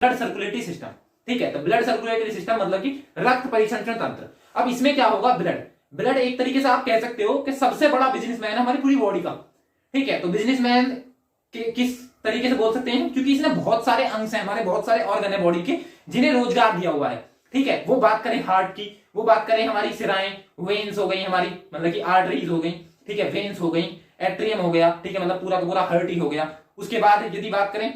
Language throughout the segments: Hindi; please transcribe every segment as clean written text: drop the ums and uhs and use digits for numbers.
Blood circulatory system. ठीक है, तो ब्लड सर्कुलेटरी सिस्टम मतलब कि रक्त परिसंचरण तंत्र। अब इसमें क्या होगा, ब्लड एक तरीके से आप कह सकते हो कि सबसे बड़ा बिजनेसमैन है हमारी पूरी बॉडी का। ठीक है, तो बिजनेसमैन किस तरीके से बोल सकते हैं, क्योंकि इसमें बहुत सारे अंश हैं, हमारे बहुत सारे ऑर्गन है बॉडी के जिन्हें रोजगार दिया हुआ है। ठीक है, वो बात करें हार्ट की, वो बात करें हमारी सिराएं, वेन्स हो गई हमारी, मतलब कि आर्टरीज हो गई। ठीक है, वेन्स हो गई, एट्रियम हो गया। ठीक है, मतलब पूरा का पूरा हार्ट ही हो गया। उसके बाद यदि बात करें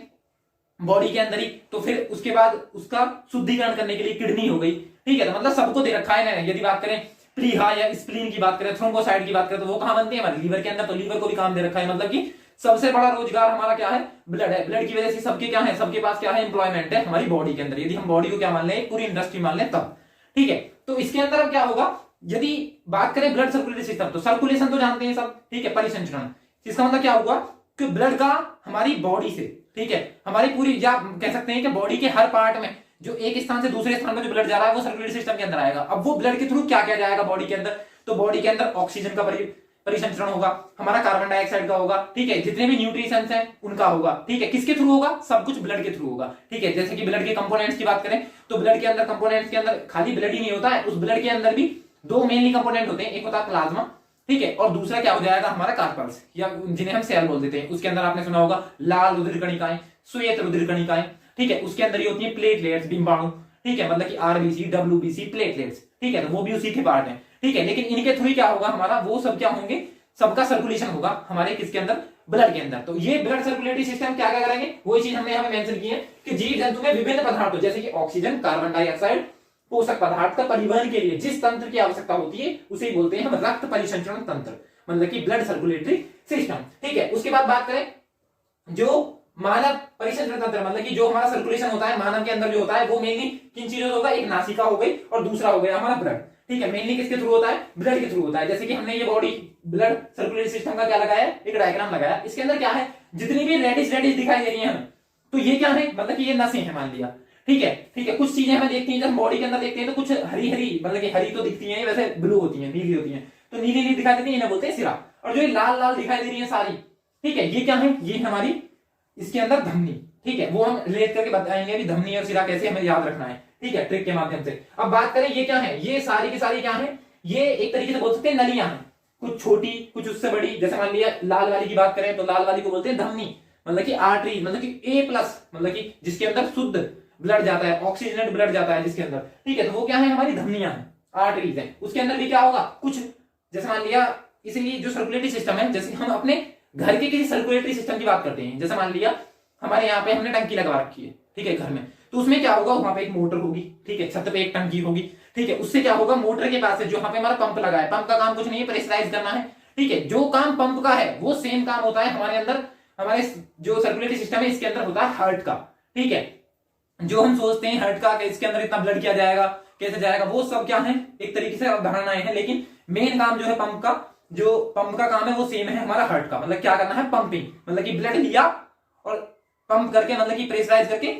बॉडी के अंदर ही, तो फिर उसके बाद उसका शुद्धिकरण करने के लिए किडनी हो गई। ठीक है, तो मतलब सबको दे रखा है ना। यदि बात करें प्लीहा या स्प्लीन की बात करें, थ्रोम्बोसाइट की बात करें, तो वो कहां बनते हैं, हमारे लीवर के अंदर, तो लीवर को भी काम दे रखा है। मतलब कि सबसे बड़ा रोजगार हमारा क्या है, ब्लड है। ब्लड की वजह से सबके क्या है, सबके पास क्या है, एम्प्लॉयमेंट है हमारी बॉडी के अंदर। यदि हम बॉडी को क्या मान लें, पूरी इंडस्ट्री मान लें तब। ठीक है, तो इसके अंदर अब क्या होगा, यदि बात करें ब्लड सर्कुलेटरी सिस्टम, तो सर्कुलेशन तो जानते हैं सब। ठीक है, परिसंचरण, इसका मतलब क्या हुआ कि ब्लड का हमारी बॉडी से, ठीक है, हमारी पूरी, या कह सकते हैं कि बॉडी के हर पार्ट में जो एक स्थान से दूसरे स्थान में जो ब्लड जा रहा है वो सर्कुलेटरी सिस्टम के अंदर आएगा। अब वो ब्लड के थ्रू क्या क्या जाएगा बॉडी के अंदर, तो बॉडी के अंदर ऑक्सीजन का परिसंचरण होगा, हमारा कार्बन डाइऑक्साइड का होगा। ठीक है, जितने भी न्यूट्रिशंस हैं उनका होगा। ठीक है, किसके थ्रू होगा, सब कुछ ब्लड के थ्रू होगा। ठीक है, जैसे कि ब्लड के कंपोनेंट्स की बात करें, तो ब्लड के अंदर कंपोनेंट्स के अंदर खाली ब्लड ही नहीं होता है, उस ब्लड के अंदर भी दो मेनली कंपोनेंट होते हैं, एक होता है प्लाज्मा, ठीक है, और दूसरा क्या हो जाएगा हमारा कार्पल्स, या जिन्हें हम सेल बोल देते हैं। उसके अंदर आपने सुना होगा लाल रुधिर कणिकाएं, श्वेत रुधिर कणिकाएं। ठीक है, उसके अंदर ये होती है प्लेटलेट्स, डिंबाणु। ठीक है, मतलब कि आरबीसी, डब्ल्यूबीसी, प्लेटलेट्स। ठीक है, तो वो भी उसी के पार्ट है। ठीक है, लेकिन इनके थ्रू क्या होगा हमारा, वो सब क्या होंगे, सबका सर्कुलेशन होगा हमारे किसके अंदर, ब्लड के अंदर। तो ये ब्लड सर्कुलेटरी सिस्टम क्या क्या करेंगे, वही चीज हमने यहाँ पे मेंशन की है कि जीव जंतु में विभिन्न पदार्थों जैसे कि ऑक्सीजन, कार्बन डाइऑक्साइड, पोषक पदार्थ का परिवहन के लिए जिस तंत्र की आवश्यकता होती है उसे बोलते हैं हम रक्त परिसंचरण तंत्र, मतलब कि ब्लड सर्कुलेटरी सिस्टम। ठीक है, उसके बाद बात करें जो मानव परिसंचरण तंत्र, मतलब कि जो हमारा सर्कुलेशन होता है मानव के अंदर जो होता है वो मेनली किन चीजों से होता है, एक नासिका हो गई और दूसरा हो गया हमारा ब्लड। ठीक है, मेनली किसके थ्रू होता है, ब्लड के थ्रू होता है। जैसे कि हमने ये बॉडी ब्लड सर्कुलेटरी सिस्टम का क्या लगाया, एक डायग्राम लगाया। इसके अंदर क्या है, जितनी भी रेडिश दिखाई दे रही है हमें, तो ये क्या है, मतलब कि ये नसें हैं मान लिया। ठीक है, ठीक है, कुछ चीजें हमें देखती हैं जब बॉडी के अंदर देखते हैं तो कुछ हरी हरी, मतलब कि हरी तो दिखती है, वैसे ब्लू होती है, नीली होती है, तो नीली नीली दिखाई देती है, इन्हें बोलते हैं सिरा। और जो ये लाल लाल दिखाई दे रही है सारी, ठीक है, ये क्या है, ये हमारी इसके अंदर धमनी। ठीक है, वो हम रिलेट करके बताएंगे भी धमनी और सिरा कैसे हमें याद रखना है। ठीक है, ट्रिक के माध्यम से। अब बात करें ये क्या है, ये सारी की सारी क्या है, ये एक तरीके से बोल सकते हैं नलियां हैं, कुछ छोटी कुछ उससे बड़ी। जैसे मान लिया लाल वाली की बात करें तो लाल वाली को बोलते हैं धमनी, मतलब कि आर्टरी, मतलब कि ए प्लस, मतलब कि जिसके अंदर शुद्ध ब्लड जाता है, ऑक्सीजनेट ब्लड जाता है जिसके अंदर। ठीक है, तो वो क्या है, हमारी धमनियां हैं, आर्टरीज हैं। उसके अंदर भी क्या होगा कुछ, जैसे मान लिया, इसलिए जो सर्कुलेटरी सिस्टम है, जैसे हम अपने घर के किसी सर्कुलेटरी सिस्टम की बात करते हैं, जैसे मान लिया हमारे यहाँ पे हमने टंकी लगवा रखी है, ठीक है, घर में, तो उसमें क्या होगा, वहां पे एक मोटर होगी। ठीक है, छत पे एक टंकी होगी। ठीक है, उससे क्या होगा, मोटर के पास से जो यहाँ पे हमारा पंप लगा है, पंप का काम कुछ नहीं है, प्रेशराइज करना है। ठीक है, जो काम पंप का है वो सेम काम होता है हमारे अंदर, हमारे जो सर्कुलेटरी सिस्टम है इसके अंदर होता है हार्ट का। ठीक है, जो हम सोचते हैं हार्ट का इसके अंदर इतना ब्लड किया जाएगा, कैसे जाएगा, वो सब क्या है, एक तरीके से अवधारणाएं हैं, लेकिन मेन काम जो है पंप का, जो पंप का काम है वो सेम है हमारा हार्ट का। मतलब क्या करना है, पंपिंग, मतलब कि ब्लड लिया और पंप करके, मतलब कि प्रेशराइज करके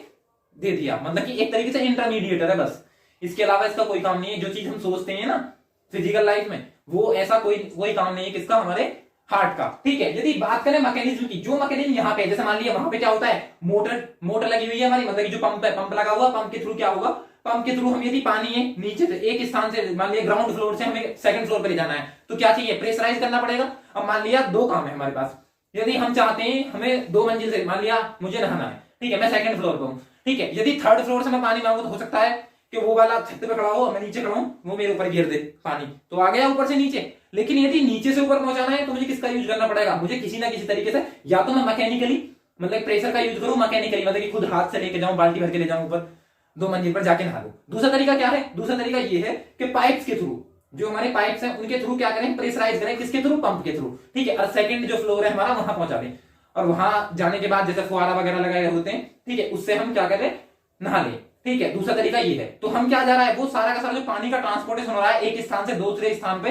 दे दिया, मतलब कि एक तरीके से इंटरमीडिएटर है बस। इसके अलावा इसका कोई काम नहीं है। जो चीज हम सोचते हैं ना फिजिकल लाइफ में, वो ऐसा कोई काम नहीं है किसका, हमारे हार्ट का। ठीक है, यदि बात करें मैकेनिज्म की, जो मैकेनिज्म यहाँ पे, जैसे मान लिया वहां पे क्या होता है, मोटर लगी हुई है हमारी, मतलब कि जो पंप है, पंप लगा हुआ, पंप के थ्रू क्या होगा, पंप के थ्रू हम यदि पानी है नीचे से एक स्थान से, मान लिया ग्राउंड फ्लोर से हमें सेकंड फ्लोर पे ले जाना है, तो क्या चाहिए, प्रेशराइज करना पड़ेगा। अब मान लिया दो काम है हमारे पास, यदि हम चाहते हैं हमें 2 मंजिल से, मान लिया मुझे नहाना है, ठीक है, मैं सेकंड फ्लोर पे हूँ। ठीक है, यदि थर्ड फ्लोर से मैं पानी मांगू तो हो सकता है कि वो वाला छत पे खड़ा हो, मैं नीचे खड़ा हूं, वो मेरे ऊपर गिर दे पानी, तो आ गया ऊपर से नीचे। लेकिन यदि नीचे से ऊपर पहुंचाना है तो मुझे किसका यूज करना पड़ेगा, मुझे किसी ना किसी तरीके से, या तो मैं मैकेनिकली, मतलब प्रेशर का यूज करूं, मैकेनिकली मतलब कि खुद हाथ से लेके जाऊं, बाल्टी भर के ले जाऊं ऊपर 2 मंजिल पर जाके नहा लूं। दूसरा तरीका क्या है, दूसरा तरीका ये है कि पाइप्स के थ्रू, जो हमारे पाइप्स हैं उनके थ्रू क्या करें, प्रेशराइज करें, किसके थ्रू, पंप के थ्रू। ठीक है, और सेकंड जो फ्लोर है हमारा वहां पहुंचा दें, और वहां जाने के बाद जैसे फुहारा वगैरह लगाए होते हैं, ठीक है, उससे हम क्या करें, नहा लें। ठीक है, दूसरा तरीका ये है। तो हम क्या जा रहा है, वो सारा का सारा जो पानी का ट्रांसपोर्टेशन हो रहा है एक स्थान से दूसरे स्थान पे,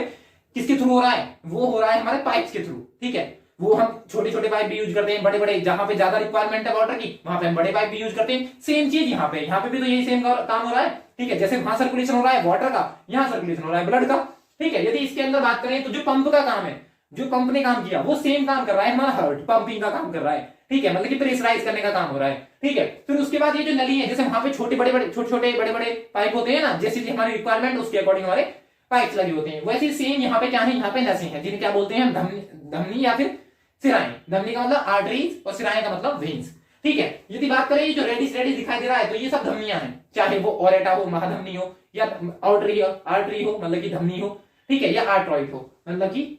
किसके थ्रू हो रहा है, वो हो रहा है हमारे पाइप्स के थ्रू। ठीक है, वो हम छोटे छोटे पाइप भी यूज करते हैं, बड़े बड़े जहां पे ज्यादा रिक्वायरमेंट है वाटर की वहां पे हम बड़े पाइप भी यूज करते हैं। सेम चीज यहाँ पे भी तो यही सेम काम हो रहा है। ठीक है, जैसे वहां सर्कुलेशन हो रहा है वाटर का, यहाँ सर्कुलेशन हो रहा है ब्लड का। ठीक है, यदि इसके अंदर बात करें तो जो पंप का काम है, जो पंप ने काम किया वो सेम काम कर रहा है हमारा हार्ट, पंपिंग का काम कर रहा है। ठीक है, मतलब कि प्रेशराइज करने का काम हो रहा है। ठीक है, फिर उसके बाद ये जो नली है, जैसे वहां पे छोटे बड़े बड़े पाइप होते हैं ना, जैसे कि हमारी रिक्वायरमेंट उसके अकॉर्डिंग हमारे पाइप्स लगे होते हैं, वैसे सेम यहाँ पे क्या है, यहाँ पे नसें हैं जिन्हें क्या बोलते हैं हम, धमनी या फिर सिराएं। धमनी का मतलब आर्टरीज और सिराएं का मतलब वेन्स। ठीक है, यदि बात करें ये जो रेडिस दिखाई दे रहा है, तो ये सब धमनियां हैं, चाहे वो ओरेटा हो, महाधमनी हो, या आर्टरी हो मतलब कि धमनी हो, ठीक है, या आर्ट्रॉइड हो मतलब कि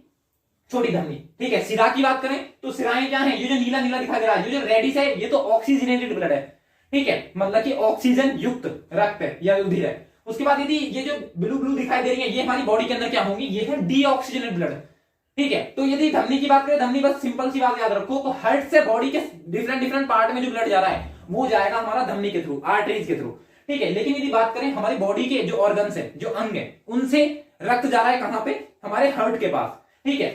छोटी धमनी। ठीक है, सिरा की बात करें तो सिराएं क्या है, ये जो नीला नीला दिखाई दे रहा है, ये जो रेडिस है, ये तो ऑक्सीजनेटेड ब्लड है। ठीक है, मतलब कि ऑक्सीजन युक्त रक्त है या उधिर है। उसके बाद यदि ये जो ब्लू ब्लू दिखाई दे रही है, ये हमारी बॉडी के अंदर क्या होंगी, ये है डीऑक्सीजनेटेड ब्लड। ठीक है, तो यदि धमनी की बात करें, धमनी बस सिंपल सी बात याद रखो, तो हार्ट से बॉडी के डिफरेंट पार्ट में जो ब्लड जा रहा है वो जाएगा हमारा धमनी के थ्रू, आर्टरीज के थ्रू। ठीक है, लेकिन यदि बात करें हमारी बॉडी के जो ऑर्गन्स है, जो अंग है, उनसे रक्त जा रहा है कहां पे, हमारे हार्ट के पास। ठीक है,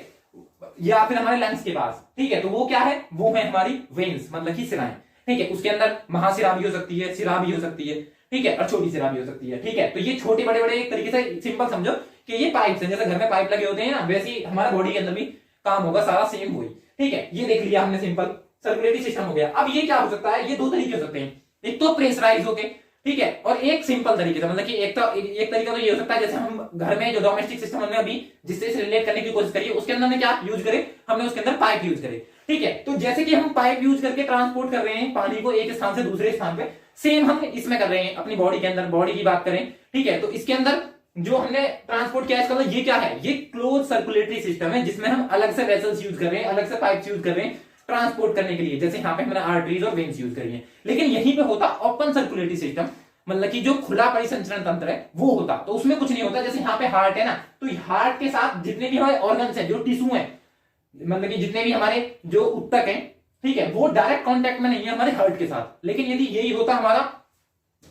या फिर हमारे लंग्स के पास। ठीक है, तो वो क्या है, वो है हमारी वेन्स मतलब की सिराएं। ठीक है, उसके अंदर महासिरा भी हो सकती है, सिरा भी हो सकती है। ठीक है, और छोटी सिरा भी हो सकती है। ठीक है, तो ये छोटे बड़े एक तरीके से सिंपल समझो कि ये पाइप्स हैं, जैसे घर में पाइप लगे होते हैं ना, वैसे ही हमारे बॉडी के अंदर भी काम होगा, सारा सेम वही। ठीक है, ये देख लिया हमने, सिंपल सर्कुलेटरी सिस्टम हो गया। अब ये क्या हो सकता है, ये दो तरीके हो सकते हैं, एक तो प्रेशराइज होके, ठीक है, और एक सिंपल तरीके से, मतलब कि एक तरीका तो ये हो सकता है, जैसे हम घर में जो डोमेस्टिक सिस्टम हमने अभी जिससे रिलेट करने की कोशिश करी, उसके अंदर हमने क्या यूज करे, हमने उसके अंदर पाइप यूज करे। ठीक है, तो जैसे कि हम पाइप यूज करके ट्रांसपोर्ट कर रहे हैं पानी को एक स्थान से दूसरे स्थान पे, सेम हम इसमें कर रहे हैं अपनी बॉडी के अंदर। बॉडी की बात करें, ठीक है, तो इसके अंदर जो हमने ट्रांसपोर्ट किया, इसका मतलब ये क्या है, ये क्लोज सर्कुलेटरी सिस्टम है, जिसमें हम अलग से वेसल्स यूज कर रहे हैं, अलग से पाइप्स यूज कर रहे हैं ट्रांसपोर्ट करने के लिए, जैसे यहाँ पे हमने आर्टरीज और वेन्स यूज करी है। लेकिन यहीं पे होता ओपन सर्कुलेटरी सिस्टम, मतलब कि जो खुला परिसंचरण तंत्र है वो होता, तो उसमें कुछ नहीं होता। जैसे यहाँ पे हार्ट है ना, तो हार्ट के साथ जितने भी हमारे ऑर्गन्स हैं, जो टिश्यू हैं, मतलब कि जितने भी हमारे जो उत्तक हैं, ठीक है, वो डायरेक्ट कांटेक्ट में नहीं है हमारे हार्ट के साथ। लेकिन यदि यही होता हमारा,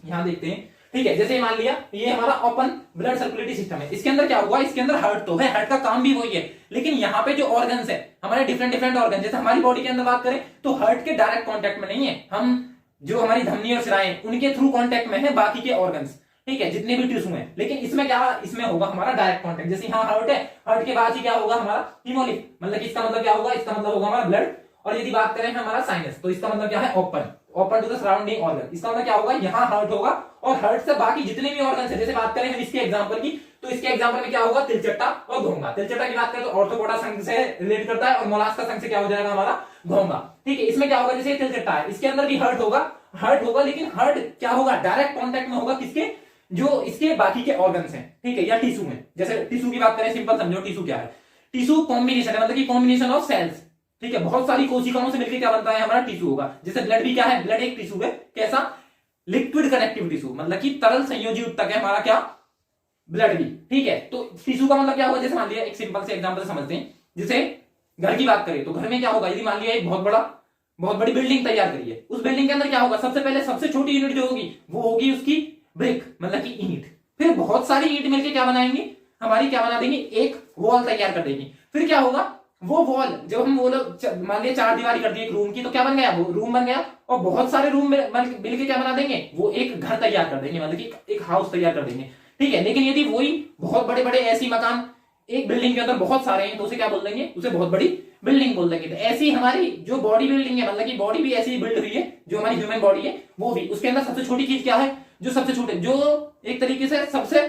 यहां देखते हैं, ठीक है, जैसे मान लिया ये हमारा ओपन ब्लड सर्कुलेटरी सिस्टम है, इसके अंदर क्या हुआ, इसके अंदर हार्ट तो है, हार्ट का काम भी वही है, लेकिन यहाँ पे जो ऑर्गन्स है हमारे डिफरेंट ऑर्गन, जैसे हमारी बॉडी के अंदर बात करें तो हार्ट के डायरेक्ट कांटेक्ट में नहीं है, हम जो हमारी धमनी और सिराएं उनके थ्रू कांटेक्ट में है बाकी के ऑर्गन्स। ठीक है, जितने भी टिश्यू हैं, लेकिन इसमें क्या, इसमें होगा हमारा डायरेक्ट कांटेक्ट। जैसे यहाँ हार्ट है, हार्ट के बाद ही क्या होगा हमारा हीमोलिक, मतलब इसका मतलब क्या होगा, इसका मतलब होगा हमारा ब्लड। और यदि बात करें हमारा साइनस, तो इसका मतलब क्या है, open to the surrounding organ. इसका मतलब क्या होगा, यहाँ हार्ट होगा और हार्ट से बाकी जितने भी ऑर्गन है, जैसे बात करें हम इसके एग्जांपल की, तो इसके एग्जांपल में क्या होगा, तिलचट्टा और घोंगा। तिलचट्टा की बात करें तो ऑर्थोपोडा संघ से रिलेट करता है, और मोलास्का संघ से क्या हो जाएगा हमारा घोंगा। ठीक है, इसमें क्या होगा, जैसे तिलचट्टा है, इसके अंदर भी हार्ट होगा, लेकिन हार्ट क्या होगा, डायरेक्ट कॉन्टेक्ट में होगा किसके, जो इसके बाकी के ऑर्गन्स हैं, ठीक है, या टिश्यू में। जैसे टिश्यू की बात करें, सिंपल समझो टिश्यू क्या है, टिश्यू कॉम्बिनेशन है, मतलब कि कॉम्बिनेशन ऑफ सेल्स। ठीक है, बहुत सारी कोशिकाओं से मिलकर क्या बनता है, हमारा टिश्यू होगा। जैसे ब्लड भी क्या है, ब्लड एक टिश्यू है, कैसा, लिक्विड कनेक्टिव टिश्यू, मतलब कि तरल संयोजी उत्तक है हमारा क्या, ब्लड भी। ठीक है, तो टिश्यू का मतलब क्या होगा, जैसे मान लिया एक सिंपल से एग्जांपल से समझते हैं, जैसे घर की बात करें तो घर में क्या होगा, यदि मान लिया एक बहुत बड़ी बिल्डिंग तैयार करी है, उस बिल्डिंग के अंदर क्या होगा, सबसे पहले सबसे छोटी यूनिट जो होगी वो होगी उसकी ब्रिक, मतलब की ईंट। फिर बहुत सारी ईंट मिलकर क्या बनाएंगे, हमारी क्या बना देंगे, एक वॉल तैयार कर देंगे। फिर क्या होगा, वो वॉल जब हम वो लोग मान लिया 4 दीवारी कर दी एक रूम की, तो क्या बन गया, वो रूम बन गया, और बहुत सारे रूम मिलकर क्या बना देंगे, वो एक घर तैयार कर देंगे, मतलब कि एक हाउस तैयार कर देंगे। ठीक है, लेकिन यदि वही बहुत बड़े बड़े ऐसी मकान एक बिल्डिंग के अंदर बहुत सारे हैं, तो उसे क्या बोल देंगे, उसे बहुत बड़ी बिल्डिंग बोल देंगे। तो ऐसी हमारी जो बॉडी बिल्डिंग है, मतलब कि बॉडी भी ऐसी बिल्ड हुई है, जो हमारी ह्यूमन बॉडी है वो भी, उसके अंदर सबसे छोटी चीज क्या है, जो सबसे छोटे, जो एक तरीके से सबसे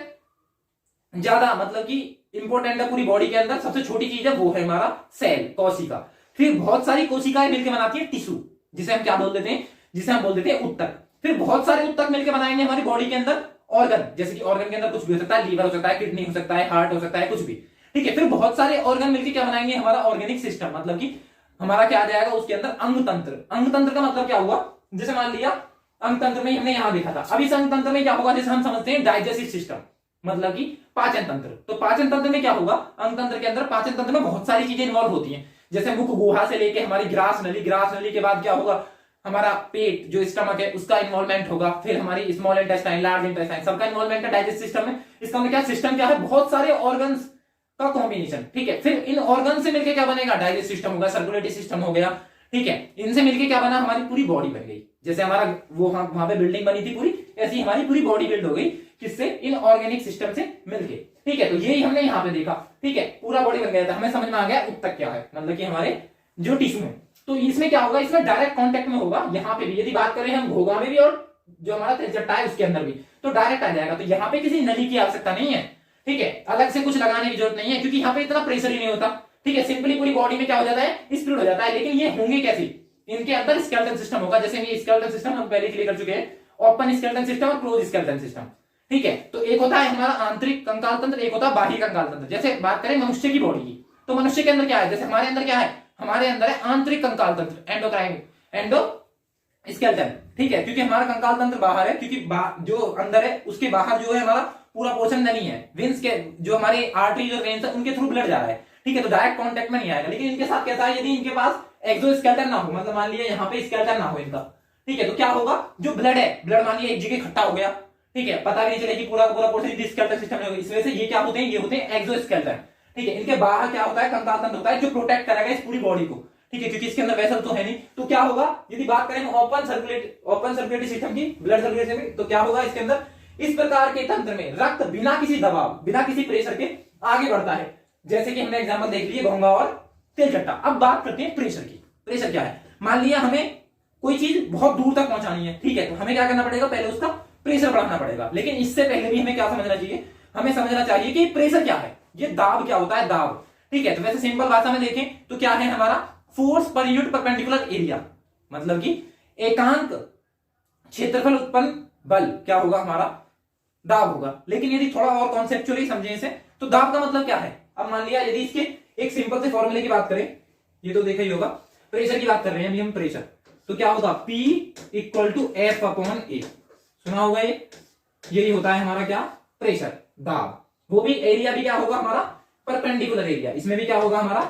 ज्यादा मतलब कि इंपॉर्टेंट है पूरी बॉडी के अंदर, सबसे छोटी चीज है वो है हमारा सेल, कोशिका। फिर बहुत सारी कोशिकाएं मिलकर बनाती है टिश्यू, जिसे हम क्या बोल देते हैं, जिसे हम बोल देते हैं उत्तक। फिर बहुत सारे उत्तक मिलकर बनाएंगे हमारी बॉडी के अंदर ऑर्गन, जैसे कि ऑर्गन के अंदर कुछ भी हो सकता है, लीवर हो सकता है, किडनी हो सकता है, हार्ट हो सकता है, कुछ भी। ठीक है, फिर बहुत सारे ऑर्गन मिलकर क्या बनाएंगे, हमारा ऑर्गेनिक सिस्टम, मतलब कि हमारा क्या आ जाएगा उसके अंदर, अंग तंत्र। अंग तंत्र का मतलब क्या हुआ, जैसे मान लिया अंग तंत्र में हमने यहां देखा था, अब इस अंग तंत्र में क्या होगा, जैसे हम समझते हैं डाइजेस्टिव सिस्टम, मतलब कि पाचन तंत्र। तो पाचन तंत्र में क्या होगा, अंग तंत्र के अंदर पाचन तंत्र में बहुत सारी चीजें इन्वॉल्व होती हैं, जैसे मुख गुहा से लेके हमारी ग्रास नली के बाद क्या होगा, हमारा पेट जो स्टमक है उसका इन्वॉल्वमेंट होगा, फिर हमारी स्मॉल इंटेस्टाइन, लार्ज इंटेस्टाइन, सबका इन्वॉल्वमेंट है डाइजेस्ट सिस्टम में। इसका मतलब क्या, सिस्टम क्या है, बहुत सारे ऑर्गन्स का कॉम्बिनेशन। ठीक है, फिर इन ऑर्गन से मिलकर क्या बनेगा, डाइजेस्ट सिस्टम होगा, सर्कुलेटरी सिस्टम हो गया। ठीक है, इनसे मिलकर क्या बना, हमारी पूरी बॉडी बन गई। जैसे हमारा वो वहां पे बिल्डिंग बनी थी पूरी, ऐसी हमारी पूरी बॉडी बिल्ड हो गई, किससे, इन ऑर्गेनिक सिस्टम से मिलके। ठीक है, तो यही हमने यहाँ पे देखा। ठीक है, पूरा बॉडी बन गया था, हमें समझ में आ गया उत्तक क्या है, मतलब कि हमारे जो टिश्यू है। तो इसमें क्या होगा, इसमें डायरेक्ट कांटेक्ट में होगा, यहाँ पे भी यदि बात करें हम घोगा में भी और जो हमारा तिलचट्टा है उसके अंदर भी, तो डायरेक्ट आ जाएगा। तो यहाँ पे किसी नली की आवश्यकता नहीं है, ठीक है, अलग से कुछ लगाने की जरूरत नहीं है, क्योंकि यहाँ पे इतना प्रेशर ही नहीं होता, ठीक है। सिंपली पूरी बॉडी में क्या हो जाता है, स्प्लिट हो जाता है। लेकिन ये होंगे कैसे, इनके अंदर स्केलेटन सिस्टम होगा, जैसे ये स्केलेटन सिस्टम हम पहले क्लियर कर चुके हैं, ओपन स्केलेटन सिस्टम और क्लोज स्केलेटन सिस्टम, ठीक है। तो एक होता है हमारा आंतरिक कंकाल तंत्र, एक होता है बाह्य कंकाल तंत्र। जैसे बात करें मनुष्य की बॉडी की, तो मनुष्य के अंदर क्या है, जैसे हमारे अंदर क्या है, हमारे अंदर है आंतरिक कंकाल तंत्र, एंडो स्केलेटन, ठीक है, क्योंकि हमारा कंकाल तंत्र बाहर है, क्योंकि जो अंदर है उसके बाहर जो है हमारा पूरा पोर्शन नहीं है, वेन्स के जो हमारे आर्टरीज और वेन्स है उनके थ्रू ब्लड जा रहा है, ठीक है, तो डायरेक्ट कांटेक्ट में नहीं आएगा। लेकिन इनके साथ कैसा है, यदि इनके पास एक्सोस्केलेटन ना हो, मतलब मान लिया यहाँ पे स्केलेटन ना हो इनका, ठीक है, तो क्या होगा, जो ब्लड है, ब्लड मान लिया एक जगह इकट्ठा हो गया, ठीक है, पता भी नहीं चलेगी पूरा पूरा पोर्शन स्केलेटन सिस्टम में, इस वजह से ये क्या होते हैं, ये होते हैं एक्सोस्केलेटन, ठीक है। इनके बाहर क्या होता है, कंकाल तंत्र होता है जो प्रोटेक्ट करेगा इस पूरी बॉडी को, ठीक है, क्योंकि इसके अंदर वेसल तो है नहीं। तो क्या होगा, यदि बात करें ओपन सर्कुलेटरी सिस्टम की, ब्लड सर्कुलेशन में, तो क्या होगा, इसके अंदर इस प्रकार के तंत्र में रक्त बिना किसी दबाव, बिना किसी प्रेशर के आगे बढ़ता है। जैसे कि हमने एग्जांपल देख लिए घोंगा और तिलचट्टा। अब बात करते हैं प्रेशर की। प्रेशर क्या है, मान लिया हमें कोई चीज बहुत दूर तक पहुंचानी है, ठीक है, तो हमें क्या करना पड़ेगा, पहले उसका प्रेशर बढ़ाना पड़ेगा। लेकिन इससे पहले भी हमें क्या समझना चाहिए, हमें समझना चाहिए कि प्रेशर क्या है, ये दाब क्या होता है, दाब, ठीक है। तो वैसे सिंपल भाषा में देखें तो क्या है हमारा force per unit perpendicular area, मतलब कि एकांक क्षेत्रफल उत्पन्न बल क्या होगा, हमारा दाब होगा। लेकिन यदि थोड़ा और कॉन्सेप्चुअली समझें इसे, तो दाब का मतलब क्या है। अब मान लिया यदि इसके एक सिंपल से फॉर्मूले की बात करें, ये तो देखा ही होगा, प्रेशर की बात कर रहे हैं अभी हम, प्रेशर तो क्या होगा, P equal to F upon A, सुना होगा ये, यही होता है हमारा क्या, प्रेशर, दाब। वो भी एरिया भी क्या होगा हमारा, परपेंडिकुलर एरिया, इसमें भी क्या होगा हमारा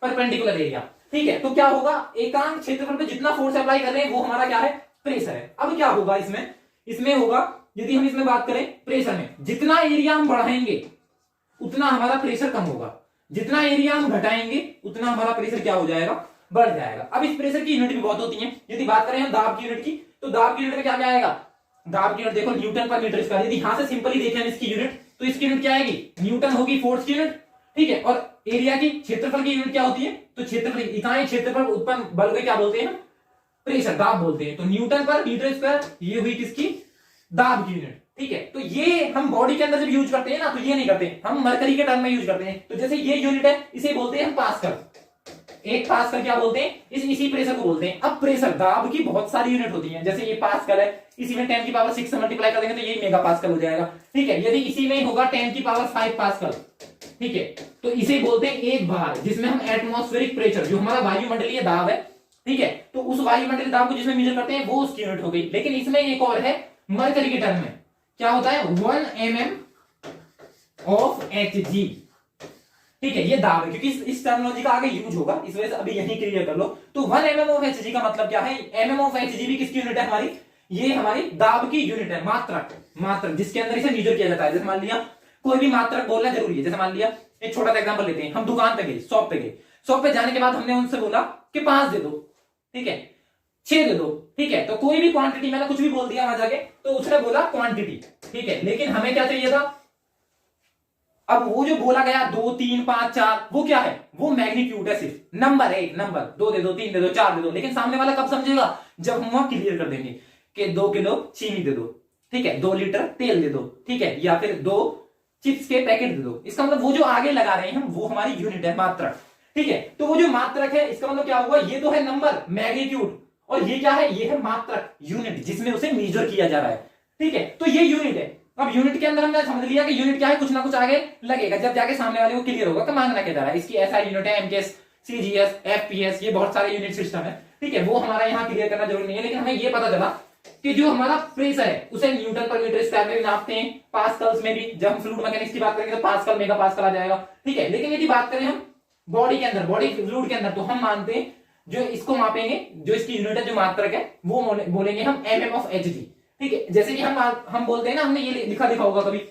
परपेंडिकुलर एरिया, ठीक है। तो क्या होगा, एकांक क्षेत्रफल पे जितना फोर्स अप्लाई कर रहे हैं वो हमारा क्या है, प्रेशर है। अब क्या होगा इसमें होगा, यदि हम इसमें बात करें प्रेशर में, जितना एरिया हम बढ़ाएंगे उतना हमारा प्रेशर कम होगा, जितना एरिया हम घटाएंगे उतना हमारा प्रेशर क्या हो जाएगा, बढ़ जाएगा। अब इस प्रेशर की यूनिट भी बहुत होती है। यदि बात करें हम दाब की यूनिट की, तो दाब की यूनिट में क्या क्या आएगा, दाब की यूनिट देखो न्यूटन पर मीटर स्क्वायर। यदि यहां से सिंपली देखें इसकी यूनिट, तो इसकी यूनिट क्या आएगी, न्यूटन होगी फोर्स की यूनिट, ठीक है। और एरिया की, क्षेत्रफल की यूनिट क्या होती है, तो क्षेत्रफल, इकाई क्षेत्रफल उत्पन्न बल को क्या बोलते हैं, प्रेशर, दाब बोलते हैं। तो न्यूटन पर मीटर स्क्वायर ये हुई किसकी, दाब की यूनिट, ठीक है। तो ये हम बॉडी के अंदर जब यूज करते हैं ना, तो ये नहीं करते, हम मरकरी के टर्म में यूज करते हैं। तो जैसे ये यूनिट है, इसे बोलते हैं हम पास्कल, एक पास्कल क्या बोलते हैं, इसी प्रेशर को बोलते हैं। अब प्रेशर, दाब की बहुत सारी यूनिट होती हैं, जैसे ये पास्कल है, इसी में 10 की पावर 6 से मल्टीप्लाई कर देंगे तो ये मेगा पास्कल हो जाएगा, ठीक है। यदि इसी में होगा 10 की पावर 5 पास्कल, ठीक है, तो इसे बोलते हैं एक बार, जिसमें हम एटमॉस्फेरिक प्रेशर, जो हमारा वायुमंडलीय दाब है, ठीक है, तो उस वायुमंडलीय दाब को जिसमें मेजर करते हैं वो उसकी यूनिट हो गई। लेकिन इसमें एक और है, मरकरी के टर्म में क्या होता है, 1 mm ऑफ Hg, ठीक है, ये दाब है, क्योंकि इस टर्मिनोलॉजी का आगे यूज होगा, इस वजह से अभी यही क्लियर कर लो। तो 1 mm ऑफ Hg का मतलब क्या है, mm ऑफ Hg भी किसकी यूनिट है हमारी, ये हमारी दाब की यूनिट है, मात्रक जिसके अंदर इसे मेजर किया जाता है। जैसे मान लिया कोई भी मात्रक बोलना जरूरी है, जैसे मान लिया एक छोटा सा एग्जांपल लेते हैं, हम दुकान पे गए, शॉप पे जाने के बाद हमने उनसे बोला कि 5 दे दो, ठीक है, 6 दे दो, ठीक है, तो कोई भी क्वांटिटी, मैंने कुछ भी बोल दिया वहां जाके, तो उसने बोला क्वांटिटी, ठीक है, लेकिन हमें क्या चाहिए था, अब वो जो बोला गया 2 3 5 4 वो क्या है, वो मैग्नीट्यूड है, सिर्फ नंबर है, एक नंबर, 2 दे दो, 3 दे दो, 4 दे दो। लेकिन सामने वाला कब समझेगा, जब हम वहां क्लियर कर देंगे कि 2 किलो चीनी दे दो, ठीक है, 2 लीटर तेल दे दो, ठीक है, या फिर 2 चिप्स के पैकेट दे दो। इसका मतलब वो जो आगे लगा रहे हैं हम, वो हमारी यूनिट है, मात्रक, ठीक है। तो वो जो मात्रक है, इसका मतलब क्या हुआ, ये तो है नंबर, मैग्नीट्यूड, और ये क्या है, ये है मात्रक, यूनिट, जिसमें उसे मेजर किया जा रहा है, ठीक है। तो ये यूनिट है। अब यूनिट के अंदर हमने समझ लिया कि यूनिट क्या है, कुछ ना कुछ आगे लगेगा, जब जाके सामने वाले को क्लियर होगा कि मांगना क्या जा रहा है। इसकी एसआई यूनिट है, एमकेएस, सीजीएस, एफपीएस, ये बहुत सारे यूनिट सिस्टम है, ठीक है, वो हमारा यहाँ क्लियर करना जरूरी नहीं है। लेकिन हमें ये पता चला कि जो हमारा प्रेशर है उसे न्यूटन पर मीटर स्क्वायर में भी नापते हैं, पास्कल्स में भी, जब हम फ्लूइड मैकेनिक्स की बात करेंगे तो पास्कल, मेगा पास्कल आ जाएगा, ठीक है। लेकिन यदि बात करें हम बॉडी के अंदर, बॉडी फ्लूइड के अंदर, तो हम मानते हैं जो इसको मापेंगे, जो इसकी यूनिट है, जो मात्रक है, वो बोलेंगे हम mm ऑफ Hg, ठीक है। जैसे कि हम बोलते हैं ना, हमने ये लिखा होगा कभी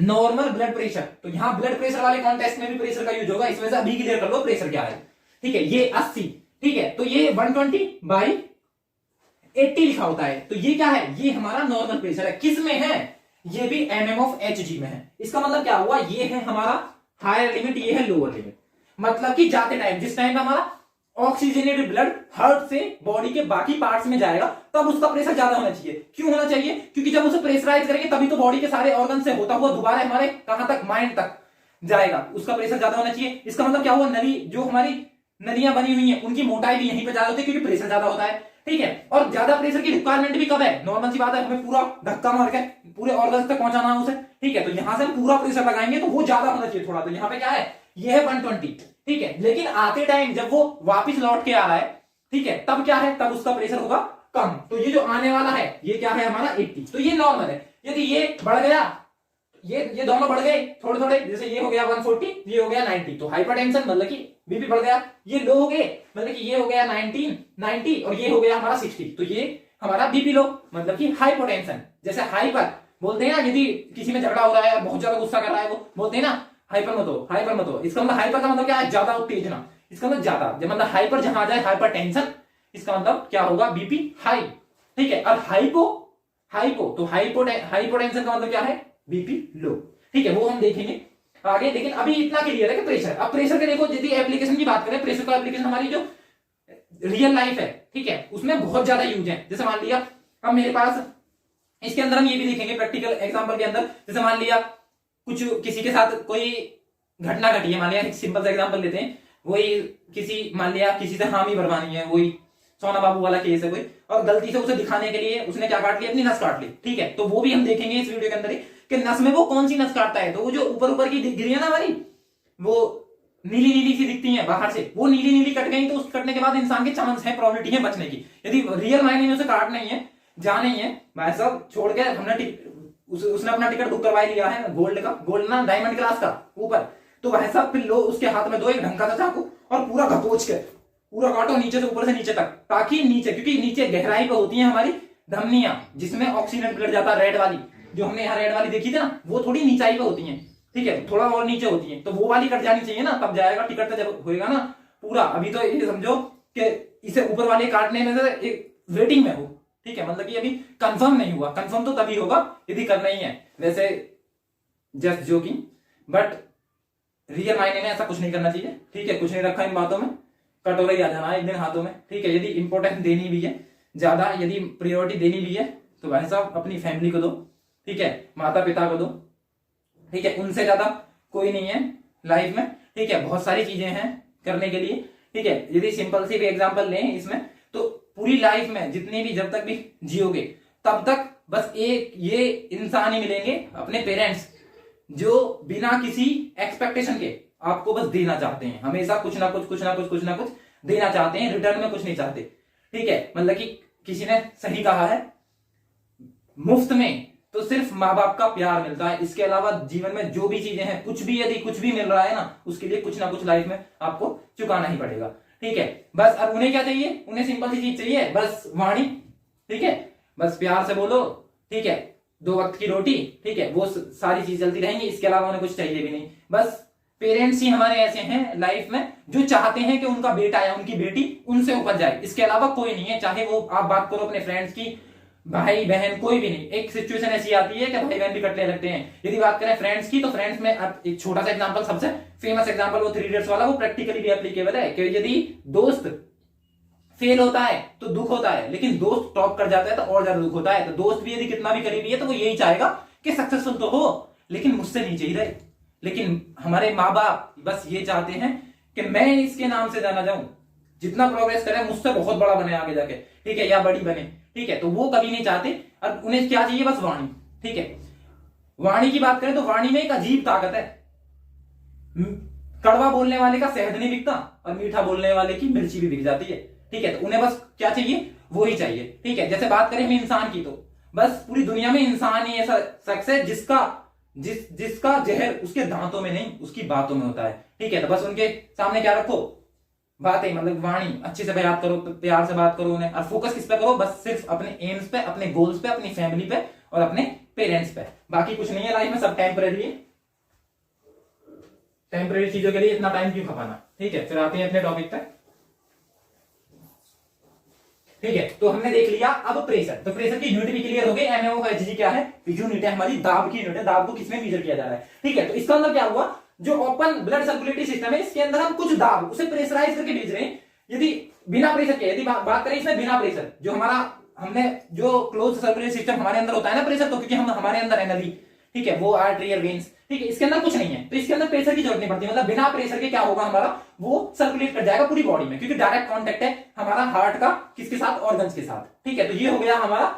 नॉर्मल ब्लड प्रेशर, तो यहाँ ब्लड प्रेशर वाले कॉन्टेक्स्ट में भी प्रेशर का यूज होगा, इस वजह से अभी क्लियर कर लो प्रेशर क्या है, ठीक है। ये 80, ठीक है, तो ये 120/80 लिखा होता है, तो ये क्या है, ये हमारा नॉर्मल प्रेशर है। किस में है, ये भी mm ऑफ Hg में है। इसका मतलब क्या हुआ, ये है हमारा हायर लिमिट, ये है लोअर लिमिट। मतलब कि जाते टाइम, जिस टाइम हमारा ऑक्सीजनेटेड ब्लड हार्ट से बॉडी के बाकी पार्ट्स में जाएगा, तब उसका प्रेशर ज्यादा होना चाहिए। क्यों होना चाहिए? क्योंकि जब उसे प्रेशराइज करेंगे तभी तो बॉडी के सारे ऑर्गन से होता हुआ दोबारा हमारे कहां तक, माइंड तक जाएगा, उसका प्रेशर ज्यादा होना चाहिए। इसका मतलब क्या हुआ, नली जो हमारी नलियां बनी हुई हैं उनकी मोटाई भी यहीं पे ज्यादा होती है क्योंकि प्रेशर ज्यादा होता है, ठीक है। और ज्यादा प्रेशर की रिक्वायरमेंट भी कब है? नॉर्मल सी बात है, हमें पूरा धक्का मार के पूरे ऑर्गन तक पहुंचाना है उसे, ठीक है। तो यहां से हम पूरा प्रेशर लगाएंगे तो वो ज्यादा होना चाहिए थोड़ा, तो यहाँ पे क्या है, ये है 120, ठीक है। लेकिन आते टाइम जब वो वापिस लौट के आ रहा है, ठीक है, तब क्या है, तब उसका प्रेशर होगा कम। तो ये जो आने वाला है ये क्या है हमारा 80, तो ये नॉर्मल है। यदि ये बढ़ गया, ये दोनों बढ़ गए थोड़े थोड़े, जैसे ये हो गया 140, ये हो गया 90, तो हाइपरटेंशन मतलब कि बीपी बढ़ गया। ये लो हो गए मतलब कि ये हो गया 90 और ये हो गया हमारा 60, तो ये हमारा बीपी लो मतलब कि हाइपोटेंशन। जैसे हाइपर बोलते हैं ना, यदि किसी में झगड़ा हो रहा है, बहुत ज्यादा गुस्सा कर रहा है, वो बोलते हैं ना हाइपर मत हो, हाइपर मत हो। इसका मतलब हाइपर का मतलब क्या है, ज्यादा उत्तेजना, इसका मतलब ज्यादा, जब मतलब हाइपर जहां आ जाए हाइपरटेंशन, इसका मतलब क्या होगा, बीपी हाई, ठीक है। और हाइपो तो हाइपोटेंशन का मतलब क्या है, बीपी लो, ठीक है। वो हम देखेंगे आगे, लेकिन अभी इतना क्लियर है कि प्रेशर। अब प्रेशर के देखो, यदि एप्लीकेशन की बात करें, प्रेशर का एप्लीकेशन हमारी जो रियल लाइफ है, ठीक है, उसमें बहुत ज्यादा यूज है। जैसे मान लिया अब मेरे पास, इसके अंदर हम ये भी देखेंगे प्रैक्टिकल एग्जांपल के अंदर, जैसे मान लिया कुछ किसी के साथ कोई घटना घटी है, मान लिया एक सिंपल सा एग्जांपल लेते हैं, वही किसी, मान लिया किसी से हामी भरवानी है, वही सोना बाबू वाला केस है कोई, और गलती से उसे दिखाने के लिए उसने क्या काट लिया, अपनी नस काट ली, ठीक है। तो वो भी हम देखेंगे इस वीडियो के अंदर ही कि नस में वो कौन सी नस काटता है। तो वो जो ऊपर ऊपर की गिरी है ना हमारी, वो नीली नीली सी दिखती है बाहर से, वो नीली नीली कट गई, तो उस कटने के बाद इंसान के चांस है, प्रोबेबिलिटी है बचने की। यदि रियल मायने में उसे काट नहीं है, जा नहीं है, भाई साहब छोड़ के हमने उसने अपना टिकट बुक करवा लिया है गोल्ड का, गोल्ड ना डायमंड क्लास का ऊपर, तो भाई साहब फिर लो उसके हाथ में दो एक ढंग का चाकू और पूरा घपोच के पूरा काटो नीचे से ऊपर से नीचे तक, ताकि नीचे, क्योंकि नीचे गहराई पे होती है हमारी धमनियां जिसमें ऑक्सीजन ब्लड जाता है, रेड वाली जो हमने यहाँ रेड वाली देखी थी ना, वो थोड़ी नीचाई पे होती है, ठीक है, थोड़ा और नीचे होती है, तो वो वाली कट जानी चाहिए ना, तब जाएगा टिकट, तो जब होएगा ना पूरा। अभी तो ये समझो कि इसे ऊपर वाले काटने में से एक वेटिंग में हो, ठीक है, मतलब कि अभी कंफर्म नहीं हुआ, कंफर्म तो तभी होगा यदि करना ही है। वैसे जस्ट जोकिंग, बट रियल मायने में ऐसा कुछ नहीं करना चाहिए, ठीक है। कुछ नहीं रखा इन बातों में, कटोरा ही आ जाना एक दिन हाथों में, ठीक है। यदि इंपॉर्टेंस देनी भी है ज्यादा, यदि प्रायोरिटी देनी भी है, तो भाई साहब अपनी फैमिली को दो, ठीक है, माता पिता को दो, ठीक है, उनसे ज्यादा कोई नहीं है लाइफ में, ठीक है। बहुत सारी चीजें हैं करने के लिए, ठीक है। यदि सिंपल सी भी एग्जांपल लें इसमें, तो पूरी लाइफ में जितनी भी, जब तक भी जियोगे तब तक बस एक ये इंसान ही मिलेंगे, अपने पेरेंट्स, जो बिना किसी एक्सपेक्टेशन के आपको बस देना चाहते हैं, हमेशा कुछ ना कुछ देना चाहते हैं, रिटर्न में कुछ नहीं चाहते, ठीक है। मतलब कि किसी ने सही कहा है, मुफ्त में तो सिर्फ माँ बाप का प्यार मिलता है, इसके अलावा जीवन में जो भी चीजें हैं, कुछ भी यदि कुछ भी मिल रहा है ना, उसके लिए कुछ ना कुछ लाइफ में आपको चुकाना ही पड़ेगा, ठीक है। बस अब उन्हें क्या चाहिए, उन्हें सिंपल सी चीज चाहिए, बस वाणी, ठीक है, बस प्यार से बोलो, ठीक है, 2 वक्त की रोटी, ठीक है, वो सारी चीज चलती रहेंगी, इसके अलावा उन्हें कुछ चाहिए भी नहीं। बस पेरेंट्स ही हमारे ऐसे हैं लाइफ में जो चाहते हैं कि उनका बेटा या उनकी बेटी उनसे ऊपर जाए, इसके अलावा कोई नहीं है। चाहे वो आप बात करो अपने फ्रेंड्स की, भाई बहन कोई भी नहीं, एक सिचुएशन ऐसी आती है कि भाई बहन भी कटने लगते हैं। यदि बात करें फ्रेंड्स की, तो फ्रेंड्स में अब एक छोटा सा एग्जांपल, सबसे फेमस एग्जांपल वो 3 इडियट्स वाला, वो प्रैक्टिकली भी एप्लीकेबल है कि यदि दोस्त फेल होता है तो दुख होता है, लेकिन दोस्त टॉप कर जाता है तो और ज्यादा दुख होता है। तो दोस्त भी यदि कितना भी करीबी है तो वो यही चाहेगा कि सक्सेसफुल तो हो, लेकिन मुझसे नीचे ही रहे। लेकिन हमारे माँ बाप बस ये चाहते हैं कि मैं इसके नाम से जाना जाऊं, जितना प्रोग्रेस करे मुझसे बहुत बड़ा बने आगे जाके, ठीक है, या बड़ी बने, ठीक है। तो वो कभी नहीं चाहते, और उन्हें क्या चाहिए, बस वाणी, ठीक है। वाणी की बात करें तो वाणी में एक अजीब ताकत है, कड़वा बोलने वाले का शहद नहीं बिकता और मीठा बोलने वाले की मिर्ची भी बिक जाती है, ठीक है। तो उन्हें बस क्या चाहिए, वो ही चाहिए, ठीक है। जैसे बात करें हम इंसान की, तो बस पूरी दुनिया में इंसान ही ऐसा शख्स है जिसका जहर उसके दांतों में नहीं, उसकी बातों में होता है, ठीक है। तो बस उनके सामने क्या रखो, बातें, मतलब वाणी अच्छे से बात करो, प्यार से बात करो उन्हें, और फोकस किस पे करो, बस सिर्फ अपने एम्स पे, अपने गोल्स पे, अपनी फैमिली पे और अपने पेरेंट्स पे। बाकी कुछ नहीं है लाइफ में, सब टेम्परेरी है। टेम्परेरी चीजों के लिए इतना टाइम क्यों खपाना, ठीक है। फिर आते हैं अपने टॉपिक पे, ठीक है। तो हमने देख लिया अब प्रेशर, तो प्रेशर की यूनिट भी क्लियर हो गई, एमएमओ/एचजी क्या है, यूनिट है हमारी दाब की यूनिट है, दाब को किसमें मेजर किया जा रहा है, ठीक है। तो इसका मतलब क्या हुआ, जो ओपन ब्लड सर्कुलेटरी सिस्टम है, इसके अंदर हम कुछ दाब उसे प्रेशराइज करके भेज रहे हैं, यदि बिना प्रेशर के, यदि बात करें इसमें बिना प्रेशर, जो हमारा हमने जो क्लोज सर्कुलेटरी सिस्टम हमारे अंदर होता है ना प्रेशर, तो क्योंकि हम हमारे अंदर है नली, ठीक है, वो आर्टरी और वेन्स, ठीक है, इसके अंदर कुछ नहीं है, तो इसके अंदर प्रेशर की जरूरत नहीं पड़ती, मतलब बिना प्रेशर के क्या होगा हमारा, वो सर्कुलेट कर जाएगा पूरी बॉडी में, क्योंकि डायरेक्ट कांटेक्ट है हमारा हार्ट का किसके साथ, ऑर्गन्स के साथ, ठीक है। तो ये हो गया हमारा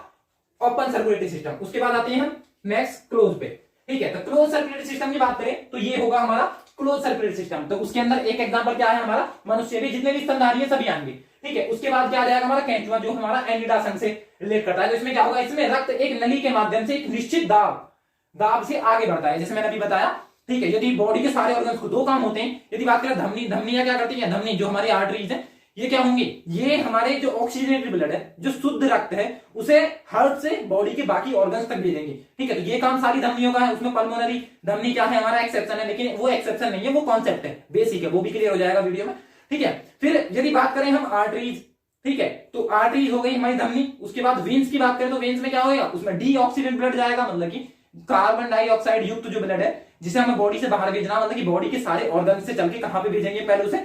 ओपन सर्कुलेटरी सिस्टम। उसके बाद आते हैं हम नेक्स्ट क्लोज पे, ठीक है। तो क्लोज सर्कुलेटरी सिस्टम की बात करें तो ये होगा हमारा क्लोज सर्कुलेटरी सिस्टम। तो उसके अंदर एक एग्जांपल क्या है हमारा, मनुष्य भी, जितने भी स्तनधारी है सभी आएंगे, ठीक है। उसके बाद क्या आ जाएगा हमारा केंचुआ, जो हमारा एनिडा संघ से रिलेट करता है। तो इसमें क्या होगा, इसमें रक्त एक नली के माध्यम से एक निश्चित दाब से आगे बढ़ता है, जैसे मैंने अभी बताया, ठीक है। यदि बॉडी के सारे ऑर्गन्स को दो काम होते हैं, यदि बात करें धमनियां क्या करती है, धमनी जो हमारी आर्टरीज है, ये क्या होंगे, ये हमारे जो ऑक्सीजनेटेड ब्लड है, जो शुद्ध रक्त है, उसे हार्ट से बॉडी के बाकी ऑर्गन्स तक भेजेंगे, ठीक है। तो ये काम सारी धमनियों का है। उसमें पल्मोनरी धमनी क्या है हमारा एक्सेप्शन है, लेकिन वो एक्सेप्शन नहीं है, वो कॉन्सेप्ट है, बेसिक है, वो भी क्लियर हो जाएगा वीडियो में, ठीक है। फिर यदि बात करें हम आर्टरीज, ठीक है, तो आर्टरीज हो गई हमारी धमनी। उसके बाद वेन्स की बात करें तो वेन्स में क्या होगा, उसमें डीऑक्सीडेंट ब्लड जाएगा, मतलब कि कार्बन डाइऑक्साइड युक्त जो ब्लड है, जिसे हमें बॉडी से बाहर भेजना, मतलब कि बॉडी के सारे ऑर्गन से चल के कहां पे भेजेंगे, पहले उसे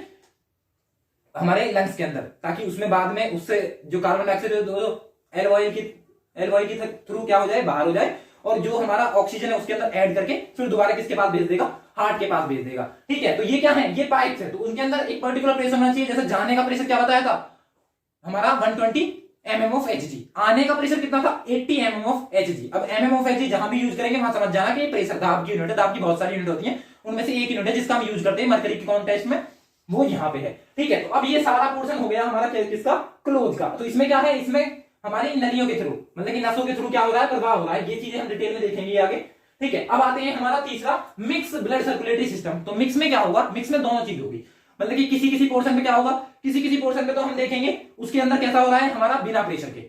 हमारे लंग्स के अंदर, ताकि उसमें बाद में उससे जो कार्बन डाइऑक्साइड एलओआई की थ्रू क्या हो जाए, बाहर हो जाए, और जो हमारा ऑक्सीजन है उसके अंदर ऐड करके फिर दोबारा किसके पास भेज देगा, हार्ट के पास भेज देगा, ठीक है। तो ये क्या है, ये पाइप्स है, तो उनके अंदर एक पर्टिकुलर प्रेशर होना चाहिए। जैसे जाने का प्रेशर क्या बताया था हमारा 120 mm ऑफ Hg, आने का प्रेशर कितना था 80 mm ऑफ Hg। अब mm ऑफ Hg जहां भी यूज करेंगे वहां समझ जाना कि प्रेशर दाब की यूनिट है, दाब की बहुत सारी यूनिट होती है, उनमें से एक यूनिट है जिसका हम यूज करते हैं मरकरी के कॉन्टेक्स्ट में, वो यहाँ पे है, ठीक है। तो अब ये सारा पोर्शन हो गया हमारा किसका, क्लोज का। तो इसमें क्या है, इसमें हमारी नलियों के थ्रू, मतलब कि नसों के थ्रू क्या हो रहा है, प्रवाह हो रहा है, ये चीजें हम डिटेल में देखेंगे आगे, ठीक है। अब आते हैं हमारा तीसरा, मिक्स ब्लड सर्कुलेटरी सिस्टम। तो मिक्स में क्या होगा, मिक्स में दोनों चीज होगी, मतलब कि किसी किसी पोर्शन पे क्या होगा, किसी पोर्शन पे तो हम देखेंगे उसके अंदर कैसा हो रहा है हमारा, बिना प्रेशर के,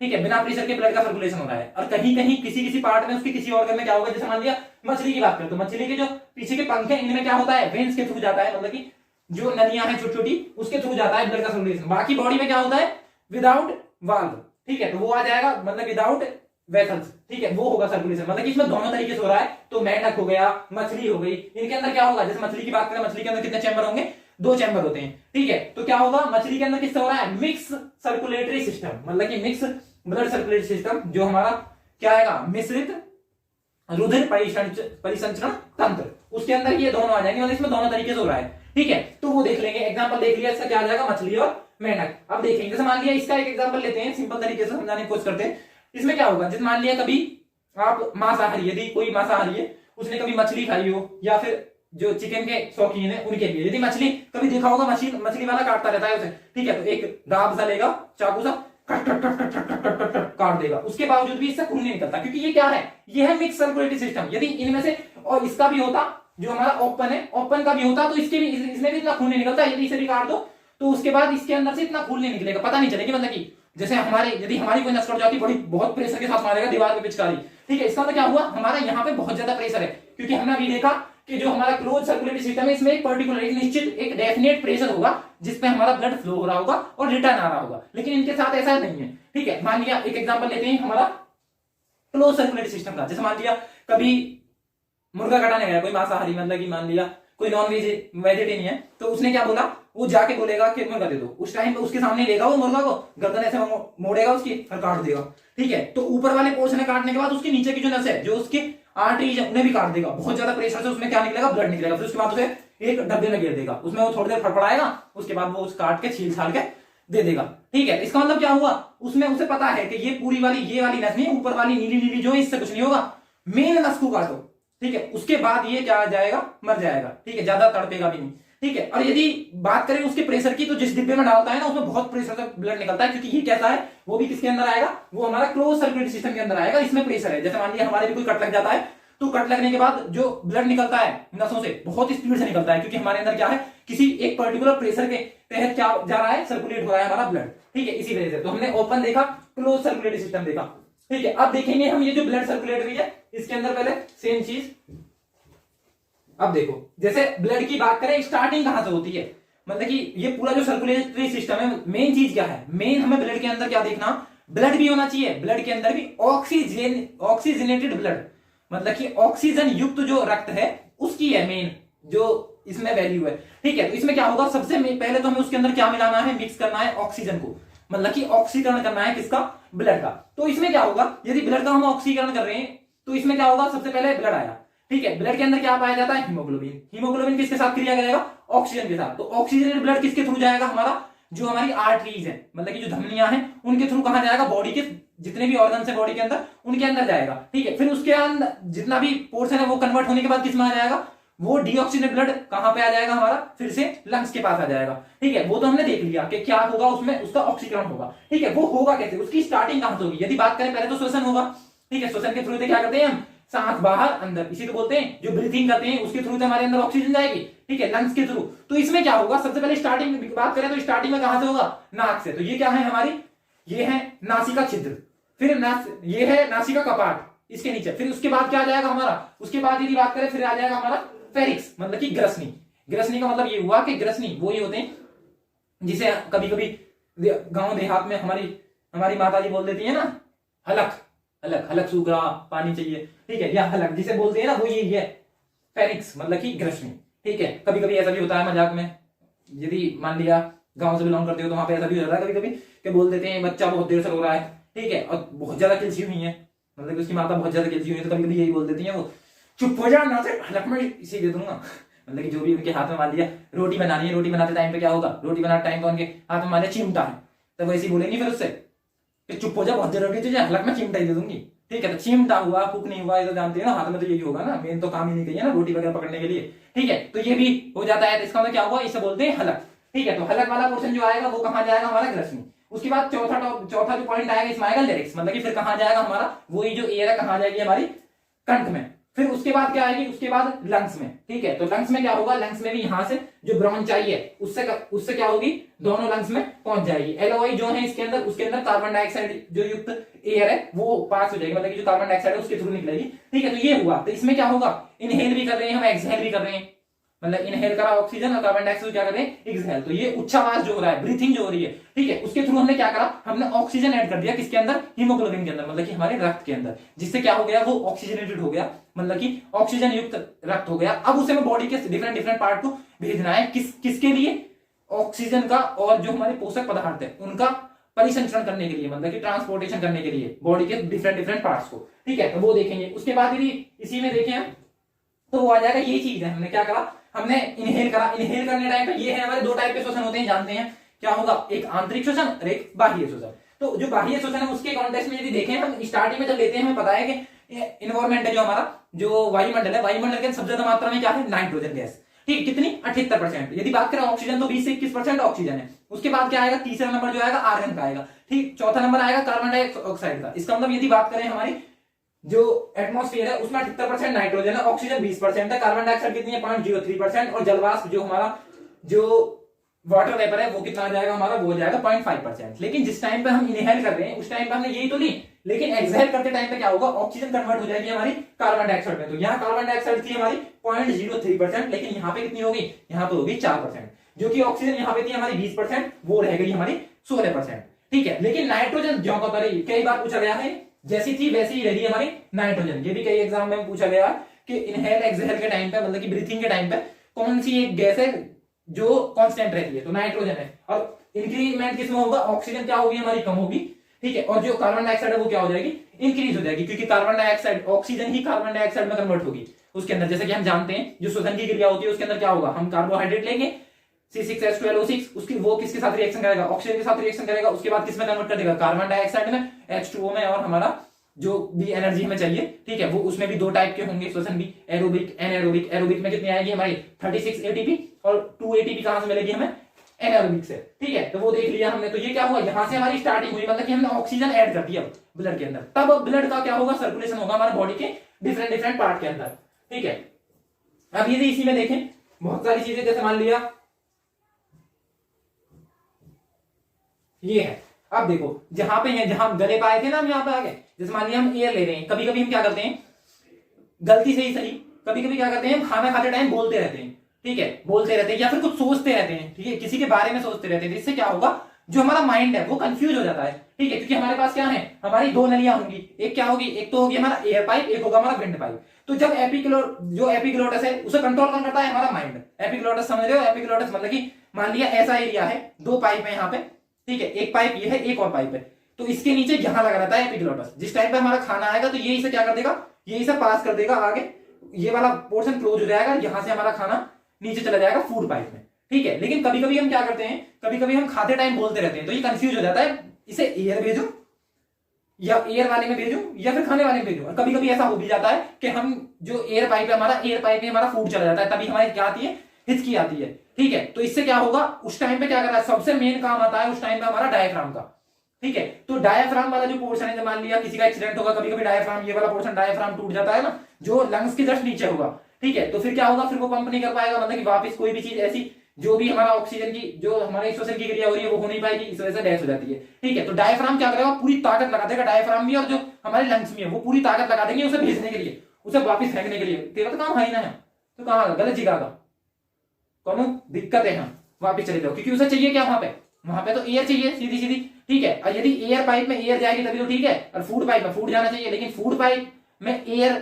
ठीक है, बिना प्रेशर के ब्लड का सर्कुलेशन हो रहा है। और कहीं कहीं किसी पार्ट में उसके किसी ऑर्गन में क्या होगा, जैसे मान लिया मछली की बात करें तो मछली के जो पीछे के पंख है इनमें क्या होता है, वेन्स के थ्रू जाता है, मतलब कि जो नलियां हैं छोटी छोटी उसके थ्रू जाता है ब्लड का सर्कुलेशन। बाकी बॉडी में क्या होता है, विदाउट वाल्व, ठीक है, तो वो आ जाएगा, मतलब विदाउट वेसल्स, ठीक है, वो होगा सर्कुलेशन, मतलब कि इसमें दोनों तरीके से हो रहा है। तो मेंढक हो गया, मछली हो गई, इनके अंदर क्या होगा, जैसे मछली की बात करें, मछली के अंदर कितने चैम्बर होंगे, 2 चैम्बर होते हैं, ठीक है। तो क्या होगा, मछली के अंदर किससे हो रहा है, मिक्स सर्कुलेटरी सिस्टम, मतलब कि मिक्स ब्लड सर्कुलेटरी सिस्टम, जो हमारा क्या आएगा, मिश्रित रुधिर परिसंचरण तंत्र, उसके अंदर ये दोनों आ जाएंगे, मतलब इसमें दोनों तरीके से हो रहा है, ठीक है। तो वो देख लेंगे, एग्जांपल देख लिया, इसका क्या आ जाएगा, मछली और मेंढक। अब देखेंगे, जैसे मान लिया इसका एक एग्जांपल लेते हैं, सिंपल तरीके से समझाने की कोशिश करते हैं। इसमें क्या होगा, जैसे मान लिया कभी आप मांसाहारी, यदि कोई मांसाहारी है, उसने कभी मछली खाई हो, या फिर जो चिकन के शौकीन है उनके लिए, यदि मछली कभी देखा होगा, मछली वाला काटता रहता है उसे, ठीक है, तो एक दाब सा लेगा, चाकू सा काट देगा, उसके बावजूद भी इससे खून नहीं निकलता, क्योंकि ये क्या है, ये है मिक्स सर्कुलेटरी सिस्टम। यदि इनमें से और इसका भी होता, जो हमारा ओपन है, ओपन का भी होता, तो इसके भी, इसमें भी इतना खून नहीं निकलता। यदि इसे भी काट दो तो उसके बाद इसके अंदर से इतना खून नहीं निकलेगा, पता नहीं चलेगी, मतलब कि जैसे यदि हमारी कोई नस कट जाती, बड़ी बहुत प्रेशर के साथ मारेगा दीवार पे पिचकारी, ठीक है, इसका मतलब क्या हुआ, हमारा यहाँ पे बहुत ज्यादा प्रेशर है, क्योंकि हमने अभी देखा कि जो हमारा क्लोज सर्कुलेटरी सिस्टम है, इसमें एक पर्टिकुलर, एक निश्चित, एक डेफिनेट प्रेशर होगा जिसपे हमारा ब्लड फ्लो हो रहा होगा और रिटर्न आ रहा होगा, लेकिन इनके साथ ऐसा नहीं है, ठीक है। मान लिया एक एग्जांपल लेते हैं हमारा क्लोज सर्कुलेटरी सिस्टम का, जैसे मान लिया कभी मुर्गा कटाने गया कोई मांसाहारी, मतलब कि मान लिया कोई नॉन वेजिटेरियन है, तो उसने क्या बोला, वो जाके बोलेगा कि मुर्गा दे दो, उस टाइम पे उसके सामने लेगा वो मुर्गा को, गर्दन ऐसे मोड़ेगा उसकी और काट देगा, ठीक है। तो ऊपर वाले पोर्शन काटने के बाद उसके नीचे की जो नस है, जो उसके आर्टरीज है, उन्हें भी काट देगा, बहुत ज्यादा प्रेशर से उसमें क्या निकलेगा, ब्लड निकलेगा, फिर उसके बाद उसे एक डब्बे में गिर देगा, उसमें वो थोड़ी देर फड़फड़ाएगा, उसके बाद वो उस काट के छील छाल के दे देगा, ठीक है। इसका मतलब क्या हुआ, उसमें उसे पता है कि ये पूरी वाली, ये वाली नस नहीं, ऊपर वाली नीली नीली जो है, इससे कुछ नहीं होगा, मेन नस को काटो, ठीक है, उसके बाद ये क्या जाएगा, मर जाएगा, ठीक है, ज्यादा तड़पेगा भी नहीं, ठीक है। और यदि बात करें उसके प्रेशर की, तो जिस डिब्बे में डालता है ना, उसमें बहुत प्रेशर से ब्लड निकलता है, क्योंकि ये कैसा है, वो भी किसके अंदर आएगा, वो हमारा क्लोज सर्कुलेटरी सिस्टम के अंदर आएगा, इसमें प्रेशर है। जैसे मान लिया हमारे भी कोई कट लग जाता है, तो कट लगने के बाद जो ब्लड निकलता है नसों से, बहुत स्पीड से निकलता है, क्योंकि हमारे अंदर क्या है, किसी एक पर्टिकुलर प्रेशर के तहत क्या जा रहा है, सर्कुलेट हो रहा है हमारा ब्लड, ठीक है, इसी वजह से। तो हमने ओपन देखा, क्लोज सर्कुलेटरी सिस्टम देखा, ठीक है। अब देखेंगे हम ये जो ब्लड सर्कुलेटरी है, इसके अंदर पहले सेम चीज। अब देखो, जैसे ब्लड की बात करें, स्टार्टिंग कहां से होती है, मतलब कि ये पूरा जो सर्कुलेटरी सिस्टम है, मेन चीज क्या है, मेन हमें ब्लड के अंदर क्या देखना, ब्लड भी होना चाहिए, ब्लड के अंदर भी ऑक्सीजनेटेड ब्लड, मतलब कि ऑक्सीजन युक्त जो रक्त है उसकी है मेन जो इसमें वैल्यू है। ठीक है, तो इसमें क्या होगा, सबसे पहले तो हमें उसके अंदर क्या मिलाना है, मिक्स करना है ऑक्सीजन को, मतलब कि ऑक्सीकरण करना है किसका, ब्लड का। तो इसमें क्या होगा, यदि ब्लड का हम ऑक्सीकरण कर रहे हैं तो इसमें क्या होगा, सबसे पहले ब्लड आया। ठीक है, ब्लड के अंदर क्या पाया जाता है, हीमोग्लोबिन। हीमोग्लोबिन किसके साथ क्रिया करेगा, ऑक्सीजन के साथ। तो ऑक्सीजनेटेड ब्लड किसके थ्रू जाएगा, हमारा जो हमारी आर्टरीज है, मतलब कि जो धमनियां हैं, उनके थ्रू कहां जाएगा, बॉडी के जितने भी ऑर्गन है बॉडी के अंदर, उनके अंदर जाएगा। ठीक है, फिर उसके अंदर जितना भी पोर्शन है वो कन्वर्ट होने के बाद किस में आ जाएगा, वो डीऑक्सीजनेटेड ब्लड कहां पे आ जाएगा, हमारा फिर से लंग्स के पास आ जाएगा। ठीक है, वो तो हमने देख लिया कि क्या होगा, उसमें उसका ऑक्सीकरण होगा। ठीक है, वो होगा कैसे, उसकी स्टार्टिंग कहां से होगी, यदि बात करें पहले तो श्वसन होगा। ठीक है, श्वसन के थ्रू क्या करते हैं हम, सांस बाहर अंदर, इसी को बोलते हैं जो ब्रीथिंग करते हैं उसके थ्रू हमारे अंदर ऑक्सीजन जाएगी। ठीक है, लंग्स के थ्रू। तो इसमें क्या होगा, सबसे पहले स्टार्टिंग में बात करें तो स्टार्टिंग में कहां से होगा, नाक से। तो ये क्या है हमारी, ये है नासिका छिद्र, फिर ये है नासिका कपाट इसके नीचे। फिर उसके बाद क्या आ जाएगा हमारा, उसके बाद यदि बात करें फिर आ जाएगा हमारा फेरिक्स, मतलब कि ग्रसनी। ग्रसनी का मतलब ये हुआ कि ग्रसनी वो ही होते हैं जिसे कभी कभी गांव देहात में हमारी माता जी बोल देती है ना, हलक हलक हलक सूख रहा, पानी चाहिए। ठीक है, या हलक जिसे बोलते हैं ना, वो यही है फेरिक्स, मतलब कि ग्रसनी। ठीक है, कभी कभी ऐसा भी होता है मजाक में, यदि मान लिया गांव से बिलोंग करते हो तो वहां पे ऐसा भी हो जाता है कभी कभी कि बोल देते हैं बच्चा बहुत देर से रो रहा है। ठीक है, और बहुत ज्यादा किलसी हुई है, मतलब कि उसकी माता बहुत ज्यादा किलसी हुई है, तो कभी कभी यही बोल देती है वो, चुप हो जा ना, से हलक में इसी दे दूंगा। मतलब कि जो भी उनके हाथ में मान लिया रोटी बनानी है, रोटी बनाते टाइम पे क्या होगा, रोटी बनाते टाइम पे उनके हाथ में मान लिया चिमटा है, तो वैसे ही बोलेंगे फिर उससे कि चुप हो जा, बहुत जरूरी तुझे, हलक में चिमटा ही दे दूंगी। ठीक है, तो चिमटा हुआ, कुक नहीं हुआ, ये तो जानते हैं ना, हाथ में तो यही होगा ना, मेन तो काम ही नहीं कही है ना, रोटी वगैरह पकड़ने के लिए। ठीक है, तो ये भी हो जाता है, तो इसका मतलब क्या हुआ, इसे बोलते हैं हलक। ठीक है, तो हलक वाला पोर्शन जो आएगा वो कहां जाएगा, हमारा ग्रसनी। उसके बाद चौथा जो पॉइंट आएगा इसमें आएगा लिरिक्स, मतलब कि फिर कहां जाएगा हमारा, वही जो एयर है कहां जाएगी हमारी कंठ में। फिर उसके बाद क्या आएगी, उसके बाद लंग्स में। ठीक है, तो लंग्स में क्या होगा, लंग्स में भी यहां से जो ब्रोंचाई है उससे क्या होगी, दोनों लंग्स में पहुंच जाएगी। एलओआई जो है इसके अंदर, उसके अंदर कार्बन डाइऑक्साइड जो युक्त एयर है वो पास हो जाएगी, मतलब कि जो कार्बन डाइऑक्साइड है उसके थ्रू निकलेगी। ठीक है, तो ये हुआ। तो इसमें क्या होगा, इनहेल भी कर रहे हैं हम, एक्सहेल भी कर रहे हैं, मतलब इनहेल करा ऑक्सीजन और कार्बन डाइऑक्साइड क्या कर रहे हैं, एक्सहेल। तो ये उच्छ्वास जो हो रहा है, ब्रीथिंग जो हो रही है, ठीक है, उसके थ्रू हमने क्या करा, हमने ऑक्सीजन ऐड कर दिया किसके अंदर, हीमोग्लोबिन के अंदर, मतलब कि हमारे रक्त के अंदर, जिससे क्या हो गया, वो ऑक्सीजनेटेड हो गया, मतलब कि ऑक्सीजन युक्त रक्त हो गया। अब उसे बॉडी के डिफरेंट पार्ट को भेजना है, किसके लिए, ऑक्सीजन का और जो हमारे पोषक पदार्थ है उनका परिसंचरण करने के लिए, मतलब कि ट्रांसपोर्टेशन करने के लिए बॉडी के डिफरेंट पार्ट्स को। ठीक है, तो वो देखेंगे। उसके बाद यदि इसी में देखें तो वो आ जाएगा, यही चीज है, हमने क्या करा, हमने इनहेल करा। इनहेल करने टाइम पे ये है हमारे दो टाइप के श्वसन होते हैं, जानते हैं क्या होगा, एक आंतरिक श्वसन और एक बाह्य श्वसन। तो जो बाह्य श्वसन है उसके कॉन्टेक्स्ट में यदि देखें, हम स्टार्टिंग में जब लेते हैं हमें पता है कि इन्वायरमेंट है जो हमारा, जो वायुमंडल है, वायुमंडल के सबसे ज्यादा मात्रा में क्या है, नाइट्रोजन गैस। ठीक, कितनी, 78%। यदि बात करें ऑक्सीजन तो 20 से 21% ऑक्सीजन है। उसके बाद क्या आएगा, तीसरा नंबर जो आएगा आर्गन का आएगा। ठीक, चौथा नंबर आएगा कार्बन डाइऑक्साइड का। इसका मतलब यदि बात करें हमारी जो एटमॉस्फेयर है उसमें 78% नाइट्रोजन है, ऑक्सीजन 20% है, कार्बन डाइऑक्साइड कितनी है, 0.03%, और जलवाष्प जो हमारा जो वाटर वेपर है वो कितना आ जाएगा हमारा, वो हो जाएगा 0.5%। लेकिन जिस टाइम पे हम इनहेल कर रहे हैं उस टाइम पे हमने यही तो ली, लेकिन एक्सहेल करते टाइम पे क्या होगा, ऑक्सीजन कन्वर्ट हो जाएगी हमारी कार्बन डाइऑक्साइड में। तो यहाँ कार्बन डाइऑक्साइड थी हमारी 0.03%, लेकिन यहाँ पे कितनी होगी, यहाँ पे होगी 4%। जो कि ऑक्सीजन यहाँ पे थी हमारी 20%, वो रह गई हमारी 16%। ठीक है, लेकिन नाइट्रोजन ज्यों का तरह कई बार पूछा गया है, जैसी थी वैसी ही रही हमारी नाइट्रोजन। ये भी कई एग्जाम में पूछा गया कि इनहेल एक्सहेल के टाइम पे, मतलब कि ब्रीथिंग के टाइम पे कौन सी एक गैस है जो कांस्टेंट रहती है, तो नाइट्रोजन है। और इंक्रीमेंट किसमें होगा, ऑक्सीजन क्या होगी हमारी, कम होगी। ठीक है, और जो कार्बन डाइऑक्साइड है वो क्या हो जाएगी, इंक्रीज हो जाएगी, क्योंकि कार्बन डाइऑक्साइड, ऑक्सीजन ही कार्बन डाइऑक्साइड में कन्वर्ट होगी उसके अंदर। जैसे कि हम जानते हैं जो श्वसन की क्रिया होती है उसके अंदर क्या होगा, हम कार्बोहाइड्रेट लेंगे C6H12O6, उसकी वो किसके साथ रिएक्शन करेगा, ऑक्सीजन के साथ रिएक्शन करेगा, उसके बाद किसमें कन्वर्ट कर देगा, कार्बन डाइऑक्साइड में, H2O में, और हमारा जो भी एनर्जी हमें चाहिए, ठीक है, वो उसमें भी दो टाइप के होंगे श्वसन भी, एरोबिक, एनारोबिक। एरोबिक में कितनी आएगी हमारी 36 ATP, और 2 ATP कहां से मिलेगी हमें, एनारोबिक से। ठीक है, तो वो देख लिया हमने। तो ये क्या हुआ, यहां से हमारी स्टार्टिंग हुई, मतलब कि हमने ऑक्सीजन ऐड कर दिया ब्लड के अंदर। तब ब्लड का क्या होगा, सर्कुलेशन होगा हमारे बॉडी के डिफरेंट पार्ट के अंदर। ठीक है, अब यदि इसी में देखें बहुत सारी चीजें, जैसे मान लिया ये है, अब देखो जहां पे है, जहां गले पाए थे ना हम, यहां पे आ गए। जैसे मान लिया हम एयर ले रहे हैं, कभी कभी हम क्या करते हैं, गलती से ही सही, कभी कभी क्या करते हैं, हम खाना खाते टाइम बोलते रहते हैं। ठीक है, बोलते रहते हैं या फिर कुछ सोचते रहते हैं, ठीक है, किसी के बारे में सोचते रहते हैं। इससे क्या होगा, जो हमारा माइंड है वो कंफ्यूज हो जाता है, ठीक है, क्योंकि हमारे पास क्या है, हमारी दो नलियां होंगी, एक क्या होगी, एक तो होगी हमारा एयर पाइप, एक होगा हमारा विंड पाइप। तो जब जो एपिग्लोटस है उसे कंट्रोल कौन करता है, हमारा माइंड। एपिग्लोटस समझ रहे हो, एपिग्लोटस मतलब कि मान लिया ऐसा एरिया है, दो पाइप है यहाँ पे, ठीक है, एक पाइप ये है, एक और पाइप है, तो इसके नीचे यहां लगा रहता है एपिग्लोटस। जिस टाइम पे हमारा खाना आएगा तो ये इसे क्या कर देगा, ये इसे पास कर देगा आगे, ये वाला पोर्शन क्लोज हो जाएगा, यहां से हमारा खाना नीचे चला जाएगा फूड पाइप में, ठीक है। लेकिन कभी कभी हम क्या करते हैं, कभी कभी हम खाते टाइम बोलते रहते हैं, तो ये कंफ्यूज हो जाता है, इसे एयर भेजूं या एयर वाले में भेजूं या फिर खाने वाले में भेजूं। और कभी कभी ऐसा हो भी जाता है कि हम जो एयर पाइप है हमारा, एयर पाइप में हमारा फूड चला जाता है, तभी हमारी क्या आती है, हिचकी आती है, ठीक है। तो इससे क्या होगा, उस टाइम पे क्या करना है, सबसे मेन काम आता है उस टाइम पे हमारा डायफ्राम का, ठीक है। तो डायफ्राम वाला जो पोर्शन है, मान लिया किसी का एक्सीडेंट होगा, कभी कभी डायफ्राम, ये वाला पोर्शन डायफ्राम टूट जाता है ना, जो लंग्स की जस्ट नीचे होगा, ठीक है, तो फिर क्या होगा, फिर वो पंप नहीं कर पाएगा, मतलब कि वापस कोई भी चीज ऐसी जो भी हमारा ऑक्सीजन की, जो हमारे श्वसन की क्रिया हो रही है वो हो नहीं पाएगी, इस वजह से डेथ हो जाती है, ठीक है। तो डायफ्राम क्या करेगा, पूरी ताकत लगा देगा, डायफ्राम भी और जो हमारे लंग्स में है वो पूरी ताकत लगा देंगे उसे भेजने के लिए, उसे वापस फेंकने के लिए। तेरा तो काम है ही ना है, तो कहाँ गलत जगह का कौन दिक्कत है, हम वापस चले जाओ, क्योंकि उसे चाहिए क्या, वहां पे तो एयर चाहिए सीधी सीधी, ठीक है। और यदि एयर पाइप में एयर जाएगी तभी तो ठीक है, और फूड पाइप में फूड जाना चाहिए, लेकिन फूड पाइप में एयर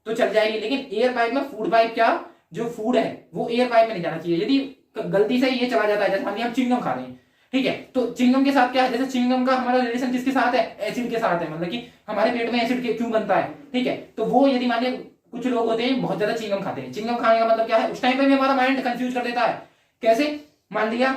तो चल जाएगी, लेकिन एयर पाइप में फूड पाइप क्या, जो फूड है वो एयर पाइप में नहीं जाना चाहिए। यदि गलती से ये चला जाता है, जैसे मान लिया हम चिंगम खा रहे हैं, ठीक है, तो चिंगम के साथ क्या है, जैसे चिंगम का हमारा रिलेशन किसके साथ है, एसिड के साथ है, मतलब कि हमारे पेट में एसिड क्यों बनता है, ठीक है। तो वो यदि मान लिया कुछ लोग होते हैं बहुत ज्यादा चिंगम खाते हैं, चिंगम खाने का मतलब क्या है, उस टाइम पे भी हमारा माइंड कंफ्यूज कर देता है। कैसे, मान लिया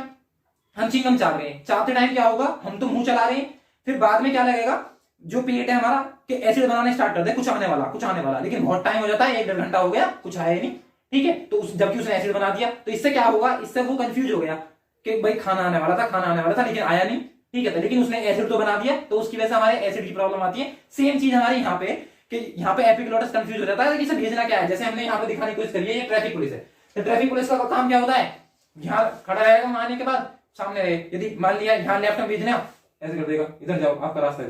हम चिंगम चाप रहे हैं, चापते टाइम क्या होगा, हम तो मुंह चला रहे हैं, फिर बाद में क्या लगेगा, जो पेट है हमारा कि एसिड बनाने स्टार्ट कर दे, कुछ आने वाला, लेकिन बहुत टाइम हो जाता है, 1-1.5 घंटा हो गया, कुछ आया ही नहीं, ठीक है। तो जबकि उसने एसिड बना दिया, तो इससे क्या होगा, इससे वो कंफ्यूज हो गया कि भाई खाना आने वाला था लेकिन आया नहीं, ठीक है, लेकिन उसने एसिड तो बना दिया, तो उसकी वजह से हमारे एसिड की प्रॉब्लम आती है। सेम चीज हमारे यहाँ पे, कि यहाँ पे एपिग्लोटस कंफ्यूज हो जाता है कि इसे भेजना क्या है। जैसे हमने यहाँ पे दिखाने की कोशिश करी है, ये ट्रैफिक पुलिस है, तो ट्रैफिक पुलिस का काम क्या होता है, यहाँ खड़ा रहेगा, वहां आने के बाद सामने रहे, यदि मान लिया यहाँ लेफ्ट में भेजना, ऐसे कर देगा, इधर जाओ, आपका रास्ता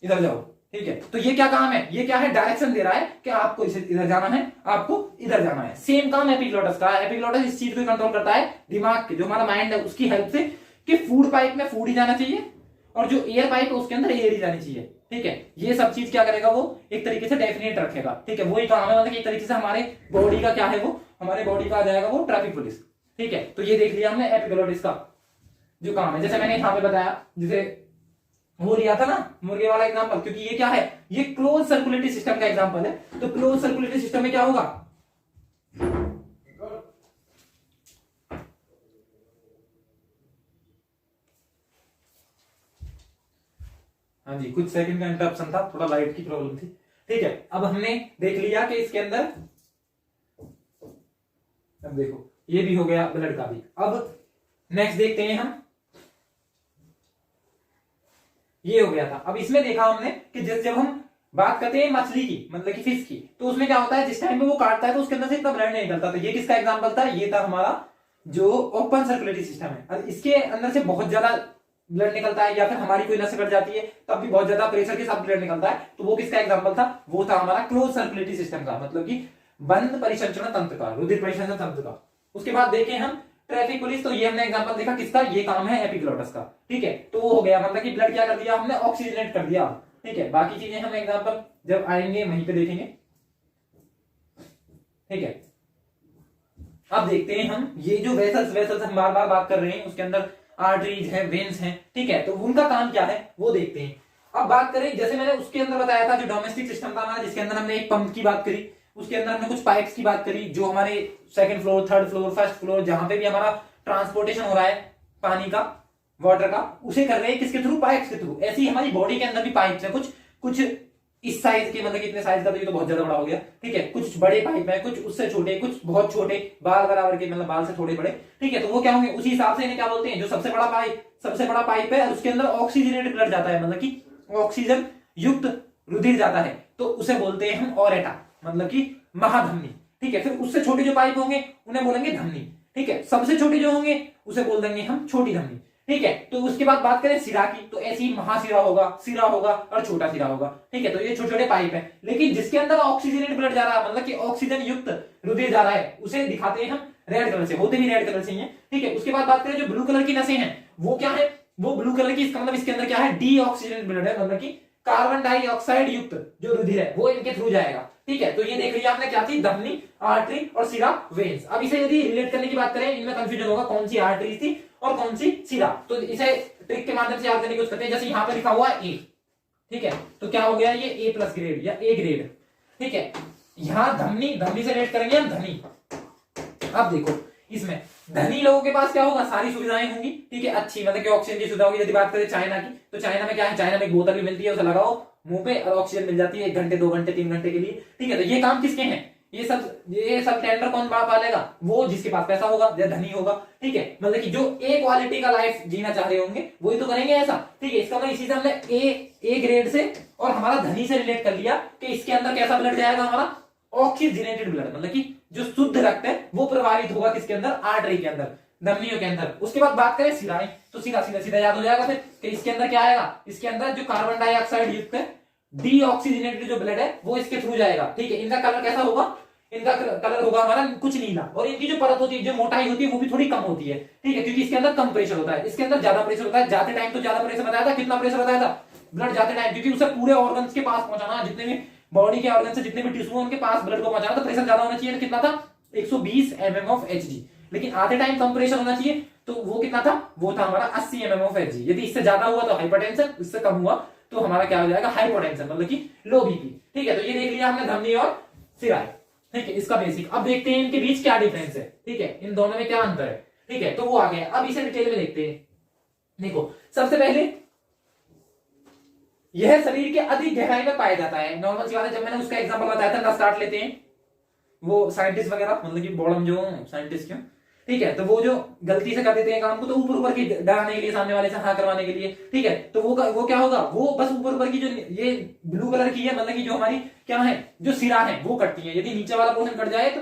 इधर जाओ, ठीक है। तो ये क्या काम है, ये क्या है, डायरेक्शन दे रहा है कि आपको इधर जाना है, आपको इधर जाना है। सेम काम एपिग्लोटस का, एपिग्लोटस इस चीज को कंट्रोल करता है, दिमाग के जो हमारा माइंड है उसकी हेल्प से, कि फूड पाइप में फूड ही जाना चाहिए और जो एयर पाइप है उसके अंदर एयर ही जानी चाहिए, ठीक है। ये सब चीज क्या करेगा, वो एक तरीके से डेफिनेट रखेगा, ठीक है, वही काम है, मतलब एक तरीके से हमारे बॉडी का क्या है, वो हमारे बॉडी का आ जाएगा वो ट्रैफिक पुलिस, ठीक है। तो ये देख लिया हमने एपिग्लोटस का जो काम है। जैसे मैंने यहाँ पे बताया, जैसे वो लिया था ना मुर्गे वाला एग्जांपल, क्योंकि ये क्या है, ये क्लोज सर्कुलेटरी सिस्टम का एग्जांपल है। तो क्लोज सर्कुलेटरी सिस्टम में क्या होगा, हाँ जी, कुछ सेकंड का इंटरप्शन था, थोड़ा लाइट की प्रॉब्लम थी, ठीक है। अब हमने देख लिया कि इसके अंदर, अब देखो ये भी हो गया ब्लड का भी। अब नेक्स्ट देखते हैं हम, ये हो गया था। अब इसमें देखा हमने कि जब हम बात करते हैं मछली की, मतलब कि फिश की, तो उसमें क्या होता है, जिस टाइम पे वो काटता है तो उसके अंदर से इतना ब्लड नहीं निकलता। तो ये किसका एग्जांपल था, ये था हमारा जो ओपन सर्कुलेटरी सिस्टम है। और इसके अंदर से बहुत ज्यादा ब्लड निकलता है, या फिर हमारी कोई नस कट जाती है तब भी बहुत ज्यादा प्रेशर के साथ ब्लड निकलता है, तो वो किसका एग्जांपल था, वो था हमारा क्लोज सर्कुलेटरी सिस्टम का, मतलब कि बंद परिसंचरण तंत्र का, रुधिर परिसंचरण तंत्र का। उसके बाद देखें हम ट्रैफिक पुलिस, तो ये हमने एग्जांपल देखा किसका, ये काम है एपिग्लोटस का, ठीक है। तो वो हो गया, मतलब कि ब्लड क्या कर दिया हमने, ऑक्सीजनेट कर दिया, ठीक है। बाकी चीजें हम एग्जांपल जब आएंगे वहीं पे देखेंगे, ठीक है। अब देखते हैं हम ये जो वेसल्स हम बार बार बात कर रहे हैं, उसके अंदर आर्टरीज है, वेन्स हैं, ठीक है, तो उनका काम क्या है वो देखते हैं। अब बात करें, जैसे मैंने उसके अंदर बताया था जो डोमेस्टिक सिस्टम था हमारा, जिसके अंदर हमने एक पंप की बात करी, उसके अंदर हमने कुछ पाइप्स की बात करी, जो हमारे second floor, third floor, first floor, जहां पे भी हमारा ट्रांसपोर्टेशन हो रहा है पानी का, वाटर का, उसे कर रहे हैं किसके थ्रू, पाइप्स के थ्रू। ऐसी हमारी बॉडी के अंदर भी पाइप्स है, कुछ इस साइज के, मतलब इतने साइज का, तो ये तो बहुत ज्यादा बड़ा हो गया, ठीक है। कुछ बड़े पाइप है, कुछ उससे छोटे, कुछ बहुत छोटे, बाल बराबर के, मतलब बाल से थोड़े बड़े, ठीक है। तो वो क्या होंगे, उसी हिसाब से इन्हें क्या बोलते हैं, जो सबसे बड़ा पाइप है, उसके अंदर ऑक्सीजनेटेड ब्लड जाता है, मतलब कि ऑक्सीजन युक्त रुधिर जाता है, तो उसे बोलते हैं हम ऑरेटा, मतलब कि महाधमनी, ठीक है। फिर उससे छोटे जो पाइप होंगे उन्हें बोलेंगे धमनी, ठीक है। सबसे छोटे जो होंगे उसे बोल देंगे हम छोटी धमनी, ठीक है। तो उसके बाद बात करें सिरा की, तो ऐसी महासिरा होगा, सिरा होगा और छोटा सिरा होगा, ठीक है। तो ये छोटे छोटे पाइप है, लेकिन जिसके अंदर ऑक्सीजनेटेड ब्लड जा रहा है, मतलब कि ऑक्सीजन युक्त रुधिर जा रहा है, उसे दिखाते हैं हम रेड कलर से, होते भी रेड कलर से ही है, ठीक है। उसके बाद बात करें जो ब्लू कलर की नसें हैं, वो क्या है, वो ब्लू कलर की, इसका मतलब इसके अंदर क्या है, डीऑक्सीजनेटेड ब्लड है, मतलब कि कार्बन डाइऑक्साइड युक्त जो रुधिर है वो इनके थ्रू जाएगा। ठीक है, तो ये देख लिया आपने क्या थी, धमनी, आर्टरी और सिरा, वेन्स। अब इसे यदि रिलेट करने की बात करें, इनमें कंफ्यूजन होगा कौन सी आर्टरी थी और कौन सी सिरा, तो इसे ट्रिक के माध्यम से याद करने की कोशिश करते हैं। जैसे यहाँ पे लिखा हुआ है ए, ठीक है, तो क्या हो गया ये ए प्लस ग्रेड या ए ग्रेड। ठीक है, यहां धमनी, धमनी से रिलेट करेंगे हम धनी। अब देखो इसमें धनी लोगों के पास क्या होगा, सारी सुविधाएं होंगी, ठीक है, अच्छी, मतलब कि ऑक्सीजन की सुविधा होगी। यदि बात करें चाइना की, तो चाइना में क्या है, चाइना में एक बोतल भी मिलती है, उसे लगाओ मुंह पे और ऑक्सीजन मिल जाती है 1 घंटे 2 घंटे 3 घंटे के लिए। ठीक है, तो ये काम किसके हैं, ये सब टेंडर कौन पालेगा, वो जिसके पास पैसा होगा या धनी होगा। ठीक है, मतलब कि जो ए क्वालिटी का लाइफ जीना चाह रहे होंगे वही तो करेंगे ऐसा। ठीक है, इसका मतलब इसी से हमने ए ग्रेड से और हमारा धनी से रिलेट कर लिया कि इसके अंदर कैसा ब्लड जाएगा, हमारा ऑक्सीजनेटेड ब्लड, मतलब कि जो शुद्ध रक्त है वो प्रवाहित होगा किसके अंदर, आर्टरी के अंदर, धमनियों के अंदर। उसके बाद बात करें सिराएं, तो सीधा सीधा सीधा याद हो जाएगा फिर कि इसके अंदर क्या आएगा, इसके अंदर जो कार्बन डाइऑक्साइड युक्त है डीऑक्सीजनेटेड जो ब्लड है वो इसके थ्रू जाएगा। ठीक है, इनका कलर कैसा होगा, इनका कलर होगा हमारा कुछ नीला, और इनकी जो परत होती है, जो मोटाई होती है वो भी थोड़ी कम होती है। ठीक है, क्योंकि इसके अंदर कम प्रेशर होता है, इसके अंदर ज्यादा प्रेशर होता है। जाते टाइम तो ज्यादा प्रेशर बताया था, कितना प्रेशर बताया था, ब्लड जाते टाइम, क्योंकि उसे पूरे ऑर्गन्स के पास पहुंचाना, जितने भी बॉडी के ऑर्गन से जितने भी टिश्यू उनके पास ब्लड को पहुंचाना, तो प्रेशर ज्यादा होना चाहिए। कितना था, 120 mm ऑफ Hg, लेकिन आधे टाइम कम प्रेशर होना चाहिए, तो वो कितना था, वो था हमारा 80 mm ऑफ Hg। यदि इससे ज्यादा हुआ तो हाइपरटेंशन, इससे कम हुआ तो हमारा क्या हो जाएगा, हाइपोटेंशन, मतलब कि लो बीपी। ठीक है, तो ये देख लिया हमने धमनी और सिराएं। ठीक है, इसका बेसिक। अब देखते हैं इनके बीच क्या डिफरेंस है। ठीक है, इन दोनों में क्या अंतर है। ठीक है, तो वो आ गया। अब इसे डिटेल में देखते हैं। देखो, सबसे पहले यह शरीर के अधिक गहराई में पाया जाता है। नॉर्मल सी बात है, जब मैंने उसका एग्जांपल बताया था ना, स्टार्ट लेते हैं, वो साइंटिस्ट वगैरह, मतलब कि बॉडम जो साइंटिस्ट क्यों, ठीक है, तो वो जो गलती से कर देते हैं काम को, तो ऊपर ऊपर की डराने के लिए, सामने वाले से हाँ करवाने के लिए। ठीक है, तो वो क्या होगा, वो बस ऊपर ऊपर की जो ये ब्लू कलर की है, मतलब कि जो हमारी क्या है, जो सिरा है वो कटती है। यदि नीचे वाला पोर्शन कट जाए तो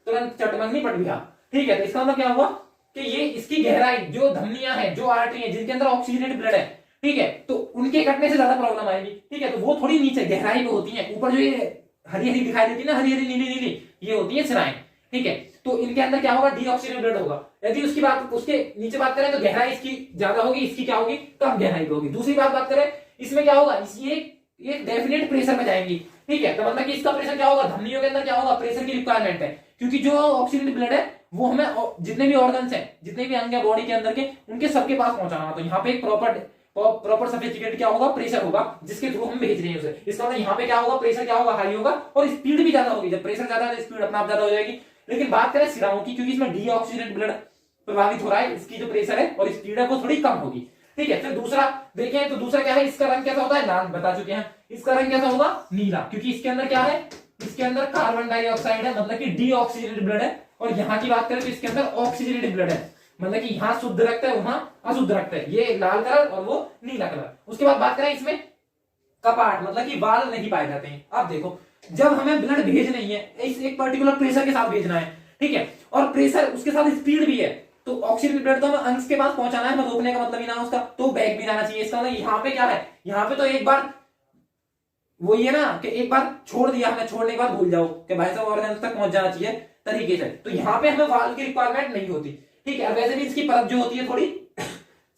तुरंत चटमंगनी पट गया। ठीक है, तो इसका मतलब क्या हुआ कि ये इसकी गहराई, जो धमनियां हैं, जो आर्टरी है, जिनके अंदर ऑक्सीजनेटेड ब्लड है, ठीक है, तो उनके कटने से ज्यादा प्रॉब्लम आएगी। ठीक है, तो वो थोड़ी नीचे गहराई पे होती है। ऊपर जो ये हरी हरी दिखाई देती है ना, हरी हरी नीली नीली, ये होती है सिराएं। ठीक है, तो इनके अंदर क्या होगा, डीऑक्सीजनेटेड ब्लड होगा। यदि उसकी बात, उसके नीचे बात करें तो गहराई इसकी ज्यादा होगी, इसकी क्या होगी, कम गहराई पे होगी। दूसरी बात करें, इसमें क्या होगा, ये डेफिनेट प्रेशर में जाएंगी। ठीक है, तो मतलब कि इसका प्रेशर क्या होगा, धमनियों के अंदर क्या होगा, प्रेशर की रिक्वायरमेंट है, क्योंकि जो ऑक्सीजनेटेड ब्लड है वो हमें जितने भी ऑर्गन्स हैं, जितने भी अंग है बॉडी के अंदर के, उनके सबके पास पहुंचाना। तो यहाँ पे एक प्रॉपर सफिशिएंट क्या होगा, प्रेशर होगा, जिसके थ्रू हम भेज रहे हैं उसे। इसका मतलब यहाँ पे क्या होगा, प्रेशर क्या होगा, हाई होगा, और स्पीड भी ज्यादा होगी। जब प्रेशर ज्यादा है, स्पीड अपने आप ज्यादा हो जाएगी। लेकिन बात करें सिराओं की, क्योंकि इसमें डीऑक्सीजनेटेड ब्लड प्रभावित हो रहा है, इसकी जो प्रेशर है और स्पीड है वो थोड़ी कम होगी। ठीक है, फिर दूसरा देखें तो दूसरा क्या है, इसका रंग कैसा होता है, लाल बता चुके हैं। इसका रंग कैसा होगा, नीला, क्योंकि इसके अंदर क्या है, इसके अंदर कार्बन डाइऑक्साइड है, मतलब कि डीऑक्सीजनेटेड ब्लड है। और यहाँ की बात करें तो इसके अंदर ऑक्सीजनेटेड ब्लड है, मतलब कि यहाँ शुद्ध रक्त है, वहां अशुद्ध रक्त है। ये लाल कलर और वो नीला कलर। उसके बाद बात करें इसमें कपाट, मतलब कि वाल्व नहीं पाए जाते हैं। अब देखो, जब हमें ब्लड भेजना ही है, एक पर्टिकुलर प्रेशर के साथ भेजना है, ठीक है, और प्रेशर उसके साथ स्पीड भी है, तो ऑक्सीजन ब्लड तो हमें अंश के पास पहुंचाना है, हमें रोकने का मतलब ही ना उसका, तो बैक भी जाना चाहिए। इसका मतलब यहाँ पे क्या है, यहाँ पे तो एक बार वो ये ना कि एक बार छोड़ दिया हमने, छोड़ने के बाद भूल जाओ कि भाई साहब ऑर्गन तक पहुंच जाना चाहिए तरीके से, तो यहाँ पे हमें वाल्व की रिक्वायरमेंट नहीं होती। ठीक है, वैसे भी इसकी परत जो होती है थोड़ी,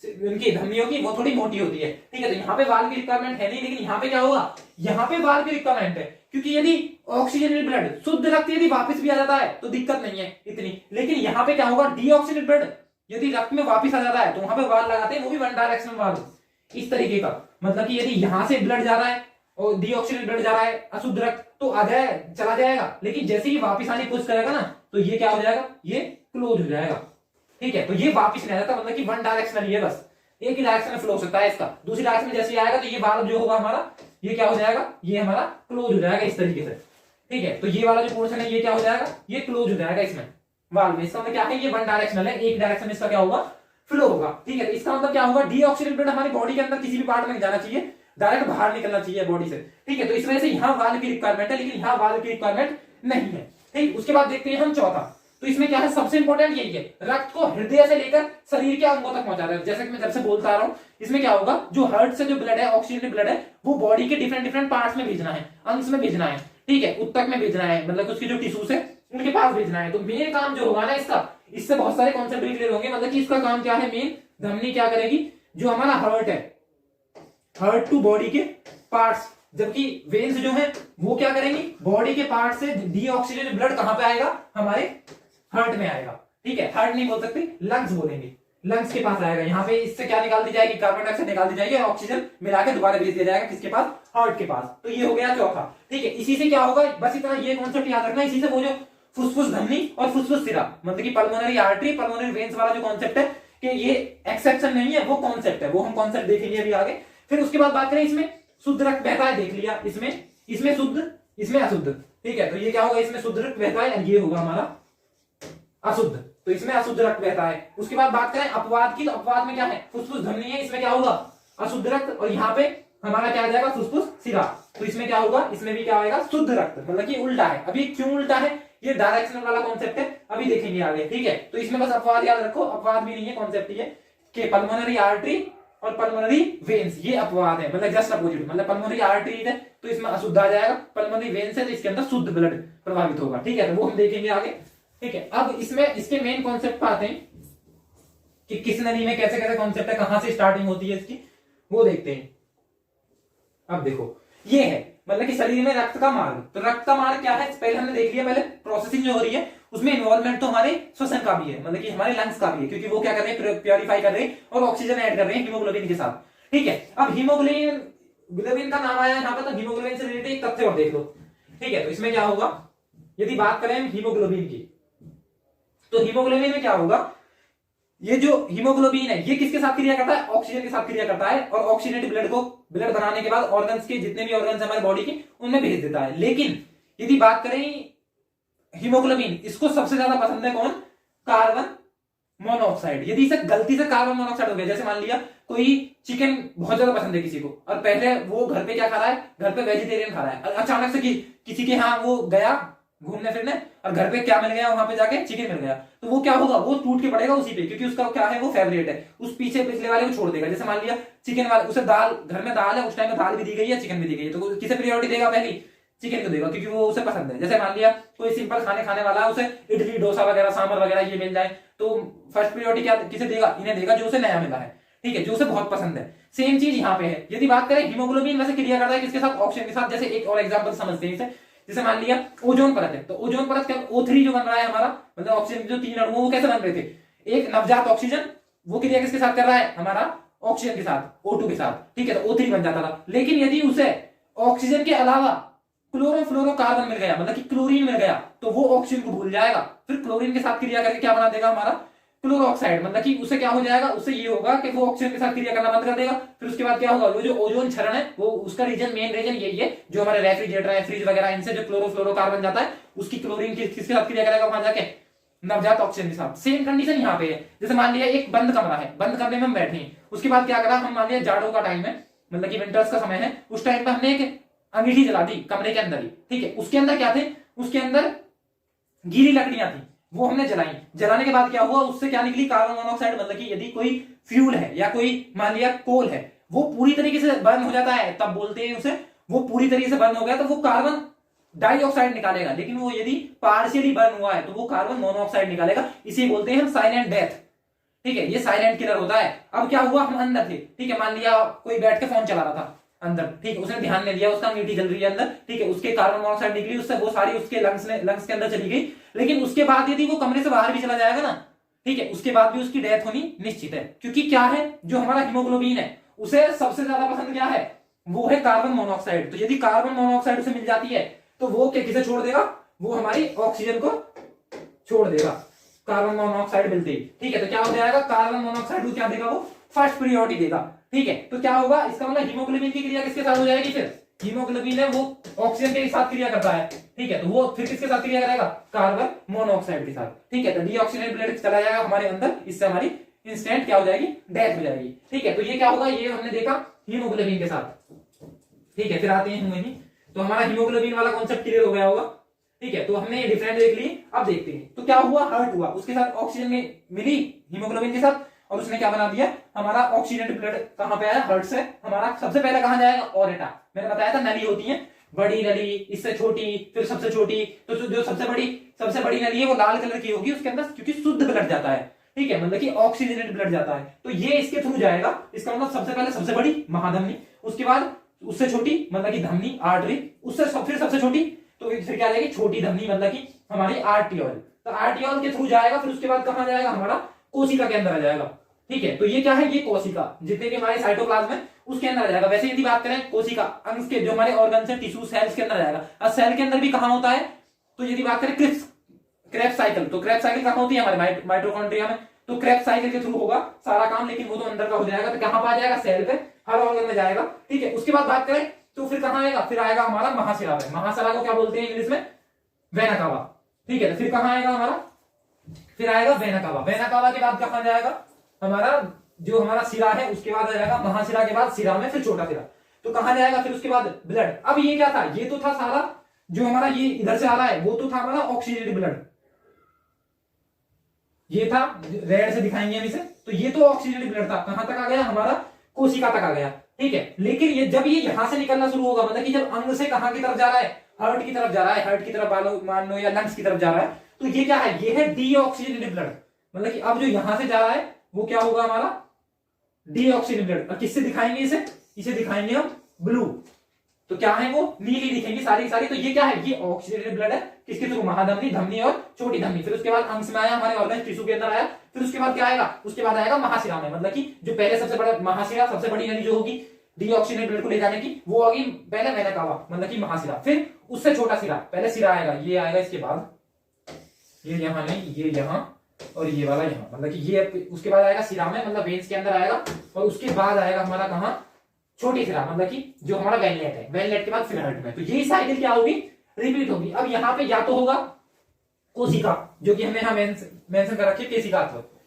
इनकी धमनियों की, वो थोड़ी मोटी होती है। ठीक है, तो यहाँ पे वाल्व की रिक्वायरमेंट है नहीं, लेकिन यहाँ पे क्या होगा, यहाँ पे वाल्व की रिक्वायरमेंट है, क्योंकि यदि ऑक्सीजनेटेड ब्लड शुद्ध रक्त यदि वापस भी आ जाता है तो दिक्कत नहीं है इतनी, लेकिन यहाँ पे क्या होगा, डीऑक्सीजनेटेड ब्लड यदि रक्त में वापस आ जाता है तो वहां पे वाल्व लगाते हैं, वो भी वन डायरेक्शनल वाल्व, इस तरीके का। मतलब कि यदि यहाँ से ब्लड जा रहा है और डीऑक्सीजनेटेड ब्लड जा रहा है, अशुद्ध रक्त, तो आ जाए चला जाएगा, लेकिन जैसे ही वापस आने की कोशिश करेगा ना, तो ये क्या हो जाएगा, ये क्लोज हो जाएगा। ठीक है, तो ये वापस नहीं आ जाता, मतलब कि वन डायरेक्शनल, ये बस एक ही डायरेक्शन में फ्लो हो सकता है इसका। दूसरी डायरेक्शन में जैसे आएगा तो ये वाल्व जो होगा हमारा, ये क्या हो जाएगा, ये हमारा क्लोज हो जाएगा इस तरीके से। ठीक है, तो ये वाला जो पोर्शन है ये क्या हो जाएगा, ये क्लोज हो जाएगा इसमें वाल्व में। इसका मतलब क्या है, ये वन डायरेक्शनल है, एक डायरेक्शन में इसका क्या होगा, फ्लो होगा। ठीक है, तो इसका मतलब क्या होगा, डीऑक्सीजनेटेड ब्लड हमारी बॉडी के अंदर किसी भी पार्ट में नहीं जाना चाहिए, डायरेक्ट बाहर निकलना चाहिए बॉडी से। ठीक है, तो इस वजह से यहाँ वाल्व की रिक्वायरमेंट है, लेकिन यहाँ वाल्व की रिक्वायरमेंट नहीं है। ठीक, उसके बाद देखते हैं हम चौथा। तो इसमें क्या है, सबसे इंपॉर्टेंट यही है, रक्त को हृदय से लेकर शरीर के अंगों तक पहुंचा रहा है। जैसे कि मैं जब से बोलता आ रहा हूं, इसमें क्या होगा, जो हार्ट से जो ब्लड है, ऑक्सीजन ब्लड है, वो बॉडी के डिफरेंट डिफरेंट पार्ट्स में भेजना है, अंश में भेजना है। ठीक है, उत्तक में भेजना है, मतलब उसकी जो टिश्यूज है उनके पास भेजना है। तो मेन काम जो होगा ना इसका, इससे बहुत सारे कॉन्सेप्ट भी क्लियर होंगे। मतलब कि इसका काम क्या है, मेन धमनी क्या करेगी, जो हमारा हार्ट है, हार्ट टू बॉडी के पार्ट्स, जबकि वेन्स जो है वो क्या करेंगी, बॉडी के पार्ट से डीऑक्सीजनेटेड ब्लड कहां पे आएगा, हमारे हार्ट में आएगा। ठीक है, हार्ट नहीं बोल सकते, लंग्स बोलेंगे, लंग्स के पास आएगा। यहाँ पे इससे क्या निकाल दी जाएगी, कार्बन डाइऑक्साइड निकाल दी जाएगी और ऑक्सीजन मिला के दोबारा भेज दिया जाएगा किसके पास, हार्ट के पास। तो ये हो गया चौथा। ठीक है, इसी से क्या होगा, बस इतना ये कॉन्सेप्ट याद रखना, इसी से वो जो फुसफुस धमनी और फुसफुस सिरा, मतलब कि पल्मोनरी आर्टरी पल्मोनरी वेन्स वाला जो कॉन्सेप्ट है कि ये एक्सेप्शन नहीं है, वो कॉन्सेप्ट है, वो हम कॉन्सेप्ट देखेंगे अभी आगे। फिर उसके बाद बात करें इसमें शुद्ध रक्त बहता है, देख लिया, इसमें शुद्ध, इसमें अशुद्ध। ठीक है, तो ये क्या होगा, इसमें शुद्ध रक्त बहता है, ये होगा हमारा अशुद्ध, तो इसमें अशुद्ध रक्त बहता है। उसके बाद बात करें अपवाद की, तो अपवाद में क्या है, फुसफुस धमनी है, इसमें क्या होगा, अशुद्ध रक्त, और यहाँ पे हमारा क्या आ जाएगा, फुसफुस सिरा, तो इसमें क्या होगा, इसमें भी क्या आएगा, शुद्ध रक्त, मतलब कि उल्टा है। अभी क्यों उल्टा है, ये डायरेक्शनल वाला कॉन्सेप्ट है, अभी देखेंगे आगे। ठीक है, तो इसमें बस अपवाद याद रखो, अपवाद भी नहीं है, कॉन्सेप्ट ये कि पल्मोनरी आर्टरी और पल्मोनरी वेन्स ये अपवाद है, मतलब जस्ट अपोजिट, मतलब पल्मोनरी आर्टरी है तो इसमें अशुद्ध आ जाएगा, पल्मोनरी वेन्स है तो इसके अंदर शुद्ध ब्लड प्रभावित होगा। ठीक है, तो वो हम देखेंगे आगे। ठीक है, अब इसमें इसके मेन कॉन्सेप्ट पर आते हैं कि किस नली में कैसे कैसे कॉन्सेप्ट है, कहां से स्टार्टिंग होती है इसकी, वो देखते हैं। अब देखो ये है, मतलब कि शरीर में रक्त का मार्ग, तो रक्त का मार्ग क्या है, पहले हमने देख लिया, पहले प्रोसेसिंग जो हो रही है उसमें इन्वॉल्वमेंट तो हमारे श्वसन का भी है, मतलब कि हमारे लंग्स का भी है, क्योंकि वो क्या कर रहे हैं, प्योरीफाई कर रहे हैं और ऑक्सीजन ऐड कर रहे हैं हीमोग्लोबिन के साथ। ठीक है, अब हीमोग्लोबिन का नाम आया यहाँ पे, तो हीमोग्लोबिन से रिलेटेड एक तथ्य और देख लो। ठीक है, तो इसमें क्या होगा, यदि बात करें हीमोग्लोबिन की, तो हीमोग्लोबिन में क्या होगा, ये जो हीमोग्लोबिन है ये किसके साथ क्रिया करता है, ऑक्सीजन के साथ क्रिया करता है, और ऑक्सीजनेटेड ब्लड को, ब्लड बनाने के बाद ऑर्गन्स के जितने भी ऑर्गन्स हमारे बॉडी के उनमें भेज देता है। लेकिन यदि बात करें हीमोग्लोबिन, इसको सबसे ज्यादा पसंद है कौन, कार्बन मोनोऑक्साइड। यदि इसे गलती से कार्बन मोनोऑक्साइड हो गया, जैसे मान लिया कोई चिकन बहुत ज्यादा पसंद है किसी को, और पहले वो घर पे क्या खा रहा है, घर पे वेजिटेरियन खा रहा है, अचानक से किसी के यहाँ वो गया घूमने फिरने और घर पे क्या मिल गया, वहां पे जाके चिकन मिल गया, तो वो क्या होगा, वो टूट के पड़ेगा उसी पे, क्योंकि उसका क्या है, वो फेवरेट है, उस पीछे पिछले वाले को छोड़ देगा। जैसे मान लिया चिकन वाले, उसे दाल, घर में दाल है, उस टाइम में दाल भी दी गई है, चिकन भी दी गई है, तो किसे प्रायोरिटी देगा, पहली चिकन को देगा, क्योंकि वो उसे पसंद है। जैसे मान लिया कोई सिंपल खाने वाला है, उसे इडली डोसा वगैरह सांभर वगैरह ये मिल जाए, तो फर्स्ट प्रायोरिटी क्या किसे देगा, इन्हें देगा जो उसे नया मिला है। ठीक है, जो उसे बहुत पसंद है। सेम चीज यहाँ पे है, यदि बात करें हीमोग्लोबिन वैसे क्रिया करता है किसके साथ, ऑक्सीजन के साथ। जैसे एक और एग्जांपल समझते हैं इसे, जैसे मान लिया ओजोन परत है, तो ओजोन परत क्या, O3 जो बन रहा है हमारा, मतलब ऑक्सीजन जो 3 अणु वो कैसे बन रहे थे, एक नवजात ऑक्सीजन, वो क्रिया किसके साथ कर रहा है, हमारा ऑक्सीजन के साथ, O2 के साथ। ठीक है, तो O3 बन जाता था। लेकिन यदि उसे ऑक्सीजन के अलावा क्लोरोफ्लोरोकार्बन मिल गया, मतलब कि क्लोरीन मिल गया, तो वो ऑक्सीजन को भूल जाएगा, फिर क्लोरीन के साथ क्रिया करके क्या बना देगा, हमारा क्लोरोऑक्साइड, मतलब कि उससे क्या हो जाएगा, उससे ये होगा कि वो ऑक्सीजन के साथ क्रिया करना बंद कर देगा। फिर उसके बाद क्या होगा, वो जो ओजोन क्षरण है, वो उसका रीजन, मेन रीजन यही है, जो हमारे रेफ्रिजरेटर है, फ्रिज वगैरह, इनसे जो क्लोरोफ्लोरोकार्बन जाता है, उसकी क्लोरीन किसके साथ क्रिया करेगा, वहां जाके नवजात ऑक्सीजन के साथ। सेम कंडीशन यहाँ पे है, जैसे मान लिया एक बंद कमरा है, बंद कमरे में हम बैठे हैं, उसके बाद क्या करा, हम मान लिया जाड़ों का टाइम है, मतलब कि विंटर्स का समय है, उस टाइम पे हमने एक अंगीठी जला दी कमरे के अंदर ही। ठीक है, उसके अंदर क्या थे, उसके अंदर गीली लकड़ियां थी, वो हमने जलाई, जलाने के बाद क्या हुआ, उससे क्या निकली, कार्बन मोनोऑक्साइड। मतलब कि यदि कोई फ्यूल है या कोई मान लिया कोल है, वो पूरी तरीके से बर्न हो जाता है, तब बोलते हैं उसे, वो पूरी तरीके से बर्न हो गया तो वो कार्बन डाइऑक्साइड निकालेगा। लेकिन वो यदि पार्शियली बर्न हुआ है तो वो कार्बन मोनोऑक्साइड निकालेगा, इसे बोलते हैं हम साइलेंट डेथ। ठीक है, ये साइलेंट किलर होता है। अब क्या हुआ, हम अंदर थे, ठीक है, मान लिया कोई बैठ के फोन चला रहा था अंदर, ठीक है, उसने ध्यान नहीं दिया, उसका अंगीठी जल रही है अंदर, ठीक है, उसके कार्बन मोनोऑक्साइड निकली, उससे वो सारी उसके लंग्स के अंदर चली गई। लेकिन उसके बाद यदि वो कमरे से बाहर भी चला जाएगा ना, ठीक है, उसके बाद भी उसकी डेथ होनी निश्चित है, क्योंकि क्या है, जो हमारा हीमोग्लोबिन है उसे सबसे ज्यादा पसंद क्या है, वो है कार्बन मोनोऑक्साइड। तो यदि कार्बन मोनोऑक्साइड उसे मिल जाती है तो वो किसे छोड़ देगा, वो हमारी ऑक्सीजन को छोड़ देगा कार्बन मोनोऑक्साइड मिलते ही। ठीक है, तो क्या हो जाएगा, कार्बन मोनोऑक्साइड को क्या देगा, वो फर्स्ट प्रायोरिटी देगा। ठीक है, तो क्या होगा, इसका मतलब हीमोग्लोबिन की क्रिया किसके साथ हो जाएगी, फिर हीमोग्लोबिन है वो ऑक्सीजन के साथ क्रिया करता है। ठीक है, तो वो फिर किसके साथ क्रिया करेगा, कार्बन मोनोऑक्साइड के साथ। ठीक है, तो डीऑक्सीजनेटेड ब्लड चला जाएगा हमारे अंदर, इससे हमारी इंस्टेंट क्या हो जाएगी, डेथ हो जाएगी। ठीक है, तो ये क्या होगा, ये हमने देखा हीमोग्लोबिन के साथ। ठीक है, फिर आते हैं हम, तो हमारा हीमोग्लोबिन वाला कॉन्सेप्ट क्लियर हो गया होगा। ठीक है, तो हमने डिफरेंट देख लिए। अब देखते हैं तो क्या हुआ, हर्ट हुआ, उसके साथ ऑक्सीजन में मिली हीमोग्लोबिन के साथ, और उसने क्या बना दिया, हमारा ऑक्सीजनेटेड ब्लड कहां पे आया, हर्ट से हमारा सबसे पहले कहां जाएगा, ऑरेटा। मैंने बताया था नली होती है, बड़ी नली, इससे छोटी, फिर सबसे छोटी। तो जो सबसे बड़ी नली है वो लाल कलर की होगी, उसके अंदर क्योंकि शुद्ध ब्लड जाता है। ठीक है, मतलब कि ऑक्सीजनेटेड ब्लड जाता है, तो ये इसके थ्रू जाएगा। इसका मतलब सबसे पहले सबसे बड़ी महाधमनी, उसके बाद उससे छोटी मतलब कि धमनी आर्टरी, उससे फिर सबसे छोटी, तो फिर क्या आ जाएगी छोटी धमनी मतलब कि हमारी आर्टियोल। तो आर्टियोल के थ्रू जाएगा, फिर उसके बाद कहां जाएगा हमारा कोशिका के अंदर आ जाएगा। ठीक है, तो ये क्या है, ये कोशिका, जितने भी हमारे साइटोप्लाज्म है उसके अंदर आ जाएगा। वैसे यदि बात करें कोशिका अंग के, जो हमारे ऑर्गन है, टिश्यू, सेल्स के अंदर आ जाएगा। और सेल के अंदर भी कहां होता है, तो यदि बात करें क्रेब्स साइकिल, तो क्रेब्स साइकिल कहां होती है हमारे माइटोकॉन्ड्रिया में, तो क्रेब्स साइकिल के थ्रू होगा सारा काम, लेकिन वो तो अंदर का हो जाएगा। तो कहां पर आ जाएगा, सेल पे, हर ऑर्गन में जाएगा। ठीक है, उसके बाद बात करें तो फिर कहां आएगा, फिर आएगा हमारा महाशिरा में। महाशिरा को क्या बोलते हैं इंग्लिश में, वेना कावा। ठीक है, तो फिर कहां आएगा हमारा, फिर आएगा वेना कावा। वेना कावा के बाद कहां जाएगा हमारा जो हमारा सिरा है, उसके बाद आ जाएगा महाशिरा के बाद सिरा में, फिर छोटा सिरा, तो कहां जाएगा फिर उसके बाद ब्लड। अब ये क्या था, ये तो था सारा जो हमारा ये इधर से आ रहा है, वो तो था हमारा ऑक्सीजनेटेड ब्लड, ये था रेड से दिखाएंगे हम इसे, तो ये तो ऑक्सीजनेटेड ब्लड था, कहां तक आ गया हमारा कोशिका तक आ गया। ठीक है, लेकिन ये जब ये यहां से निकलना शुरू होगा, मतलब कि जब अंग से कहां की तरफ जा रहा है, हार्ट की तरफ जा रहा है, हार्ट की तरफ मान लो या लंग्स की तरफ जा रहा है, तो ये क्या है, ये है डीऑक्सीजनेटेड ब्लड। मतलब कि अब जो यहां से जा रहा है वो क्या होगा हमारा डीऑक्सीजनेटेड ब्लड। और किससे दिखाएंगे इसे, इसे दिखाएंगे हम ब्लू, तो क्या है वो नीली दिखेंगी सारी सारी। तो ये क्या है, ये ऑक्सीजनेटेड ब्लड है, किसके थ्रू, महाधमनी, धमनी और छोटी धमनी। फिर उसके बाद अंश में आया, हमारे ऑर्गन टिश्यू के अंदर आया, फिर उसके बाद क्या आएगा, उसके बाद आएगा महाशिरा में। मतलब कि जो पहले सबसे बड़ा महाशिरा, सबसे बड़ी नली जो होगी डीऑक्सीजनेटेड ब्लड को ले जाने की, वो होगी पहले वेना कावा मतलब कि महाशिरा, फिर उससे छोटा सिरा, पहले सिरा आएगा, ये आएगा, इसके बाद ये यहां नहीं, ये यहां और ये वाला यहां, मतलब कि ये उसके बाद आएगा सिरा में, मतलब वेन्स के अंदर आएगा, और उसके बाद आएगा हमारा कहां छोटी सिरा, मतलब कि जो हमारा वेनलेट है, वेनलेट के बाद फिर हार्ट में। तो यही साइकिल क्या होगी, रिपीट होगी। अब यहाँ पे या तो होगा कोशिका, जो कि हमने यहां मेंशन कर रखी है, केशिका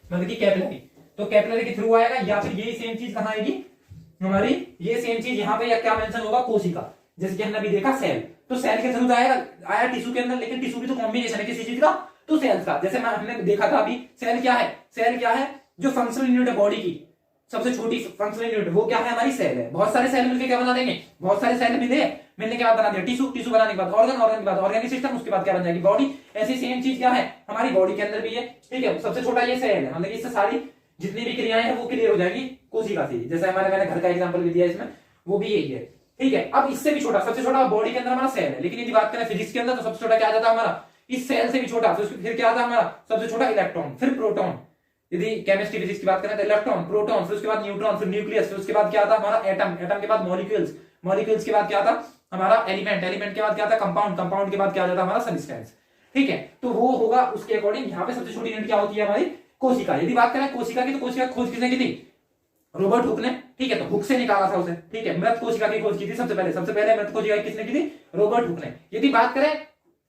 मतलब कि कैपिलरी, तो कैपिलरी के थ्रू आएगा, या फिर यही सेम चीज कहां आएगी हमारी, ये सेम चीज यहाँ पे या क्या मेंशन होगा, कोशिका, जैसे कि हमने अभी देखा सेल, तो सेल के थ्रू आएगा, आया टिश्यू के अंदर, लेकिन टिश्यू भी तो कॉम्बिनेशन है किसी चीज का, तो सेल्स का। जैसे हमने देखा था अभी, सेल क्या है, सेल क्या है, जो फंक्शनल यूनिट है बॉडी की, सबसे छोटी फंक्शनल यूनिट, वो क्या है हमारी सेल है। बहुत सारे सेल मिलकर क्या बना देंगे, बहुत सारे सेल मिलने के बाद बना देंगे टिश्यू, टिश्यू बनाने के बाद ऑर्गन, ऑर्गन के बाद ऑर्गेनिक सिस्टम, उसके बाद क्या बन जाएगी बॉडी। ऐसी सेम चीज क्या है हमारी बॉडी के अंदर भी है। ठीक है, सबसे छोटा ये सेल है, मतलब इससे सारी जितनी भी क्रियाएं हैं वो क्लियर हो जाएगी कोशिका से। जैसे मैंने घर का एग्जांपल भी दिया इसमें, वो भी यही है। ठीक है, अब इससे भी छोटा, सबसे छोटा बॉडी के अंदर हमारा सेल है, लेकिन यदि बात करें फिजिक्स के अंदर, तो सबसे छोटा क्या आ जाता है हमारा, इस सेल से भी छोटा, फिर क्या आता है हमारा सबसे छोटा इलेक्ट्रॉन, फिर प्रोटॉन। यदि केमिस्ट्री फिजिक्स की बात करें तो इलेक्ट्रॉन, प्रोटॉन, फिर उसके बाद न्यूट्रॉन, फिर न्यूक्लियस, फिर उसके बाद क्या आता है हमारा एटम, एटम के बाद मॉलिक्यूल्स, मॉलिक्यूल्स के बाद क्या आता हमारा एलिमेंट, एलिमेंट के बाद क्या आता कंपाउंड, कंपाउंड के बाद क्या आ जाता हमारा सब्सटेंस। ठीक है, तो वो होगा उसके अकॉर्डिंग। यहाँ पे सबसे छोटी यूनिट क्या होती है हमारी कोशिका। यदि बात करें कोशिका की, तो कोशिका खोज किसने की थी, रॉबर्ट हुक ने। ठीक है, तो हुक से निकाला था उसे। ठीक है, मृत कोशिका की खोज की थी सबसे पहले मृत कोशिका किसने की थी, रॉबर्ट हुक ने। यदि बात करें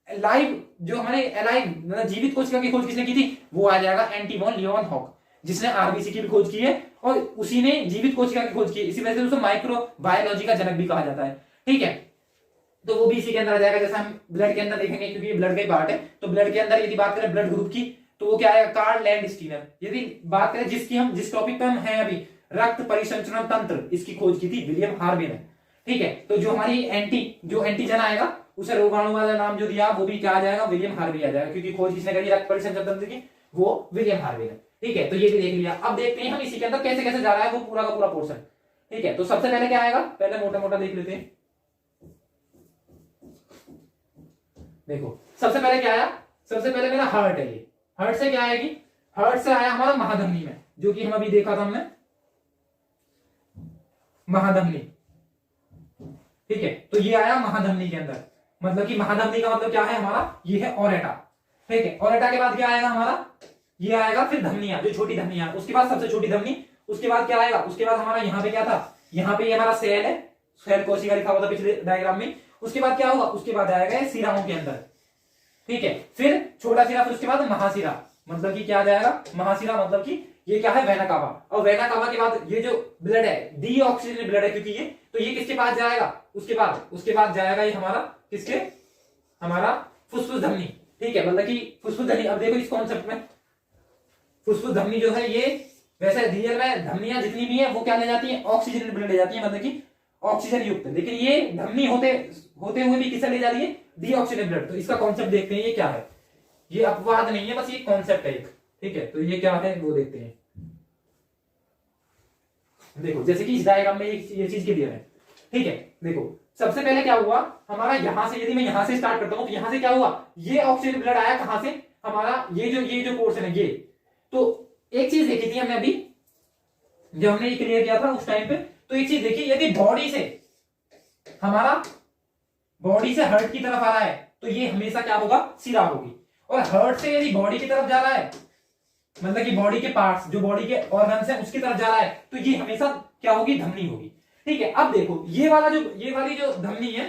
लाइव, जो हमारे अलाइव मतलब जीवित कोशिका की खोज किसने की थी, वो आ जाएगा एंटी वॉन लियोनहॉक, जिसने आरबीसी की भी खोज की है और उसी ने जीवित कोशिका की खोज की है। इसी वजह से उसे माइक्रो बायोलॉजी का जनक भी कहा जाता है। ठीक है, तो वो भी इसी के अंदर आ जाएगा। जैसे हम ब्लड के अंदर देखेंगे, क्योंकि ब्लड का ही पार्ट है, तो ब्लड के अंदर यदि बात करें ब्लड ग्रुप की, तो वो क्या है कार्ल लैंडस्टीनर। यदि बात करें जिस टॉपिक पे हम हैं अभी, रक्त परिसंचरण तंत्र, इसकी खोज की थी विलियम हार्वे ने। ठीक है, तो जो हमारी एंटीजन आएगा, उसे रोगाणु वाला नाम जो दिया, वो भी क्या आ जाएगा, विलियम हार्वे आ जाएगा, क्योंकि खोज किसने करी रक्त परिसंचरण तंत्र की, वो विलियम हार्वे ने। ठीक है, तो ये भी देख लिया। अब देखते हैं हम इसी के अंदर कैसे कैसे जा रहा है वो पूरा का पूरा पोर्शन। ठीक है, तो सबसे पहले क्या आएगा, पहले मोटा मोटा देख लेते हैं। देखो सबसे पहले क्या आया, सबसे पहले मेरा हार्ट है। ये हार्ट से क्या आएगी, हार्ट से आया हमारा महाधमनी में, जो कि हम अभी देखा था हमने महाधमनी। ठीक है, तो ये आया महाधमनी के अंदर, मतलब कि महाधमनी का मतलब क्या है हमारा, ये है ओरेटा। ठीक है, ओरेटा के बाद क्या आएगा हमारा, ये आएगा फिर धमनिया, जो छोटी धमनिया, उसके बाद सबसे छोटी धमनी, उसके बाद क्या आएगा, उसके बाद हमारा यहाँ पे क्या था, यहाँ पे ये हमारा सेल है, सेल कोशिका लिखा हुआ था पिछले डायग्राम में। उसके बाद क्या होगा, उसके बाद आएगा सिराओं के अंदर। ठीक है, फिर छोटा सिरा, फिर उसके बाद महासिरा, मतलब कि क्या आ जाएगा महासिरा, मतलब कि ये क्या है वेना कावा। और वेना कावा के बाद ये जो ब्लड है डीऑक्सीजनेटेड ब्लड है, क्योंकि ये तो ये किसके पास जाएगा, उसके बाद जाएगा ये हमारा किसके, हमारा फुसफुस धमनी। ठीक है, मतलब कि फुसफुस धमनी। अब देखो इस कॉन्सेप्ट में फुसफुस धमनी जो है, ये वैसे रियल में धमनियां जितनी भी है वो क्या ले जाती है, ऑक्सीजन ब्लड ले जाती है, मतलब कि ऑक्सीजन युक्त। लेकिन ये धमनी होते हुए भी किसे ले जा रही है, डीऑक्सीजनेटेड ब्लड। तो इसका कॉन्सेप्ट देखते हैं ये क्या है, ये अपवाद नहीं है, बस ये कॉन्सेप्ट है एक। ठीक है, तो ये क्या है वो देखते हैं। देखो जैसे कि इस डायग्राम में ये चीज क्लियर है, ठीक है। देखो सबसे पहले क्या हुआ हमारा, यहां से यदि मैं यहां से स्टार्ट करता हूं तो यहां से क्या हुआ, ये ऑक्सीजन ब्लड आया कहां से, हमारा ये जो पोर्शन है ये। तो एक चीज देखी थी हमने अभी जब हमने ये क्लियर किया था उस टाइम पे, तो एक चीज देखी, यदि बॉडी से हमारा बॉडी से हार्ट की तरफ आ रहा है तो ये हमेशा क्या होगा, सिरा होगी। और हार्ट से यदि बॉडी की तरफ जा रहा है, मतलब कि बॉडी के पार्ट्स जो बॉडी के ऑर्गन्स है उसकी तरफ जा रहा है, तो ये हमेशा क्या होगी, धमनी होगी। ठीक है, अब देखो ये वाली जो धमनी है,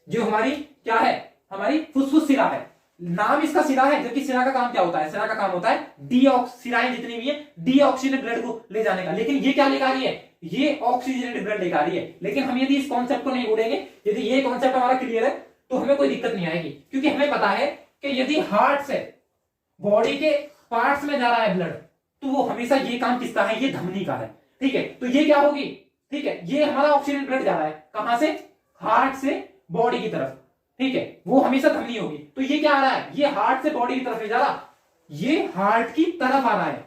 जो हमारी क्या है, हमारी फुसफुस सिरा है, नाम इसका सिरा है, जबकि सिरा का काम क्या होता है, सिरा का काम होता है सिराएं जितनी भी है डीऑक्सीजनेटेड ब्लड को ले जाने का। लेकिन ये क्या लेकर आ रही है, ये ऑक्सीजनेटेड ब्लड लेकर आ रही है। लेकिन हम यदि इस कॉन्सेप्ट को नहीं बोलेंगे, यदि ये कॉन्सेप्ट हमारा क्लियर है तो हमें कोई दिक्कत नहीं आएगी, क्योंकि हमें पता है कि यदि हार्ट से बॉडी के पार्ट्स में जा रहा है ब्लड, तो वो हमेशा ये काम किसका है, ये धमनी का है। ठीक है, तो ये क्या होगी, ठीक है, ये हमारा ऑक्सीजन ब्लड जा रहा है कहां से, हार्ट से बॉडी की तरफ, ठीक है, वो हमेशा धमनी होगी। तो ये क्या आ रहा है, ये हार्ट से बॉडी की तरफ नहीं जा रहा, ये हार्ट की तरफ आ रहा है।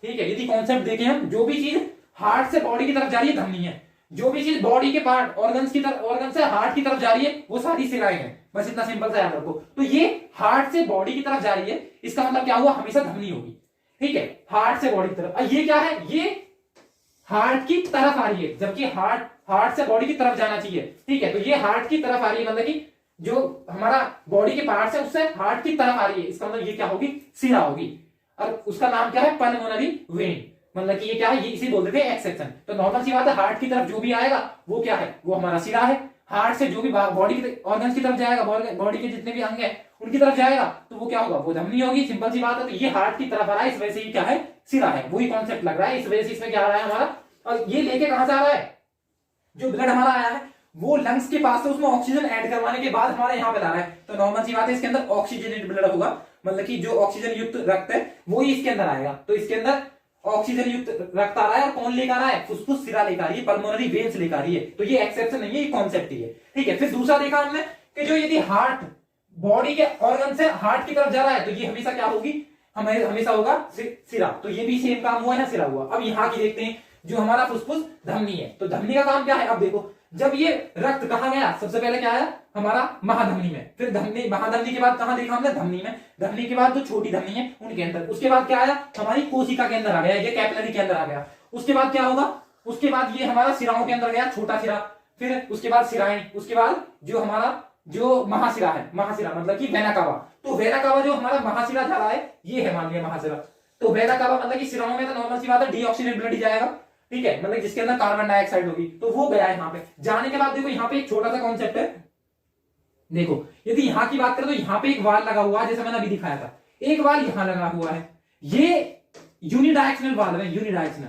ठीक है, यदि कॉन्सेप्ट देखें हम, जो भी चीज हार्ट से बॉडी की तरफ जा रही है धमनी है, जो भी चीज बॉडी के पार्ट ऑर्गन से हार्ट की तरफ जा रही है वो सारी सिराएं हैं। बस इतना सिंपल सा याद रखो। तो ये हार्ट से बॉडी की तरफ जा रही है, इसका मतलब क्या हुआ, हमेशा धमनी होगी। ठीक है, हार्ट से बॉडी की तरफ। ये क्या है, ये हार्ट की तरफ आ रही है, जबकि हार्ट से बॉडी की तरफ जाना चाहिए। ठीक है, तो ये हार्ट की तरफ आ रही है, मतलब कि जो हमारा बॉडी के पार्ट है उससे हार्ट की तरफ आ रही है, इसका मतलब ये क्या होगी, सिरा होगी। और उसका नाम क्या है, पल्मोनरी वेन, मतलब कि ये क्या है, ये इसे बोलते थे एक्स सेक्शन। तो नॉर्मल सी बात है, हार्ट की तरफ जो भी आएगा वो क्या है, वो हमारा सिरा है। हार्ट से जो भी बॉडी के ऑर्गन्स की तरफ जाएगा, बॉडी के जितने भी अंग है उनकी तरफ जाएगा, तो वो क्या होगा, वो धमनी होगी। सिंपल सी बात है। तो ये हार्ट की तरफ आ रहा है, इस वजह से ये क्या है, सिरा है। वही कॉन्सेप्ट लग रहा है, इस वजह से इसमें क्या आ रहा है हमारा। और ये लेके कहां से आ रहा है, जो ब्लड हमारा आया है वो लंग्स के पास से उसमें ऑक्सीजन ऐड करवाने के बाद हमारे यहाँ पे ला रहा है। तो नॉर्मल सी बात है, इसके अंदर ऑक्सीजनेटेड ब्लड होगा, मतलब कि जो ऑक्सीजन युक्त रक्त है वो ही इसके अंदर आएगा। तो इसके अंदर ऑक्सीजन युक्त रक्त आ रहा है, और कौन लेकर आ रहा है, फुसफुस सिरा लेकर आ रही है, पल्मोनरी वेन्स लेकर आ रही है। तो ये एक्सेप्शन नहीं है, ये कॉन्सेप्ट ही है। ठीक है, फिर दूसरा देखा हमने कि जो यदि हार्ट बॉडी के ऑर्गन से हार्ट की तरफ जा रहा है तो ये हमेशा क्या होगी, हमेशा होगा सिरा। तो ये भी सेम काम हुआ है, सिरा हुआ। अब यहाँ की देखते हैं, जो हमारा फुसफुस धमनी है, तो धमनी का काम क्या है। अब देखो, जब ये रक्त कहां गया, सबसे पहले क्या आया हमारा महाधमनी में, फिर धमनी, महाधमनी के बाद कहां देखा हमने, धमनी में, धमनी के बाद जो छोटी धमनी है उनके अंदर, उसके बाद क्या आया, हमारी कोशिका के अंदर आ गया, ये कैपिलरी के अंदर आ गया। उसके बाद क्या होगा, उसके बाद ये हमारा सिराओं के अंदर गया, छोटा सिरा, फिर उसके बाद सिराएं, उसके बाद जो हमारा जो महासिरा है, महासिरा मतलब कि वेना कावा। तो वेना कावा जो हमारा महासिरा जा रहा है, ये है मान लिया महासिरा। तो वेना कावा मतलब कि सिराओं में तो नॉर्मल सी बात है डीऑक्सीजनेटेड ब्लड जाएगा, ठीक है, मतलब जिसके अंदर कार्बन डाइऑक्साइड होगी, तो वो गया है यहाँ पे। जाने के बाद देखो यहाँ पे एक छोटा सा कॉन्सेप्ट है। देखो यदि यहाँ की बात करें तो यहाँ पे एक वाल लगा हुआ है, जैसे मैंने अभी दिखाया था, एक वाल यहाँ लगा हुआ है, ये यूनिडायरेक्शनल वाल्व है, यूनिडायरेक्शनल।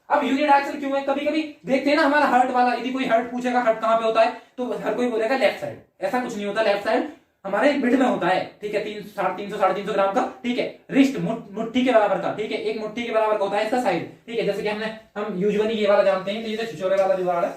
अब यूनिडायरेक्शनल क्यों है, कभी कभी देखते हैं ना हमारा हार्ट वाला, यदि कोई हार्ट पूछेगा हार्ट कहां पे होता है, तो हर कोई बोलेगा लेफ्ट साइड। ऐसा कुछ नहीं होता, लेफ्ट साइड हमारे मिड में होता है। ठीक है, 300-350 ग्राम का, ठीक है, रिस्ट मुट्ठी के बराबर का, ठीक है, एक मुट्ठी के बराबर का होता है इसका साइज। ठीक है, जैसे कि हम यूजुअली ये वाला जानते हैं, तो ये छिछोरे वाला जो वाला है,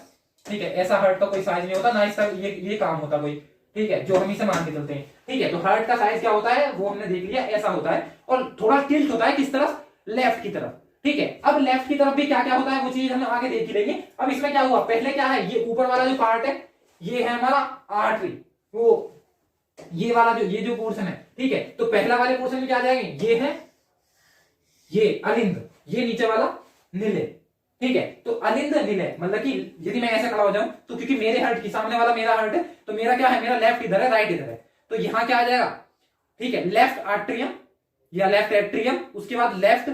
ठीक है, ऐसा हार्ट का कोई साइज नहीं होता ना, इसका ये काम होता कोई, ठीक है, जो हम इसे मान के चलते हैं। ठीक है, तो हार्ट का साइज क्या होता है वो हमने देख लिया, ऐसा होता है, और थोड़ा टिल्ट होता है किस तरफ, लेफ्ट की तरफ। ठीक है, अब लेफ्ट की तरफ भी क्या क्या होता है वो चीज हम आगे देख ही लेंगे। अब इसमें क्या हुआ, पहले क्या है, ये ऊपर वाला जो पार्ट है ये है हमारा आर्टरी, वो ये वाला जो ये जो पोर्शन है, ठीक है, तो पहला वाले पोर्शन में क्या आ जाएंगे, ये है ये अलिंद, ये नीचे वाला निलय। ठीक है, तो अलिंद निलय मतलब कि यदि मैं ऐसे खड़ा हो जाऊं तो क्योंकि मेरे हार्ट की सामने वाला मेरा हार्ट है, तो मेरा क्या है, मेरा लेफ्ट इधर है, राइट इधर है, तो यहां क्या आ जाएगा, ठीक है, लेफ्ट आर्ट्रियम या लेफ्ट एट्रियम, उसके बाद लेफ्ट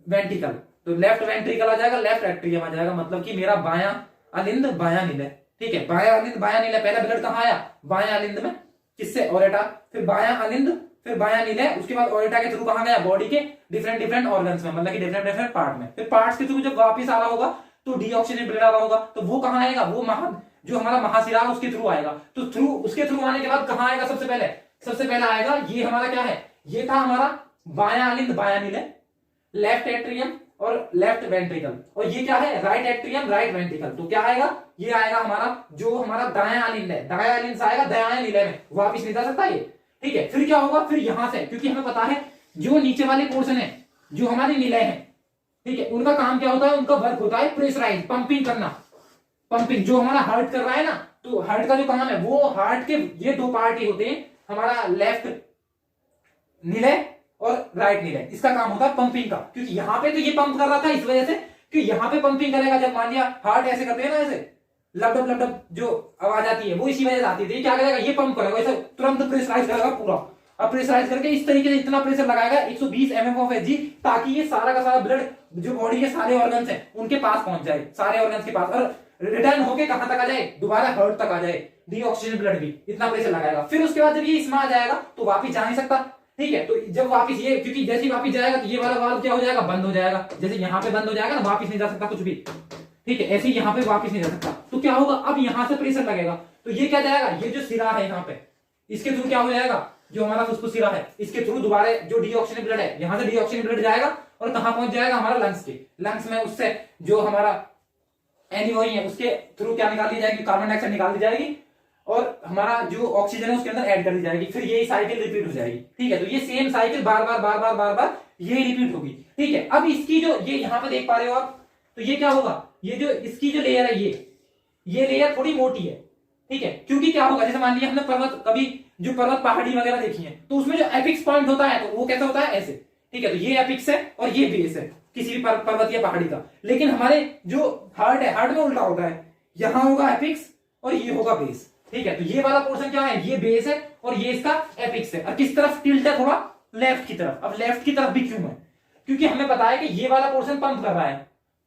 वेंट्रिकल, तो लेफ्ट वेंट्रिकल आ जाएगा, लेफ्ट एट्रियम आ जाएगा, मतलब कि मेरा बायां अलिंद बायां निलय। ठीक है, बायां अलिंद बायां निलय, पहला ब्लड कहां आया, बायां अलिंद में, किससे, ओरेटा, फिर बायां अलिंद, फिर बायां निलय, उसके बाद ओरेटा के थ्रू कहां गया, बॉडी के डिफरेंट ऑर्गन्स में, मतलब कि डिफरेंट पार्ट में, फिर पार्ट्स के थ्रू जब वापस आ रहा होगा तो डीऑक्सीजनेटेड ब्लड आ रहा होगा, तो वो कहां आएगा, वो जो हमारा महासिरा है उसके थ्रू आएगा। तो उसके थ्रू आने के बाद कहां आएगा, सबसे पहले आएगा, ये हमारा क्या है, ये था हमारा बायां अलिंद बायां निलय, लेफ्ट एट्रियम और लेफ्ट वेंट्रिकल, और ये क्या है, राइट एट्रियम राइट वेंट्रिकल। तो क्या आएगा, ये आएगा हमारा जो हमारा दायां अलिंद है, दायां अलिंद से आएगा दायां निलय में, वापिस नहीं जा सकता ये। ठीक है, फिर क्या होगा, फिर यहां से, क्योंकि हमें पता है जो नीचे वाले पोर्शन है, जो हमारे निलय है, ठीक है, उनका काम क्या होता है, उनका वर्क होता है प्रेशराइज, पंपिंग करना। पंपिंग जो हमारा हार्ट कर रहा है ना, तो हार्ट का जो काम है वो हार्ट के ये दो पार्ट ही होते हैं, हमारा लेफ्ट निलय और राइट निलय, इसका काम होता है पंपिंग का। क्योंकि यहाँ पे तो ये पंप कर रहा था इस वजह से कि यहाँ पे पंपिंग करेगा। जब मान लिया हार्ट ऐसे करते हैं ना, ऐसे लपडप लपडप जो आवाज आती है वो इसी वजह से आती थी। क्या करेगा, ये पंप करेगा, ऐसे तुरंत प्रेशराइज करेगा पूरा। अब प्रेशराइज करके इस तरीके से इतना प्रेशर लगाएगा 120 mm ऑफ Hg, ताकि ये सारा का सारा ब्लड जो बॉडी के सारे ऑर्गन्स हैं उनके पास पहुंच जाए, सारे ऑर्गन्स के पास, और रिटर्न होके कहां तक आ जाए, दोबारा हार्ट तक आ जाए, डीऑक्सीजन ब्लड भी। इतना प्रेशर लगाएगा। फिर उसके बाद जब ये इसमें आ जाएगा तो वापिस जा नहीं सकता, ठीक है। तो जब वापिस ये, क्योंकि जैसे ही वापिस जाएगा तो ये वाला वाल्व क्या हो जाएगा, बंद हो जाएगा। जैसे यहाँ पे बंद हो जाएगा ना, वापिस नहीं जा सकता कुछ भी, ठीक है। ऐसे ही यहाँ पे वापिस नहीं जा सकता। तो क्या होगा, अब यहाँ से प्रेशर लगेगा तो ये क्या जाएगा, ये जो सिरा है यहाँ पे, इसके थ्रू क्या हो जाएगा, जो हमारा फुसफुस सिरा है, इसके थ्रू दोबारा जो डीऑक्सीजन ब्लड है, यहाँ से डीऑक्सीजन ब्लड जाएगा और कहां पहुंच जाएगा, हमारा लंग्स के। लंग्स में उससे जो हमारा एनीओई है उसके थ्रू क्या निकाल दी जाएगी, कार्बन डाइऑक्साइड निकाल दी जाएगी, और हमारा जो ऑक्सीजन है उसके अंदर ऐड कर दी जाएगी। फिर यही साइकिल रिपीट हो जाएगी, ठीक है। तो ये सेम साइकिल बार बार बार बार बार बार ये रिपीट होगी, ठीक है। अब इसकी जो ये यहाँ पे देख पा रहे हो आप, तो ये क्या होगा, ये जो इसकी जो लेयर है, ये लेयर थोड़ी मोटी है, ठीक है। क्योंकि क्या होगा, जैसे मान लिया हमने पर्वत, कभी जो पर्वत पहाड़ी वगैरह देखी है, तो उसमें जो एपिक्स पॉइंट होता है तो वो कैसा होता है, ऐसे, ठीक है। तो ये एपिक्स है और ये बेस है किसी भी पर्वत या पहाड़ी का। लेकिन हमारे जो हार्ट है, हार्ट में उल्टा होता है, यहां होगा एपिक्स और ये होगा बेस, ठीक है। तो ये वाला पोर्शन क्या है, ये बेस है और ये इसका एपिक्स है। और किस तरफ टिल्ट है, थोड़ा लेफ्ट की तरफ। अब लेफ्ट की तरफ भी क्यों है, क्योंकि हमें पता है कि ये वाला पोर्शन पंप कर रहा है,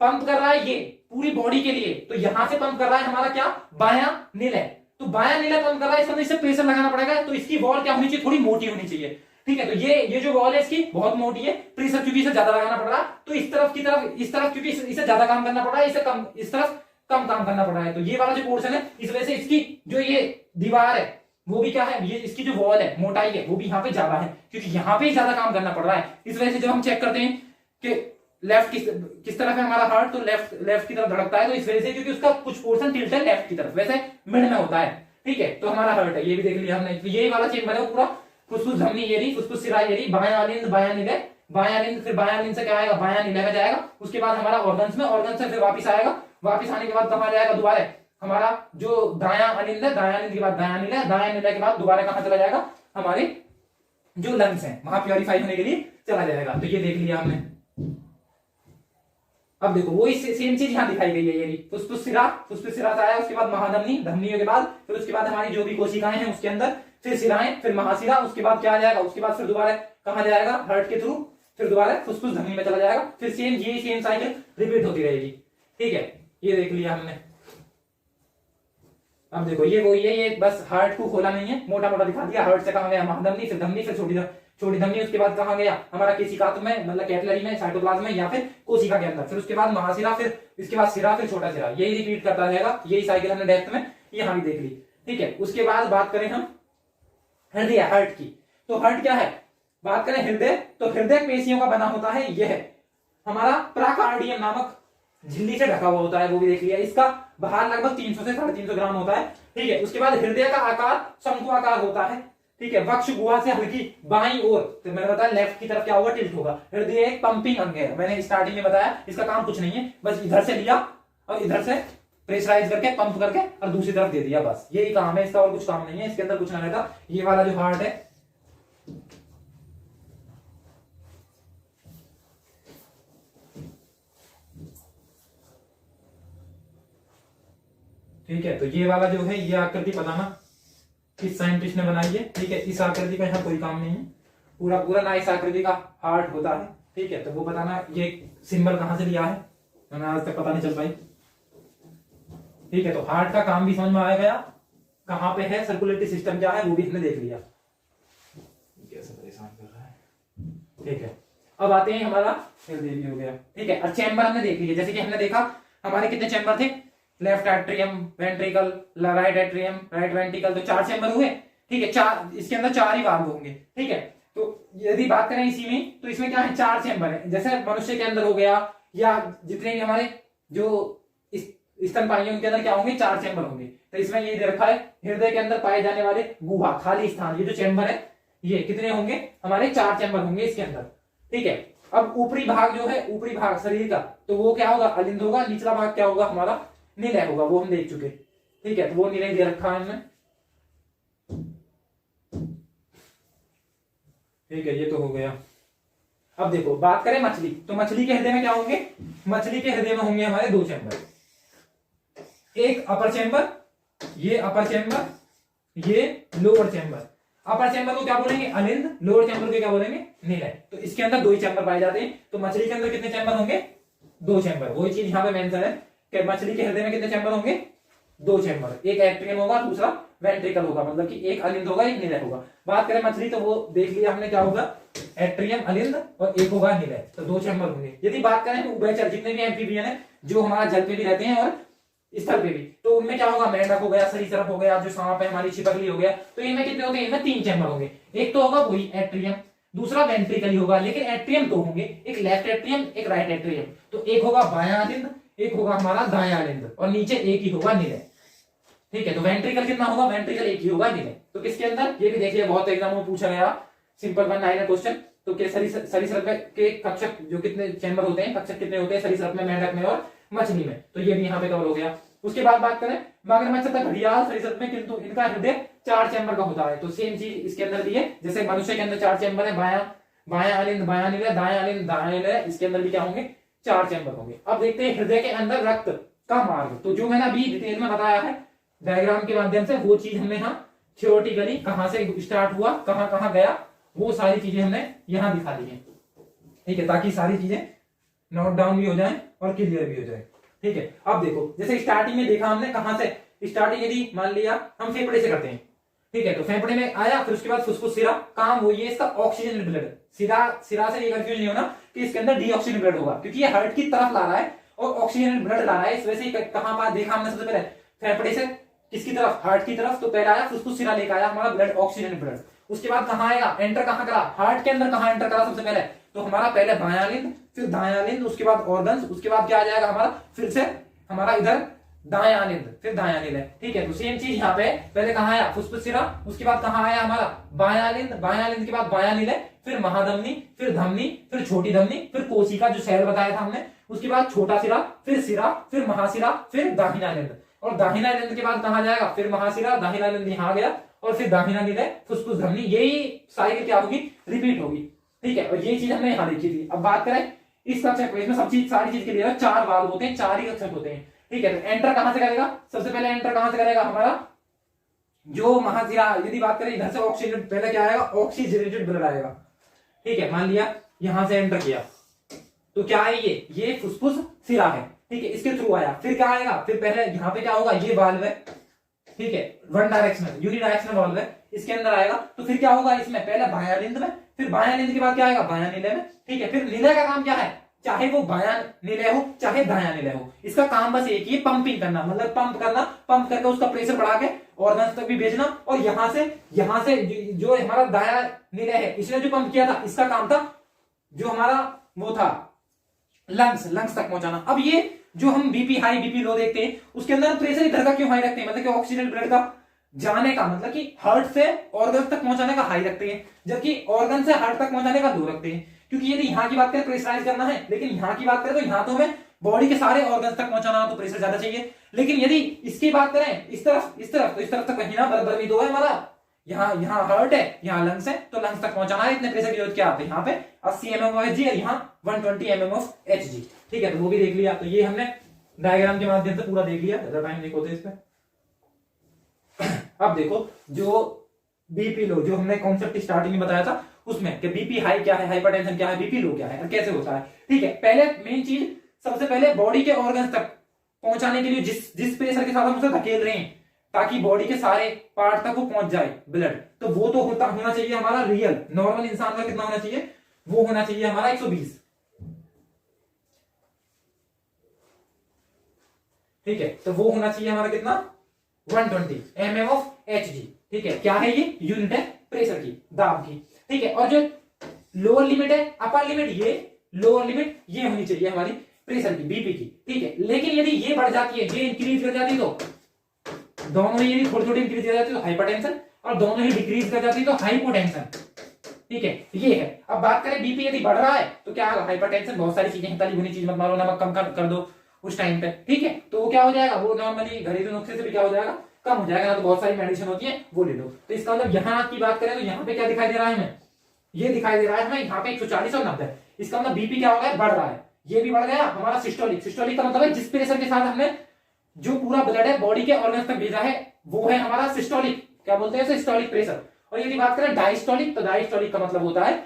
पंप कर रहा है ये पूरी बॉडी के लिए। तो यहां से पंप कर रहा है हमारा क्या, बायां निलय। तो बायां निलय पंप कर रहा है, इसके अंदर इससे प्रेशर लगाना पड़ेगा। तो इसकी वॉल क्या होनी चाहिए, थोड़ी मोटी होनी चाहिए, ठीक है। तो ये जो वॉल है इसकी बहुत मोटी है, प्रेशर क्योंकि इसे ज्यादा लगाना पड़ रहा है, तो इस तरफ की तरफ, इस तरफ क्योंकि इसे ज्यादा काम करना पड़ रहा है, इसे कम, इस तरफ कम काम करना पड़ रहा है। तो ये वाला जो पोर्शन है, इस वजह से इसकी जो ये दीवार है वो भी क्या है, ये इसकी जो वॉल है, मोटाई है, वो भी यहाँ पे ज्यादा है, क्योंकि यहाँ पे ज्यादा काम करना पड़ रहा है। इस वजह से जब हम चेक करते हैं कि लेफ्ट किस तरफ है हमारा हार्ट, तो लेफ्ट की तरफ धड़कता है। तो इस वजह से, क्योंकि उसका कुछ पोर्शन टिल्ट है लेफ्ट की तरफ, वैसे मिड में होता है, ठीक है। तो हमारा हार्ट है, ये भी देख लिया हमने। तो यही वाला चेंबर है पूरा, फुसफुस धमनी ये रही, फुसफुस सिरा ये रही, बायां लिंद बायां निलय, बायां लिंद, फिर बायां लिंद से क्या आएगा, बायां निलय में जाएगा। उसके बाद हमारा ऑर्गन्स में, ऑर्गन से फिर वापिस आएगा, वापिस आने के बाद कहां जाएगा, दोबारा हमारा जो दायां अलिंद है, दायां अलिंद के बाद दायां निलय, दायां निलय के बाद दोबारा कहां चला जाएगा, हमारे जो लंग्स हैं वहां प्योरीफाई होने के लिए चला जाएगा। तो ये देख लिया हमने। अब देखो वही सेम चीज यहां दिखाई गई है, ये फुसफुस सिरा से आया, उसके बाद महाधमनी, धमनियों के बाद फिर उसके बाद हमारी जो भी कोशिकाएं हैं उसके अंदर, फिर सिराएं, फिर महासिरा, उसके बाद क्या आ जाएगा, उसके बाद फिर दोबारा कहां जाएगा, हार्ट के थ्रू, फिर दोबारा फुसफुस धमनी में चला जाएगा। फिर सेम साइकिल रिपीट होती रहेगी, ठीक है। ये देख लिया हमने। अब देखो ये वही है, ये बस हार्ट को खोला नहीं है, मोटा मोटा दिखा दिया। हार्ट से कहां गया, महाधमनी, फिर धमनी, फिर छोटी धमनी, उसके बाद कहां गया, हमारा केशिकात्म में, मतलब कैपिलरी में, साइटोप्लाज्म में, या फिर कोशिका के अंदर, फिर उसके बाद महासिरा, फिर इसके बाद सिरा, फिर छोटा सिरा। यही रिपीट करता रहेगा। यही साइकिल हमने डेप्थ में यहां भी देख ली, ठीक है। उसके बाद बात करें हम हृदय, हार्ट की, तो हार्ट क्या है, बात करें हृदय, तो हृदय पेशियों का बना होता है। यह हमारा प्राकार्डियम नामक झिल्ली से ढका हुआ होता है, वो भी देख लिया। इसका भार लगभग 300 से 350 ग्राम होता है, ठीक है। उसके बाद हृदय का आकार शंकु आकार होता है, ठीक है। वक्ष गुहा से हल्की बाईं ओर, तो मैंने बताया लेफ्ट की तरफ क्या होगा, टिल्ट होगा। हृदय एक पंपिंग अंग है, मैंने स्टार्टिंग में बताया। इसका काम कुछ नहीं है, बस इधर से लिया और इधर से प्रेशराइज करके, पंप करके और दूसरी तरफ दे दिया, बस यही काम है इसका, और कुछ काम नहीं है। इसके अंदर कुछ ना रहता। ये वाला जो हार्ट है, ठीक है। तो ये वाला जो है, ये आकृति बताना किस साइंटिस्ट ने बनाई है, ठीक है। इस आकृति का यहाँ कोई काम नहीं है, पूरा पूरा ना इस आकृति का हार्ट होता है, ठीक है। तो वो बताना ये सिंबल कहां से लिया है, मैंने आज तक पता नहीं चल पाई, ठीक है। तो हार्ट का काम भी समझ में आ गया, कहां पे है, सर्कुलेटरी सिस्टम क्या है वो भी हमने देख लिया। कैसे परेशान कर रहा है, ठीक है। अब आते हैं हमारा हृदय भी हो गया, ठीक है। और चैम्बर हमने देख लिया, जैसे कि हमने देखा हमारे कितने चैम्बर थे, left atrium, ventricle, right atrium, right ventricle, तो 4 चैम्बर हुए, ठीक है। 4, इसके अंदर 4 ही वाल्व होंगे, ठीक है। तो यदि बात करें इसी में, तो इसमें क्या है, 4 चैम्बर है। जैसे मनुष्य के अंदर हो गया, या जितने भी हमारे जो स्तनपायी उनके अंदर क्या होंगे, 4 चैम्बर होंगे। तो इसमें ये दे रखा है, हृदय के अंदर पाए जाने वाले गुहा, खाली स्थान, ये जो चैम्बर है, ये कितने होंगे हमारे 4 चैम्बर होंगे इसके अंदर। ठीक है, अब ऊपरी भाग जो है, ऊपरी भाग शरीर का, तो वो क्या होगा, अलिंद होगा। निचला भाग क्या होगा हमारा, निलय होगा, वो हम देख चुके। ठीक है, तो वो निलय दे रखा है हमने। ठीक है, ये तो हो गया। अब देखो बात करें मछली, तो मछली के हृदय में क्या होंगे, मछली के हृदय में होंगे हमारे 2 चैम्बर, एक अपर चैम्बर, ये अपर चैम्बर, ये लोअर चैम्बर। अपर चैम्बर को क्या बोलेंगे, अलिंद, लोअर चैम्बर को क्या बोलेंगे, निलय। तो इसके अंदर 2 ही चैम्बर पाए जाते हैं। तो मछली के अंदर कितने चैम्बर होंगे, 2 चैम्बर। वही चीज यहाँ पे मेंशन है कि मछली के हृदय में कितने चैम्बर होंगे, 2 चैम्बर, एक एट्रियम होगा, दूसरा वेंट्रिकल होगा, मतलब कि एक अलिंद होगा, एक निलय होगा। बात करें मछली, तो वो देख लिया हमने क्या होगा, एट्रियम, अलिंद, और एक होगा निलय, तो 2 चैम्बर होंगे। यदि बात करें उभयचर, जितने भी एम्फीबियन है जो हमारा जल पे भी रहते हैं और स्थल पे भी, तो उनमें क्या होगा, मेंढक हो गया, सरीसृप हो गया, जो सांप है हमारी छिपकली हो गया, तो इनमें कितने होंगे, इनमें 3 चैम्बर होंगे। एक तो होगा वही एट्रियम, दूसरा वेंट्रिकल होगा, लेकिन एट्रियम 2 होंगे, एक लेफ्ट एट्रियम, एक राइट एट्रियम। तो एक होगा बायां अलिंद, एक होगा हमारा दायां अलिंद, और नीचे एक ही होगा निलय। ठीक है, तो वेंट्रिकल कितना होगा, वेंट्रिकल एक ही होगा, निलय। तो किसके अंदर, ये भी देखिए बहुत एग्जाम में पूछा गया, सिंपल 1 9 क्वेश्चन। तो सरीसृप के कक्षक जो कितने चैम्बर होते हैं, कक्षक कितने होते हैं सरीसृप में, मेंढक में और मछली में, तो ये भी यहाँ पे कवर हो गया। उसके बाद बात करें मगरमच्छ तथा घड़ियाल सरीसृप में, किंतु इनका हृदय 4 चैम्बर का होता है। तो सेम चीज इसके अंदर भी है, जैसे मनुष्य के अंदर 4 चैम्बर है, बायां अलिंद, बायां निलय, दायां अलिंद, दायां निलय, इसके अंदर भी क्या होंगे, 4 चैम्बर होंगे। अब देखते हैं हृदय के अंदर रक्त का मार्ग। तो जो मैंने अभी डिटेल में बताया है डायग्राम के माध्यम से, वो चीज हमने यहाँ थियोरेटिकली कहां से स्टार्ट हुआ, कहां कहां गया, वो सारी चीजें हमने यहाँ दिखा दी है। ठीक है, ताकि सारी चीजें नोट डाउन भी हो जाए और क्लियर भी हो जाए। ठीक है, अब देखो जैसे स्टार्टिंग में देखा हमने, कहां से स्टार्टिंग, यदि मान लिया हम फेफड़े से करते हैं। ठीक है, तो फेफड़े में आया, फिर उसके बाद फुसफुस, सिरा, काम वो ये इसका ऑक्सीजन ब्लड। सिरा से ये कंफ्यूज नहीं होना कि इसके अंदर डीऑक्सीजन ब्लड होगा, क्योंकि ये हार्ट की तरफ ला रहा है और ऑक्सीजन ब्लड ला रहा है। इस वजह से कहां पर देखा हमने सबसे पहले, फेफड़े से किसकी तरफ, हार्ट की तरफ। तो पहला आया फुसफुस, सिरा लेकर आया हमारा ब्लड, ऑक्सीजन ब्लड। उसके बाद कहां आएगा, एंटर कहां करा, हार्ट के अंदर कहां एंटर करा सबसे पहले, तो हमारा पहले बायां लिंब, फिर दायां लिंब, उसके बाद ऑर्गन्स, उसके बाद क्या आ जाएगा हमारा, फिर से हमारा इधर दायां लिंब, फिर दायां निलय। ठीक है, तो सेम चीज यहाँ पे, पहले कहां आया, फुसफुस सिरा, उसके बाद कहां आया हमारा बायां लिंब, बायां लिंब के बाद बायां निलय, फिर महाधमनी, फिर धमनी, फिर छोटी धमनी, फिर कोशिका जो शैल बताया था हमने, उसके बाद छोटा सिरा, फिर महासिरा, फिर दाहिना लिंब, और दाहिना लिंब के बाद कहां जाएगा, फिर महासिरा, दाहिना लिंब यहाँ गया, और फिर दाहिना निलय, फुसफुस धमनी। यही साइकिल क्या होगी, रिपीट होगी। ठीक है, और ये चीज हमने यहाँ लिखी थी। अब बात करें इस कक्षक को, इसमें सब चीज सारी चीज के लिए 4 वाल्व होते हैं, 4 ही कक्षक होते हैं। ठीक है, तो एंटर कहां से करेगा, सबसे पहले एंटर कहां से करेगा हमारा जो महासिरा। यदि बात करें इधर से ऑक्सीजन, पहले क्या आएगा, ऑक्सीजनेटेड ब्लड आएगा। ठीक है, मान लिया यहां से एंटर किया, तो क्या है, ये फुसफुस सिरा है। ठीक है, इसके थ्रू आया, फिर क्या आएगा, फिर पहले यहाँ पे क्या होगा, ये वाल्व है। ठीक है, 1 डायरेक्शनल यूनिडायरेक्शनल वाल्व है, इसके अंदर आएगा। तो फिर क्या होगा, इसमें पहले बायां लिंब में, फिर बायां निलय के बाद क्या आएगा, बायां निलय में। ठीक है, फिर निलय का काम क्या है, चाहे वो बायां निलय हो चाहे दायां निलय हो, इसका काम बस एक ही, पंपिंग करना, मतलब पंप करना, पंप करके उसका प्रेशर बढ़ा के ऑर्गन्स तक भी भेजना। और यहां से जो हमारा दायां निलय है, इसने जो पंप किया था, इसका काम था जो हमारा वो था लंग्स तक पहुंचाना। अब ये जो हम बीपी हाई बीपी लो देखते हैं, उसके अंदर प्रेशर इधर का क्यों हाई रखते हैं, मतलब कि ऑक्सीजन ब्लड का जाने का, मतलब कि हार्ट से ऑर्गन तक पहुंचाने का हाई रखते हैं, जबकि ऑर्गन से हार्ट तक पहुंचाने का लो रखते हैं। क्योंकि यदि यहाँ की बात करें प्रेशराइज करना है, लेकिन यहाँ की बात करें तो यहाँ तो हमें बॉडी के सारे ऑर्गन्स तक पहुंचाना, तो प्रेशर ज्यादा चाहिए। लेकिन यदि इसकी बात करें इस तरफ तो इस तरफ तक कहीं ना बराबर में 2 है हमारा, यहाँ हार्ट है, यहाँ लंग्स है, तो लंग्स तक पहुंचाना है, इतने प्रेशर की जरूरत क्या आती है, यहाँ पे 80 mm ऑफ Hg और यहाँ 120 mm ऑफ Hg। ठीक है, तो वो भी देख लिया। तो ये हमने डायग्राम के माध्यम से पूरा देख लिया, ज्यादा टाइम नहीं होते इस पे। अब देखो जो बीपी लो, जो हमने कॉन्सेप्ट स्टार्टिंग में बताया था, उसमें कि बीपी हाई क्या है, हाइपरटेंशन क्या है, बीपी लो क्या है और कैसे होता है। ठीक है, पहले मेन चीज, सबसे पहले बॉडी के ऑर्गन्स तक पहुंचाने के लिए जिस प्रेशर के साथ हम उसे धकेल रहे हैं, ताकि बॉडी के सारे पार्ट तक वो पहुंच जाए ब्लड, तो वो तो होना चाहिए हमारा रियल नॉर्मल इंसान का कितना होना चाहिए, वो होना चाहिए हमारा 120। ठीक है, तो वो होना चाहिए हमारा कितना, 120 mm ऑफ Hg। ठीक है, क्या है ये, यूनिट है प्रेशर की, दाब की। ठीक है, और जो लोअर लिमिट है, अपर लिमिट, ये लोअर लिमिट ये होनी चाहिए हमारी प्रेशर की, बीपी की। ठीक है, लेकिन यदि ये बढ़ जाती है, ये इंक्रीज कर जाती है, तो दोनों ही, यदि थोड़ी थोड़ी इंक्रीज कर जाती है तो हाइपरटेंशन, और दोनों ही डिक्रीज कर जाती है तो हाइपोटेंशन। ठीक है, ये है। अब बात करें बीपी यदि बढ़ रहा है तो क्या होगा, हाइपरटेंशन, बहुत सारी चीजें, तली भुनी चीज मत मारो, नमक कम कर दो उस टाइम पे, ठीक है। तो वो क्या हो जाएगा, वो नॉर्मली घरेलू नुस्खे से भी क्या हो जाएगा, कम हो जाएगा ना, तो बहुत सारी मेडिसिन होती है वो ले लो। तो इसका मतलब यहाँ की बात करें तो यहाँ पे क्या दिखाई दे रहा है हमें, ये दिखाई दे रहा है हमें यहाँ पे 140 और 90। इसका मतलब बीपी क्या हो गया, बढ़ रहा है, ये भी बढ़ गया हमारा सिस्टोलिक। सिस्टोलिक का मतलब है जिस प्रेशर के साथ हमने जो पूरा ब्लड है बॉडी के ऑर्गन्स तक भेजा है वो है हमारा सिस्टोलिक, क्या बोलते हैं सिस्टोलिक प्रेशर। और यदि बात करें डायस्टोलिक, तो डायस्टोलिक का मतलब होता है,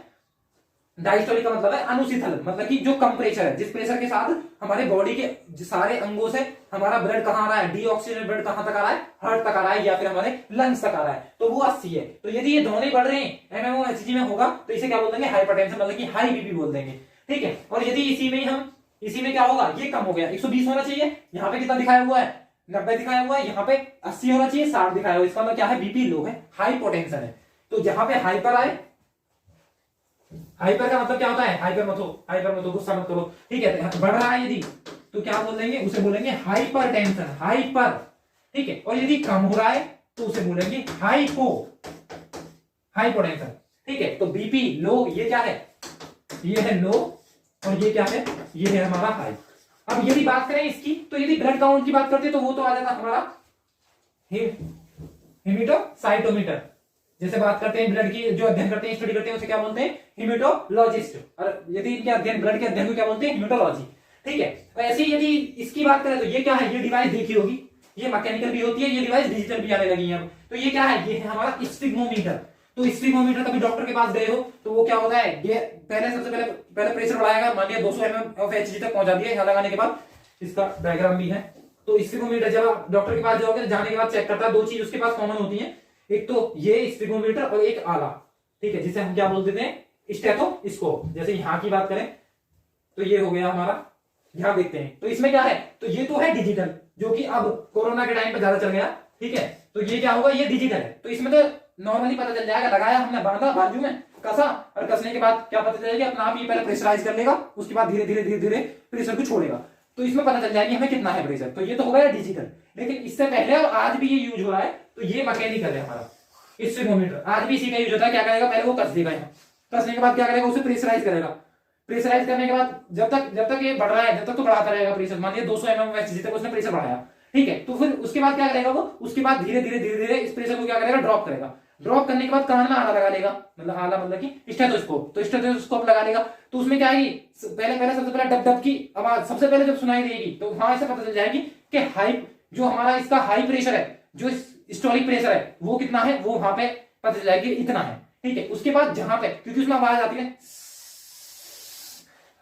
डायस्टोलिक का मतलब है अनुशीतल, मतलब कि जो कम प्रेशर है, जिस प्रेशर के साथ हमारे बॉडी के सारे अंगों से हमारा ब्लड कहां आ रहा है, डीऑक्सीजनेटेड ब्लड कहां तक आ रहा है, हार्ट तक आ रहा है या फिर हमारे लंग्स तक आ रहा है, तो वो 80 है। तो यदि ये दोनों बढ़ रहे हैं एमएमओ एचजी में होगा तो इसे क्या बोल देंगे, हाइपरटेंशन, मतलब कि हाई बीपी बोल देंगे, ठीक है। और यदि इसी में क्या होगा, ये कम हो गया, 120 होना चाहिए, यहाँ पे कितना दिखाया हुआ है, 90 दिखाया हुआ है, यहाँ पे 80 होना चाहिए, 60 दिखाया हुआ है, इसका मतलब क्या है, बीपी लो है, हाइपोटेंशन है। तो जहां पे हाइपर आए, हाइपर का मतलब क्या होता है, हाइपर मत हो, गुस्सा मत करो, ठीक है। बढ़ रहा है यदि तो क्या बोल देंगे, उसे बोलेंगे हाइपरटेंशन, हाइपर, ठीक है। और यदि कम हो रहा है तो उसे बोलेंगे हाइपोटेंशन, ठीक है। तो बीपी लो, ये क्या है, ये है लो, और ये क्या है, ये है हमारा हाई। अब यदि बात करें इसकी, तो यदि ब्लड काउंट की बात करते हैं तो वो तो आ जाता हमारा हेमेटोसाइटोमीटर। जैसे बात करते हैं ब्लड की, जो अध्ययन करते हैं, स्टडी करते हैं, उसे क्या बोलते हैं, हेमेटोलॉजिस्ट। और यदि इनके अध्ययन, ब्लड के अध्ययन को क्या बोलते हैं, हेमेटोलॉजी, ठीक है। तो ऐसे ही यदि इसकी बात करें तो ये क्या है, ये डिवाइस देखी होगी, ये मैकेनिकल भी होती है, ये डिवाइस डिजिटल भी आने लगी है अब। तो ये क्या है, ये है हमारा स्फिग्मोमीटर। तो स्फिग्मोमीटर, कभी डॉक्टर के पास गए हो तो वो क्या होता है, ये सबसे पहले प्रेशर बढ़ाएगा, मान लिया 200 mm ऑफ एचजी तक पहुंचा दिया, यहाँ लगाने के बाद, इसका डायग्राम भी है। तो स्फिग्मोमीटर जब आप डॉक्टर के पास जाओगे, जाने के बाद चेक करता है, दो चीज उसके पास कॉमन होती है, एक तो ये स्फिग्मोमीटर और एक आला, ठीक है, जिसे हम क्या बोल देते हैं, स्टेथोस्कोप। जैसे यहाँ की बात करें तो ये हो गया हमारा, यहाँ देखते हैं तो इसमें क्या है, तो ये तो है डिजिटल, जो कि अब कोरोना के टाइम पे ज्यादा चल गया, ठीक है। तो ये क्या होगा, ये डिजिटल है, तो इसमें तो नॉर्मली पता चल जाएगा, लगाया हमने, बांधा बाजू में, कसा, और कसने के बाद क्या पता चलेगा, अपना आप ये पहले प्रेशराइज कर लेगा, उसके बाद धीरे धीरे प्रेशर को छोड़ेगा, तो इसमें पता चल जाएगी हमें कितना है प्रेशर। तो ये तो हो गया डिजिटल। लेकिन इससे पहले और आज भी ये यूज हो रहा है, तो ये मैकेनिकल है हमारा स्फिग्मोमीटर, आज भी इसी का यूज होता है। क्या करेगा, पहले वो कस देगा, यहाँ कसने के बाद क्या करेगा, उसे प्रेशराइज करेगा, प्रेशराइज करने के बाद जब तक ये बढ़ रहा है, जब तक तो बढ़ाता रहेगा प्रेशर, मान लिया 200 mm तक उसने प्रेशर बढ़ाया, ठीक है। तो फिर उसके बाद क्या करेगा वो, उसके बाद धीरे धीरे इस प्रेशर को क्या करेगा, ड्रॉप करेगा। ड्रॉप करने के बाद कान में आला लगा लेगा, मतलब आला मतलब कि स्टेथोस्कोप, तो स्टेथोस्कोप लगा लेगा। तो उसमें क्या आएगी, पहले सबसे पहले डब डब की आवाज सबसे पहले जब सुनाई देगी, तो वहां से पता चल जाएगी कि हाई, जो हमारा इसका हाई प्रेशर है, जो सिस्टोलिक प्रेशर है वो कितना है, वो वहां पे पता चल जाएगी इतना है, ठीक है। उसके बाद जहां पे, क्योंकि उसमें आवाज आती है,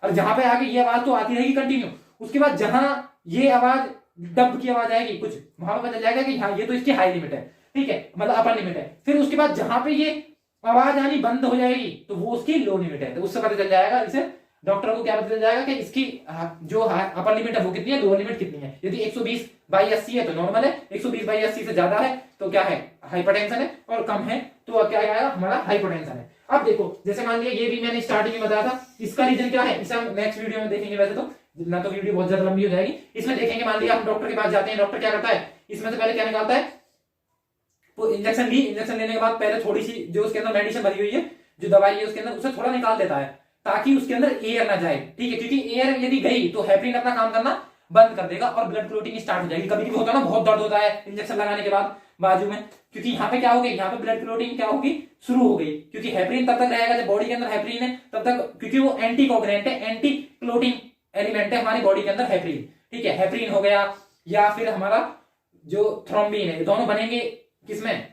और जहां पे आगे ये आवाज तो आती रहेगी कंटिन्यू, उसके बाद जहां ये आवाज डब की आवाज आएगी कुछ, वहां पे पता चल जाएगा कि हाँ ये तो इसकी हाई लिमिट है, ठीक है, मतलब अपर लिमिट है। फिर उसके बाद जहां पे ये आवाज आनी बंद हो जाएगी तो वो उसकी लो लिमिट है, तो उससे पता चल जाएगा, इसे डॉक्टर को क्या पता चल जाएगा कि इसकी जो अपर लिमिट है वो कितनी है, लोअर लिमिट कितनी है। यदि 120/80 है तो नॉर्मल है, 120/80 से ज्यादा है तो क्या है, हाइपरटेंशन है, और कम है तो क्या आएगा, हमारा हाइपोटेंशन है। अब देखो, जैसे मान लिया ये भी मैंने स्टार्टिंग में बताया था, इसका रीजन क्या है, इसे हम नेक्स्ट वीडियो में देखेंगे, वैसे तो ना तो वीडियो बहुत ज्यादा लंबी हो जाएगी, इसमें देखेंगे। मान लिया हम डॉक्टर के पास जाते हैं, डॉक्टर क्या करता है, इसमें से पहले क्या निकालता है, तो इंजेक्शन लेने के बाद पहले थोड़ी सी जो उसके अंदर मेडिसिन भरी हुई है, जो दवाई है उसके अंदर, उसे थोड़ा निकाल देता है ताकि उसके अंदर एयर ना जाए, ठीक है, क्योंकि एयर यदि गई तो हेपरिन अपना काम करना बंद कर देगा और ब्लड क्लोटिंग स्टार्ट हो जाएगी। कभी कभी होता है ना, बहुत दर्द होता है इंजेक्शन लगाने के बाद बाजू में, क्योंकि यहाँ पे क्या हो गई, यहाँ पे ब्लड क्लोटिंग क्या होगी, शुरू हो गई, क्योंकि हेपरिन तब तक रहेगा जब बॉडी के अंदर हेपरिन है तब तक, क्योंकि वो एंटी कोगुलेंट है, एंटी क्लोटिंग एलिमेंट है हमारी बॉडी के अंदर हेपरिन, ठीक है। हेपरिन हो गया या फिर हमारा जो थ्रोम्बिन है, दोनों बनेंगे किसमें,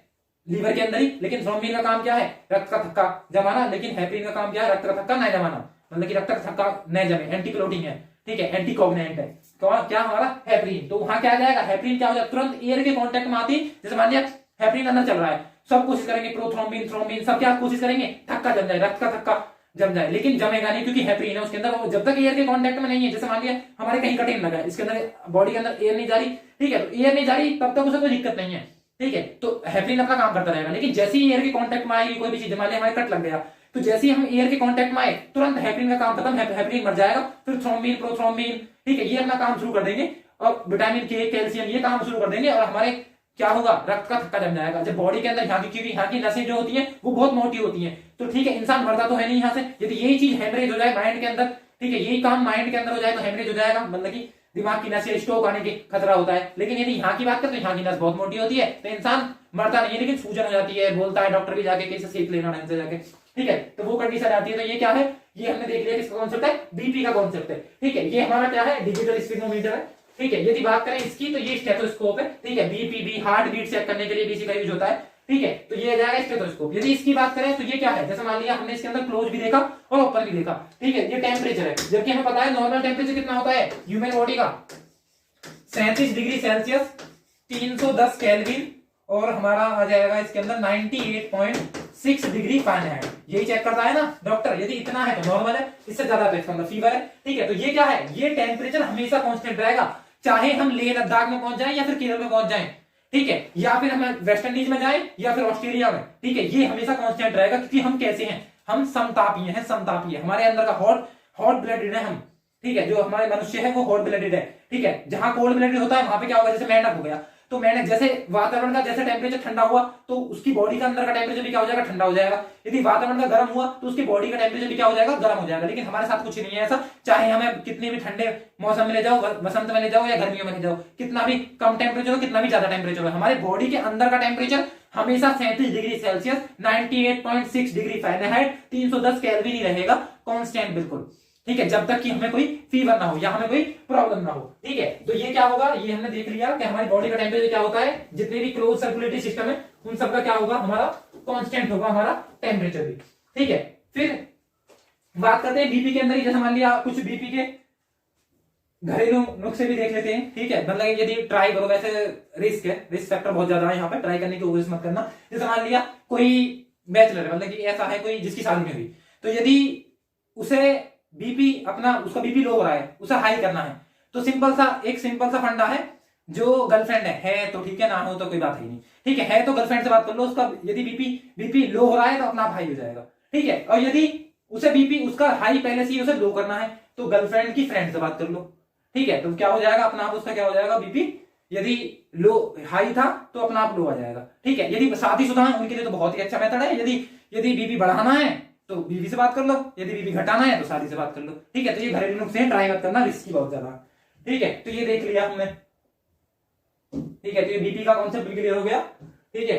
लीवर के अंदर ही। लेकिन थ्रोम्बिन का काम क्या है, रक्त का थक्का जमाना, लेकिन हेपरिन का काम क्या है, रक्त का थक्का न जमाना, मतलब कि रक्त का थक्का न जमे, एंटी क्लोटिंग है, ठीक है, एंटी कोगुलेंट है। तो क्या हमारा हेपरिन, तो वहां क्या आ जाएगा, हेपरिन क्या हो जाएगा, तुरंत एयर के कांटेक्ट में आती, जैसे मान लिया हेपरिन अंदर चल रहा है, सब कोशिश करेंगे, प्रोथ्रोम्बिन थ्रोम्बिन सब क्या कोशिश करेंगे, थक्का जम जाए, रक्त का थक्का जम जाए, लेकिन जमेगा नहीं क्योंकि हेपरिन है उसके अंदर, वो जब तक एयर के कांटेक्ट में नहीं है, जैसे मान लिया हमारे कहीं कटिंग लगा है, इसके अंदर बॉडी के अंदर एयर नहीं जा रही, ठीक है, तो एयर नहीं जा रही तब तक उसे कोई दिक्कत नहीं है, ठीक है, तो हेपरिन अपना काम करता रहेगा। लेकिन जैसे ही एयर के कांटेक्ट में आएगी कोई भी चीज, मान लिया हमारे कट लग गया, तो जैसे ही हम एयर के कांटेक्ट में आए तुरंत हेपरिन का काम खत्म, हेपरिन मर जाएगा, फिर थ्रोम्बिन प्रोथ्रोम्बिन, ठीक है, ये अपना काम शुरू कर देंगे, और विटामिन के कैल्शियम ये काम शुरू कर देंगे, और हमारे क्या होगा, रक्त का थक्का जम जाएगा। जब बॉडी के अंदर यहाँ की, क्योंकि यहाँ की नसें जो होती हैं वो बहुत मोटी होती हैं, तो ठीक है इंसान मरता तो है नहीं यहाँ से। यदि यही चीज हेमरेज हो जाए माइंड के अंदर, ठीक है यही काम माइंड के अंदर हो जाए तो हेमरेज हो जाएगा, मतलब कि दिमाग की नसें स्ट्रोक आने की खतरा होता है। लेकिन यदि यहाँ की बात करें तो यहाँ की नस बहुत मोटी होती है, तो इंसान मरता नहीं है, लेकिन सूजन हो जाती है, बोलता है डॉक्टर भी जाके कैसे सेक लेना ढंग से जाके, ठीक है। तो वो कंडीशन आती है। तो ये क्या है, ये हमने देख लिया किसका कॉन्सेप्ट है, बीपी का कॉन्सेप्ट है, ठीक है। ये हमारा क्या है, डिजिटल स्फिग्नोमीटर है, ठीक है। यदि बात करें इसकी तो ये स्टेथोस्कोप है, ठीक है। बीपी भी हार्ट बीट चेक करने के लिए भी इसी का यूज होता है, ठीक है। तो ये जाएगा स्टेथोस्कोप। यदि इसकी बात करें तो ये क्या है, जैसे मान लिया हमने इसके अंदर क्लोज भी देखा और ओपन भी देखा, ठीक है। ये टेम्परेचर है, जबकि हमें पता है नॉर्मल टेम्परेचर कितना होता है ह्यूमन बॉडी का, 37 डिग्री सेल्सियस, 310 केल्विन, और हमारा आ जाएगा इसके अंदर 98.6 डिग्री फ़ारेनहाइट। यही चेक करता है ना डॉक्टर। यदि इतना है तो नॉर्मल है, इससे ज्यादा तो इसका मतलब फीवर है, ठीक है। तो ये क्या है, ये टेम्परेचर हमेशा कांस्टेंट रहेगा, चाहे हम लेह लद्दाख में पहुंच जाएं या फिर केरल में पहुंच जाएं, ठीक है, या फिर हम वेस्ट इंडीज में जाएं या फिर ऑस्ट्रेलिया में, ठीक है। ये हमेशा कांस्टेंट रहेगा, क्योंकि हम कैसे हैं, हम समतापीय हैं, समतापीय। हमारे अंदर का हॉट ब्लडेड है हम, ठीक है। जो हमारे मनुष्य है वो हॉट ब्लडेड है, ठीक है। जहां कोल्ड ब्लडेड होता है वहां पे क्या होगा, जैसे मेंढक हो गया, तो मेंढक जैसे वातावरण का जैसे टेम्परेचर ठंडा हुआ तो उसकी बॉडी का अंदर का टेम्परेचर भी क्या हो जाएगा, ठंडा हो जाएगा। यदि वातावरण का गर्म हुआ तो उसकी बॉडी का टेम्परेचर भी क्या हो जाएगा, गर्म हो जाएगा। लेकिन हमारे साथ कुछ नहीं है ऐसा, चाहे हमें कितने भी ठंडे मौसम में ले जाओ, बसंत में ले जाओ या गर्मियों में ले जाओ, कितना भी कम टेम्परेचर हो कितना भी ज्यादा टेम्परेचर हो, हमारे बॉडी के अंदर का टेम्परेचर हमेशा 37 degree Celsius, 98.6 degree Fahrenheit, 310 kelvin ही रहेगा, कांस्टेंट बिल्कुल, ठीक है। जब तक कि हमें कोई फीवर ना हो या हमें कोई प्रॉब्लम ना हो, ठीक है। तो ये क्या होगा, ये हमने देख लिया कि हमारी बॉडी का टेम्परेचर क्या होता है, जितने भी क्लोज सर्कुलेटरी सिस्टम है उन सबका क्या होगा, हमारा कांस्टेंट होगा हमारा टेम्परेचर भी, ठीक है। फिर बात करते हैं बीपी के अंदर ही, जैसे मान लिया कुछ बीपी के घरेलू नुस्खे भी देख लेते हैं, ठीक है। मतलब यदि ट्राई करो, वैसे रिस्क है, रिस्क फैक्टर बहुत ज्यादा है यहाँ पे, ट्राई करने की कोशिश मत करना। जैसे मान लिया कोई बैचलर है, मतलब कि ऐसा है कोई जिसकी शादी नहीं हुई, तो यदि उसे बीपी अपना उसका बीपी लो हो रहा है, उसे हाई करना है, तो सिंपल सा फंडा है, जो गर्लफ्रेंड है तो ठीक है, ना हो तो कोई बात ही नहीं, ठीक है तो गर्लफ्रेंड से बात कर लो उसका, यदि बीपी लो हो रहा है तो अपना आप हाई हो जाएगा, ठीक है। और यदि उसे बीपी उसका हाई पहले से ही उसे लो करना है तो गर्लफ्रेंड की फ्रेंड से बात कर लो, ठीक है। तो क्या हो जाएगा, अपना आप उसका क्या हो जाएगा, बीपी यदि लो हाई था तो अपना आप लो आ जाएगा, ठीक है। यदि शादीशुदा है उनके लिए तो बहुत ही अच्छा मेथड है। यदि बीपी बढ़ाना है तो बीवी से बात कर लो, यदि बीवी घटाना है तो शादी से बात कर लो, ठीक है। तो ये घरेलू नुस्खे हैं, ट्राई मत करना, रिस्की बहुत ज्यादा, ठीक है। तो ये देख लिया हमने, ठीक है। तो ये बीपी का कॉन्सेप्ट क्लियर हो गया, ठीक है।